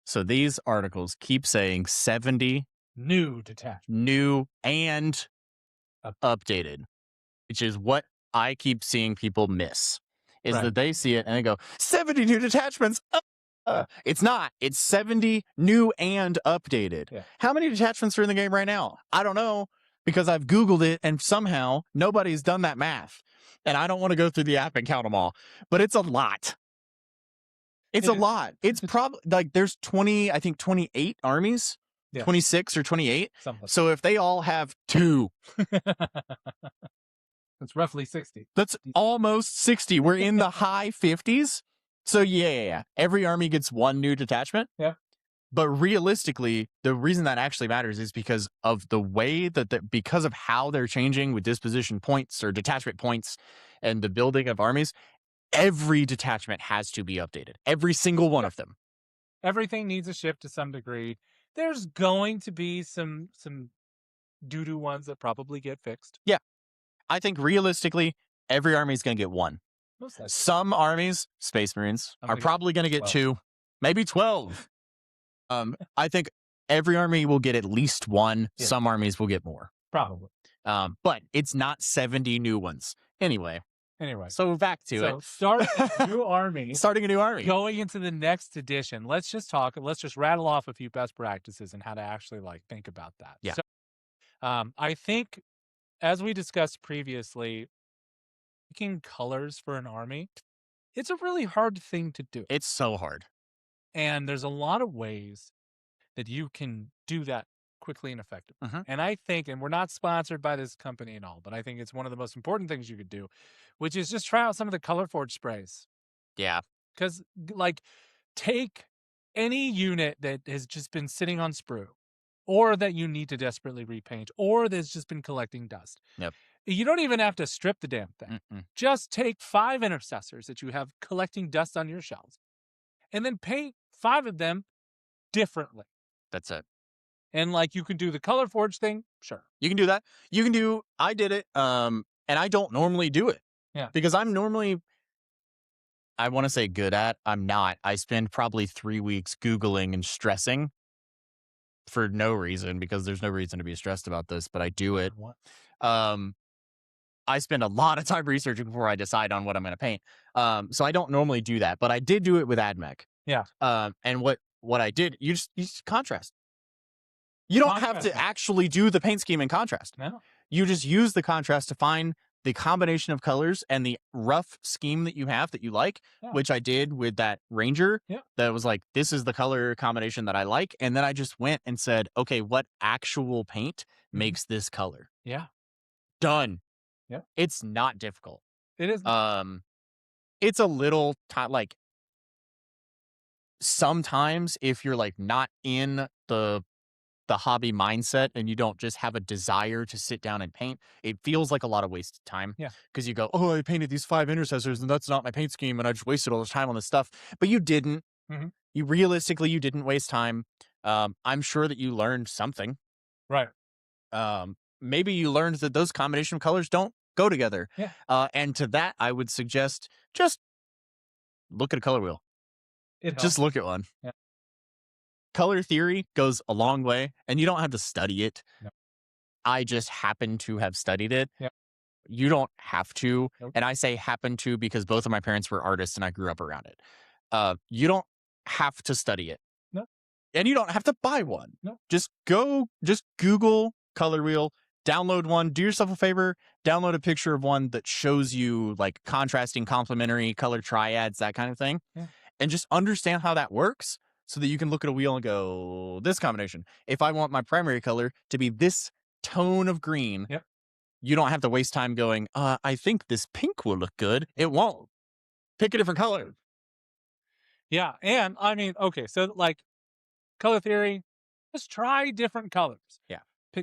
[SPEAKER 2] So these articles keep saying 70
[SPEAKER 1] new detachments,
[SPEAKER 2] new and updated, which is what I keep seeing people miss. Is that they see it and they go 70 new detachments. It's not. It's 70 new and updated.
[SPEAKER 1] Yeah.
[SPEAKER 2] How many detachments are in the game right now? I don't know, because I've Googled it and somehow nobody's done that math. And I don't want to go through the app and count them all, but it's a lot. It's a lot. It's probably like there's 28 armies, 26 or 28. So if they all have 2,
[SPEAKER 1] that's roughly 60.
[SPEAKER 2] That's almost 60. We're in the high 50s. So yeah. Every army gets 1 new detachment.
[SPEAKER 1] Yeah.
[SPEAKER 2] But realistically, the reason that actually matters is because of the way because of how they're changing with disposition points or detachment points and the building of armies. Every detachment has to be updated. Every single one of them.
[SPEAKER 1] Everything needs a shift to some degree. There's going to be some doo-doo ones that probably get fixed.
[SPEAKER 2] Yeah. I think realistically, every army is going to get 1. Some armies, Space Marines, are probably going to get 2, maybe 12. I think every army will get at least 1. Yeah. Some armies will get more.
[SPEAKER 1] Probably.
[SPEAKER 2] But it's not 70 new ones. Anyway. So back to it.
[SPEAKER 1] Starting a new army.
[SPEAKER 2] Starting a new army.
[SPEAKER 1] Going into the next edition. Let's just rattle off a few best practices and how to actually think about that.
[SPEAKER 2] Yeah.
[SPEAKER 1] So, I think, as we discussed previously, picking colors for an army, it's a really hard thing to do.
[SPEAKER 2] It's so hard.
[SPEAKER 1] And there's a lot of ways that you can do that quickly and effectively. And I think, and we're not sponsored by this company and all, but I think it's one of the most important things you could do, which is just try out some of the Color Forge sprays.
[SPEAKER 2] Yeah.
[SPEAKER 1] Because, take any unit that has just been sitting on sprue, or that you need to desperately repaint, or that's just been collecting dust.
[SPEAKER 2] Yep.
[SPEAKER 1] You don't even have to strip the damn thing. Just take 5 intercessors that you have collecting dust on your shelves, and then paint 5 of them differently.
[SPEAKER 2] That's it.
[SPEAKER 1] And you can do the Color Forge thing. Sure.
[SPEAKER 2] You can do that. I did it. And I don't normally do it.
[SPEAKER 1] Yeah.
[SPEAKER 2] Because I'm normally, I want to say good at, I'm not. I spend probably 3 weeks Googling and stressing for no reason, because there's no reason to be stressed about this, but I do it.
[SPEAKER 1] What?
[SPEAKER 2] I spend a lot of time researching before I decide on what I'm going to paint. So I don't normally do that, but I did do it with AdMech.
[SPEAKER 1] Yeah.
[SPEAKER 2] And what I did, you just contrast. You don't have to actually do the paint scheme in contrast.
[SPEAKER 1] No.
[SPEAKER 2] You just use the contrast to find the combination of colors and the rough scheme that you have that you like, which I did with that Ranger.
[SPEAKER 1] Yeah.
[SPEAKER 2] That was this is the color combination that I like. And then I just went and said, okay, what actual paint makes this color?
[SPEAKER 1] Yeah.
[SPEAKER 2] Done.
[SPEAKER 1] Yeah.
[SPEAKER 2] It's not difficult.
[SPEAKER 1] It is.
[SPEAKER 2] It's a little sometimes if you're not in the hobby mindset and you don't just have a desire to sit down and paint, it feels like a lot of wasted time.
[SPEAKER 1] Yeah.
[SPEAKER 2] Because you go, oh, I painted these 5 intercessors and that's not my paint scheme and I just wasted all this time on this stuff. But you didn't. You realistically, you didn't waste time. I'm sure that you learned something.
[SPEAKER 1] Right.
[SPEAKER 2] Maybe you learned that those combination of colors don't go together.
[SPEAKER 1] Yeah.
[SPEAKER 2] And to that, I would suggest just look at a color wheel. Just look at one.
[SPEAKER 1] Yeah.
[SPEAKER 2] Color theory goes a long way, and you don't have to study it.
[SPEAKER 1] No.
[SPEAKER 2] I just happen to have studied it.
[SPEAKER 1] Yep.
[SPEAKER 2] You don't have to.
[SPEAKER 1] Nope.
[SPEAKER 2] And I say happen to because both of my parents were artists and I grew up around it. You don't have to study it.
[SPEAKER 1] No.
[SPEAKER 2] And you don't have to buy one.
[SPEAKER 1] No.
[SPEAKER 2] Just Google color wheel, download one, do yourself a favor, download a picture of one that shows you contrasting, complementary color triads, that kind of thing.
[SPEAKER 1] Yeah.
[SPEAKER 2] And just understand how that works so that you can look at a wheel and go, this combination. If I want my primary color to be this tone of green,
[SPEAKER 1] yep.
[SPEAKER 2] You don't have to waste time going, I think this pink will look good. It won't. Pick a different color.
[SPEAKER 1] Yeah. And I mean, okay, so color theory, just try different colors.
[SPEAKER 2] Yeah.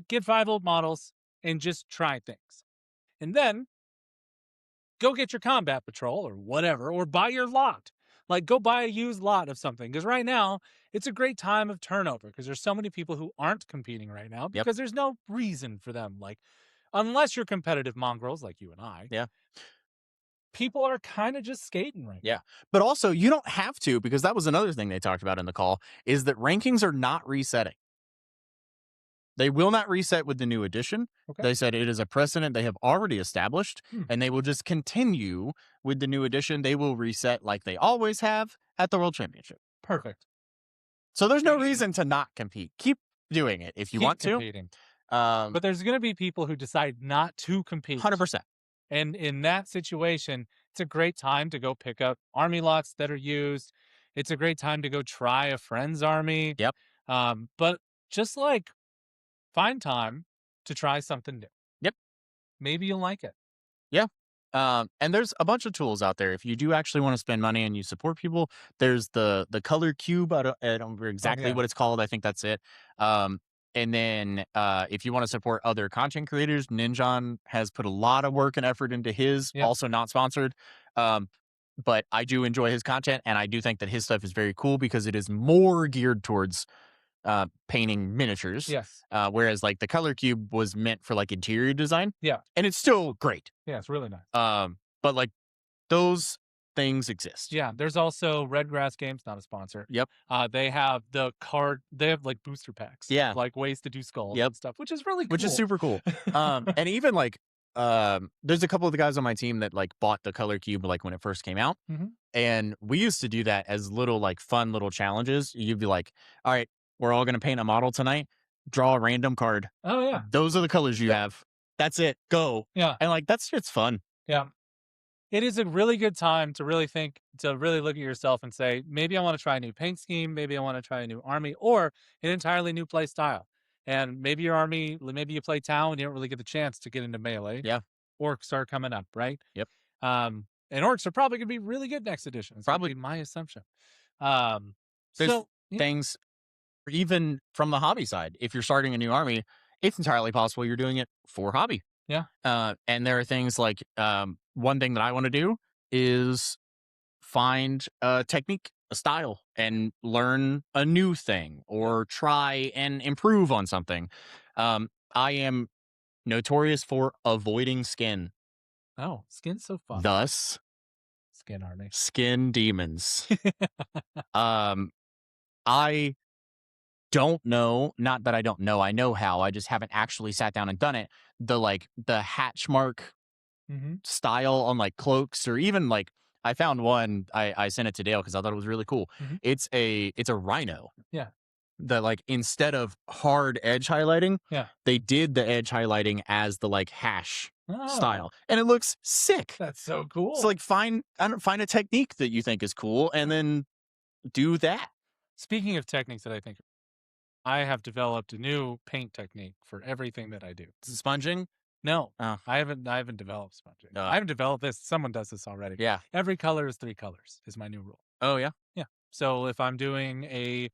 [SPEAKER 1] Get 5 old models and just try things. And then go get your combat patrol or whatever, or buy your lot. Like, go buy a used lot of something, because right now it's a great time of turnover because there's so many people who aren't competing right now
[SPEAKER 2] Yep.
[SPEAKER 1] because there's no reason for them. Like, unless you're competitive mongrels like you and I,
[SPEAKER 2] Yeah.
[SPEAKER 1] people are kind of just skating right
[SPEAKER 2] Yeah.
[SPEAKER 1] now.
[SPEAKER 2] But also, you don't have to, because that was another thing they talked about in the call, is that rankings are not resetting. They will not reset with the new edition.
[SPEAKER 1] Okay.
[SPEAKER 2] They said it is a precedent they have already established, and they will just continue with the new edition. They will reset like they always have at the World Championship.
[SPEAKER 1] Perfect.
[SPEAKER 2] So there's no reason to not compete. Keep doing it if you
[SPEAKER 1] Keep
[SPEAKER 2] want to.
[SPEAKER 1] competing. But there's going to be people who decide not to compete.
[SPEAKER 2] 100%.
[SPEAKER 1] And in that situation, it's a great time to go pick up army lots that are used. It's a great time to go try a friend's army.
[SPEAKER 2] Yep.
[SPEAKER 1] But just like find time to try something new.
[SPEAKER 2] Yep.
[SPEAKER 1] Maybe you'll like it.
[SPEAKER 2] Yeah. And there's a bunch of tools out there. If you do actually want to spend money and you support people, there's the color cube. I don't remember exactly what it's called. I think that's it. And then if you want to support other content creators, Ninjon has put a lot of work and effort into his, also not sponsored. But I do enjoy his content, and I do think that his stuff is very cool because it is more geared towards painting miniatures.
[SPEAKER 1] Yes.
[SPEAKER 2] Whereas like the color cube was meant for like interior design.
[SPEAKER 1] Yeah.
[SPEAKER 2] And it's still great.
[SPEAKER 1] Yeah, it's really nice.
[SPEAKER 2] But like those things exist.
[SPEAKER 1] Yeah. There's also Redgrass Games, not a sponsor.
[SPEAKER 2] Yep.
[SPEAKER 1] They have they have like booster packs.
[SPEAKER 2] Yeah.
[SPEAKER 1] Like ways to do skulls and stuff, which is really cool.
[SPEAKER 2] Which is super cool. And even like there's a couple of the guys on my team that like bought the color cube like when it first came out. And we used to do that as little like fun little challenges. You'd be like, all right, we're all going to paint a model tonight. Draw a random card.
[SPEAKER 1] Oh, yeah.
[SPEAKER 2] Those are the colors you have. That's it. Go.
[SPEAKER 1] Yeah.
[SPEAKER 2] And like, it's fun.
[SPEAKER 1] Yeah. It is a really good time to really look at yourself and say, maybe I want to try a new paint scheme. Maybe I want to try a new army or an entirely new play style. And maybe your army, maybe you play town and you don't really get the chance to get into melee.
[SPEAKER 2] Yeah.
[SPEAKER 1] Orcs are coming up, right?
[SPEAKER 2] Yep.
[SPEAKER 1] And orcs are probably going to be really good next edition. It's probably my assumption.
[SPEAKER 2] There's things, even from the hobby side, if you're starting a new army, it's entirely possible you're doing it for hobby.
[SPEAKER 1] Yeah.
[SPEAKER 2] And there are things like one thing that I want to do is find a technique, a style, and learn a new thing or try and improve on something. I am notorious for avoiding skin.
[SPEAKER 1] Oh, skin's so fun.
[SPEAKER 2] Thus,
[SPEAKER 1] skin army.
[SPEAKER 2] Skin demons. I don't know, not that I don't know, I know how, I just haven't actually sat down and done it. The hatch mark style on like cloaks, or even like I found one, I sent it to Dale because I thought it was really cool. It's a rhino.
[SPEAKER 1] Yeah.
[SPEAKER 2] That like instead of hard edge highlighting, they did the edge highlighting as the like hash style, and it looks sick.
[SPEAKER 1] That's so cool.
[SPEAKER 2] So like find a technique that you think is cool and then do that.
[SPEAKER 1] Speaking of techniques that I have developed a new paint technique for everything that I do.
[SPEAKER 2] Sponging?
[SPEAKER 1] No, I haven't developed sponging. I haven't developed this. Someone does this already.
[SPEAKER 2] Yeah.
[SPEAKER 1] Every color is 3 colors is my new rule.
[SPEAKER 2] Oh yeah.
[SPEAKER 1] Yeah. So if I'm doing a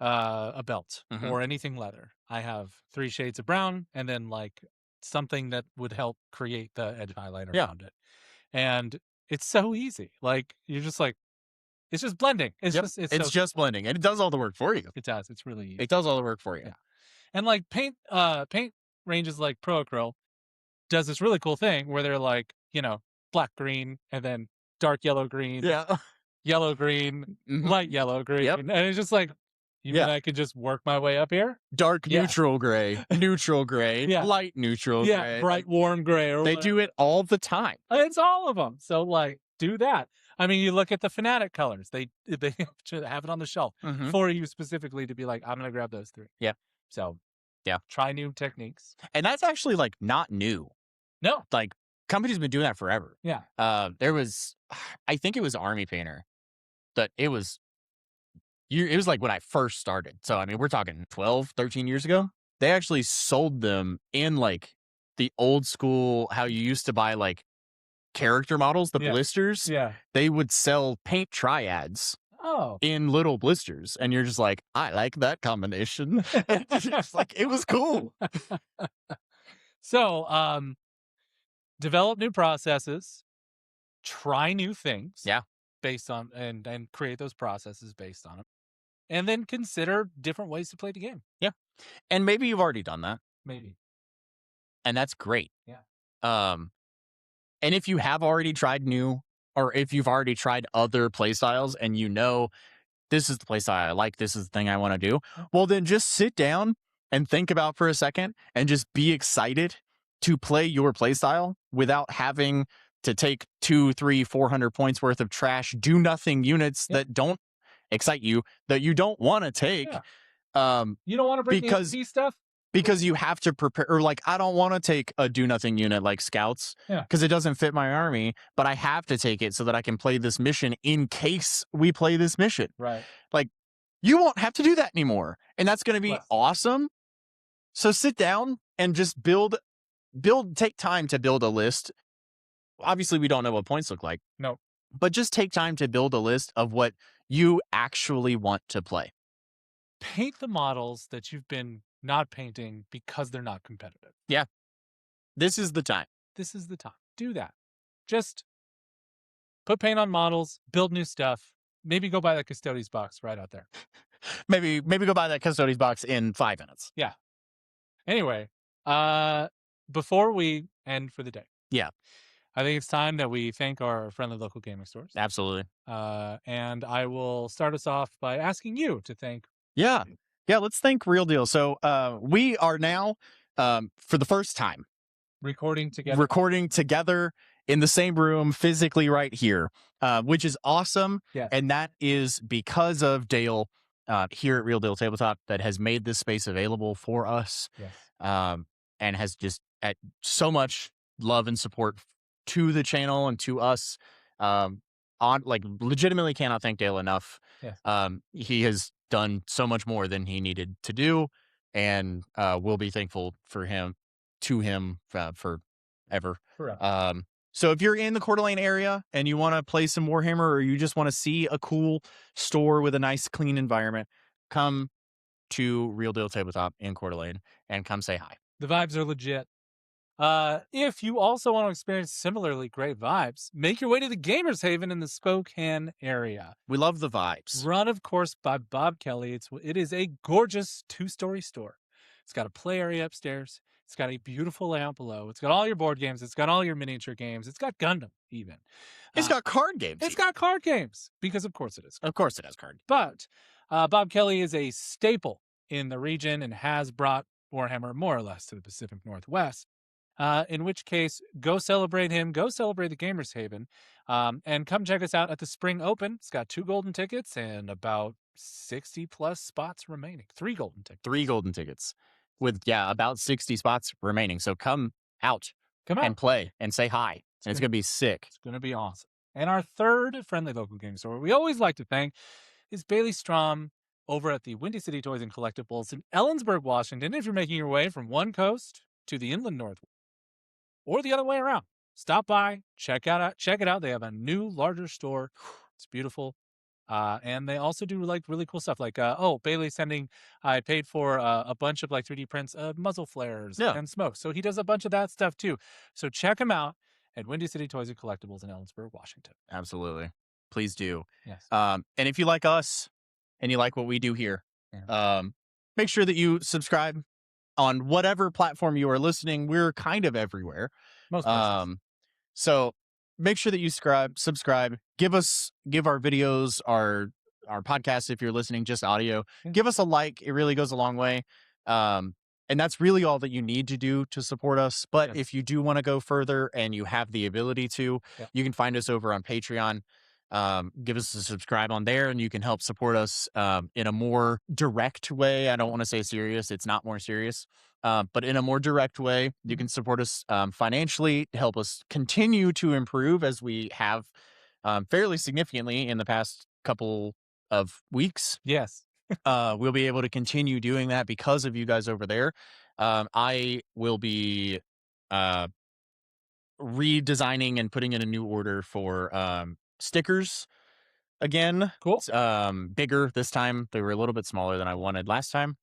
[SPEAKER 1] belt or anything leather, I have 3 shades of brown and then like something that would help create the edge highlight around it. And it's so easy. Like you're just like, it's just blending. It's
[SPEAKER 2] just blending, and it does all the work for you.
[SPEAKER 1] It does. It's really easy.
[SPEAKER 2] It does all the work for you.
[SPEAKER 1] Yeah. And like paint ranges like Pro Acryl does this really cool thing where they're like, black green and then dark yellow green.
[SPEAKER 2] Yeah.
[SPEAKER 1] Yellow green, light yellow green. Yep. And it's just like, you mean I could just work my way up here?
[SPEAKER 2] Dark neutral gray, neutral gray, light neutral gray.
[SPEAKER 1] Bright warm gray. Or
[SPEAKER 2] they
[SPEAKER 1] whatever.
[SPEAKER 2] do it all the time.
[SPEAKER 1] It's all of them. So like, do that. I mean, you look at the Fnatic colors. They have it on the shelf for you specifically to be like, I'm going to grab those 3.
[SPEAKER 2] Yeah.
[SPEAKER 1] So, try new techniques.
[SPEAKER 2] And that's actually like not new.
[SPEAKER 1] No.
[SPEAKER 2] Like companies have been doing that forever.
[SPEAKER 1] Yeah.
[SPEAKER 2] There was, I think it was Army Painter, that it was like when I first started. So, I mean, we're talking 12, 13 years ago. They actually sold them in like the old school, how you used to buy like character models, the blisters.
[SPEAKER 1] Yeah.
[SPEAKER 2] They would sell paint triads in little blisters. And you're just like, I like that combination. It's like, it was cool.
[SPEAKER 1] So, develop new processes, try new things.
[SPEAKER 2] Yeah.
[SPEAKER 1] based on and create those processes based on them. And then consider different ways to play the game.
[SPEAKER 2] Yeah. And maybe you've already done that.
[SPEAKER 1] Maybe.
[SPEAKER 2] And that's great.
[SPEAKER 1] Yeah.
[SPEAKER 2] And if you have already tried new, or if you've already tried other play styles and you know this is the play style I like, this is the thing I want to do, well, then just sit down and think about for a second and just be excited to play your play style without having to take 200, 300, 400 points worth of trash, do nothing units that don't excite you, that you don't want to take.
[SPEAKER 1] You don't want to bring
[SPEAKER 2] because
[SPEAKER 1] the stuff?
[SPEAKER 2] Because you have to prepare, or like, I don't want to take a do nothing unit like scouts because it doesn't fit my army, but I have to take it so that I can play this mission in case we play this mission.
[SPEAKER 1] Right.
[SPEAKER 2] Like, you won't have to do that anymore. And that's going to be awesome. So sit down and just take time to build a list. Obviously, we don't know what points look like.
[SPEAKER 1] No.
[SPEAKER 2] But just take time to build a list of what you actually want to play.
[SPEAKER 1] Paint the models that you've been not painting because they're not competitive.
[SPEAKER 2] Yeah. This is the time.
[SPEAKER 1] This is the time. Do that. Just put paint on models, build new stuff. Maybe go buy the Custodes box right out there.
[SPEAKER 2] Maybe go buy that Custodes box in 5 minutes.
[SPEAKER 1] Yeah. Anyway, before we end for the day.
[SPEAKER 2] Yeah.
[SPEAKER 1] I think it's time that we thank our friendly local gaming stores.
[SPEAKER 2] Absolutely.
[SPEAKER 1] And I will start us off by asking you to thank.
[SPEAKER 2] Yeah. Let's thank Real Deal. So we are now, for the first time, recording together in the same room, physically right here, which is awesome.
[SPEAKER 1] Yes.
[SPEAKER 2] And that is because of Dale here at Real Deal Tabletop that has made this space available for us.
[SPEAKER 1] Yes.
[SPEAKER 2] And has just so much love and support to the channel and to us. Legitimately cannot thank Dale enough.
[SPEAKER 1] Yes.
[SPEAKER 2] He has done so much more than he needed to do, and we'll be thankful for him forever. So if you're in the Coeur d'Alene area and you want to play some Warhammer, or you just want to see a cool store with a nice clean environment, come to Real Deal Tabletop in Coeur d'Alene and come say hi.
[SPEAKER 1] The vibes are legit. If you also want to experience similarly great vibes, make your way to the Gamers Haven in the Spokane area.
[SPEAKER 2] We love the vibes.
[SPEAKER 1] Run, of course, by Bob Kelly. It is a gorgeous 2-story store. It's got a play area upstairs. It's got a beautiful layout below. It's got all your board games. It's got all your miniature games. It's got Gundam, even.
[SPEAKER 2] It's got card games.
[SPEAKER 1] It's got card games, because of course it is.
[SPEAKER 2] Of course it has card.
[SPEAKER 1] But Bob Kelly is a staple in the region and has brought Warhammer more or less to the Pacific Northwest. In which case, go celebrate him, go celebrate the Gamers Haven, and come check us out at the Spring Open. It's got 2 golden tickets and about 60 plus spots remaining. 3 golden tickets.
[SPEAKER 2] 3 golden tickets with, about 60 spots remaining. So come out and play and say hi. And it's going to be sick.
[SPEAKER 1] It's going to be awesome. And our third friendly local game store we always like to thank is Bailey Strom over at the Windy City Toys and Collectibles in Ellensburg, Washington. If you're making your way from one coast to the inland north, or the other way around, stop by, check it out. They have a new, larger store. It's beautiful. And they also do really cool stuff. Like, Bailey's sending, I paid for a bunch of 3D prints of muzzle flares and smoke. So he does a bunch of that stuff too. So check him out at Windy City Toys and Collectibles in Ellensburg, Washington.
[SPEAKER 2] Absolutely. Please do.
[SPEAKER 1] Yes.
[SPEAKER 2] And if you like us and you like what we do here, make sure that you subscribe on whatever platform you are listening. We're kind of everywhere.
[SPEAKER 1] Most places.
[SPEAKER 2] So make sure that you subscribe, give our videos, our podcast, if you're listening just audio, give us a like. It really goes a long way. And that's really all that you need to do to support us. But if you do want to go further and you have the ability to, you can find us over on Patreon. Give us a subscribe on there, and you can help support us in a more direct way. I don't want to say serious. It's not more serious. But in a more direct way, you can support us financially to help us continue to improve, as we have fairly significantly in the past couple of weeks.
[SPEAKER 1] Yes.
[SPEAKER 2] We'll be able to continue doing that because of you guys over there. I will be redesigning and putting in a new order for stickers again.
[SPEAKER 1] Cool.
[SPEAKER 2] Bigger this time. They were a little bit smaller than I wanted last time.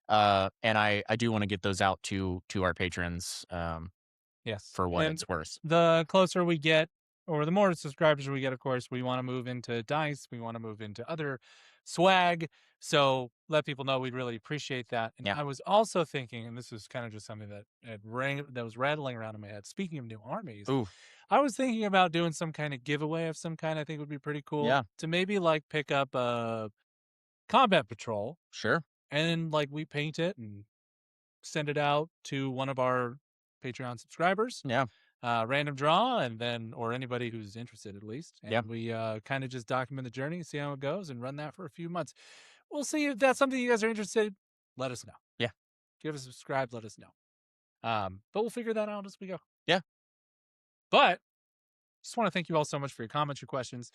[SPEAKER 2] And I do want to get those out to our patrons.
[SPEAKER 1] Yes.
[SPEAKER 2] For what it's worth.
[SPEAKER 1] The closer we get or the more subscribers we get, of course, we want to move into dice. We want to move into other swag. So let people know we'd really appreciate that. And
[SPEAKER 2] Yeah.
[SPEAKER 1] I was also thinking, and this is kind of just something that that was rattling around in my head. Speaking of new armies,
[SPEAKER 2] Ooh.
[SPEAKER 1] I was thinking about doing some kind of giveaway of some kind. I think would be pretty cool
[SPEAKER 2] Yeah.
[SPEAKER 1] to maybe like pick up a combat patrol
[SPEAKER 2] Sure.
[SPEAKER 1] and like we paint it and send it out to one of our Patreon subscribers,
[SPEAKER 2] Yeah.
[SPEAKER 1] random draw, and then, or anybody who's interested at least.
[SPEAKER 2] Yeah.
[SPEAKER 1] And we kind of just document the journey, see how it goes, and run that for a few months. We'll see if that's something you guys are interested. Let us know.
[SPEAKER 2] Yeah.
[SPEAKER 1] Give us a subscribe. Let us know. But we'll figure that out as we go.
[SPEAKER 2] Yeah.
[SPEAKER 1] But just want to thank you all so much for your comments, your questions.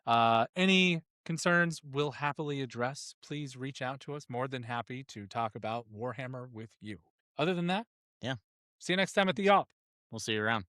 [SPEAKER 1] Any concerns we'll happily address. Please reach out to us. More than happy to talk about Warhammer with you. Other than that,
[SPEAKER 2] Yeah.
[SPEAKER 1] see you next time at the Op.
[SPEAKER 2] We'll see you around.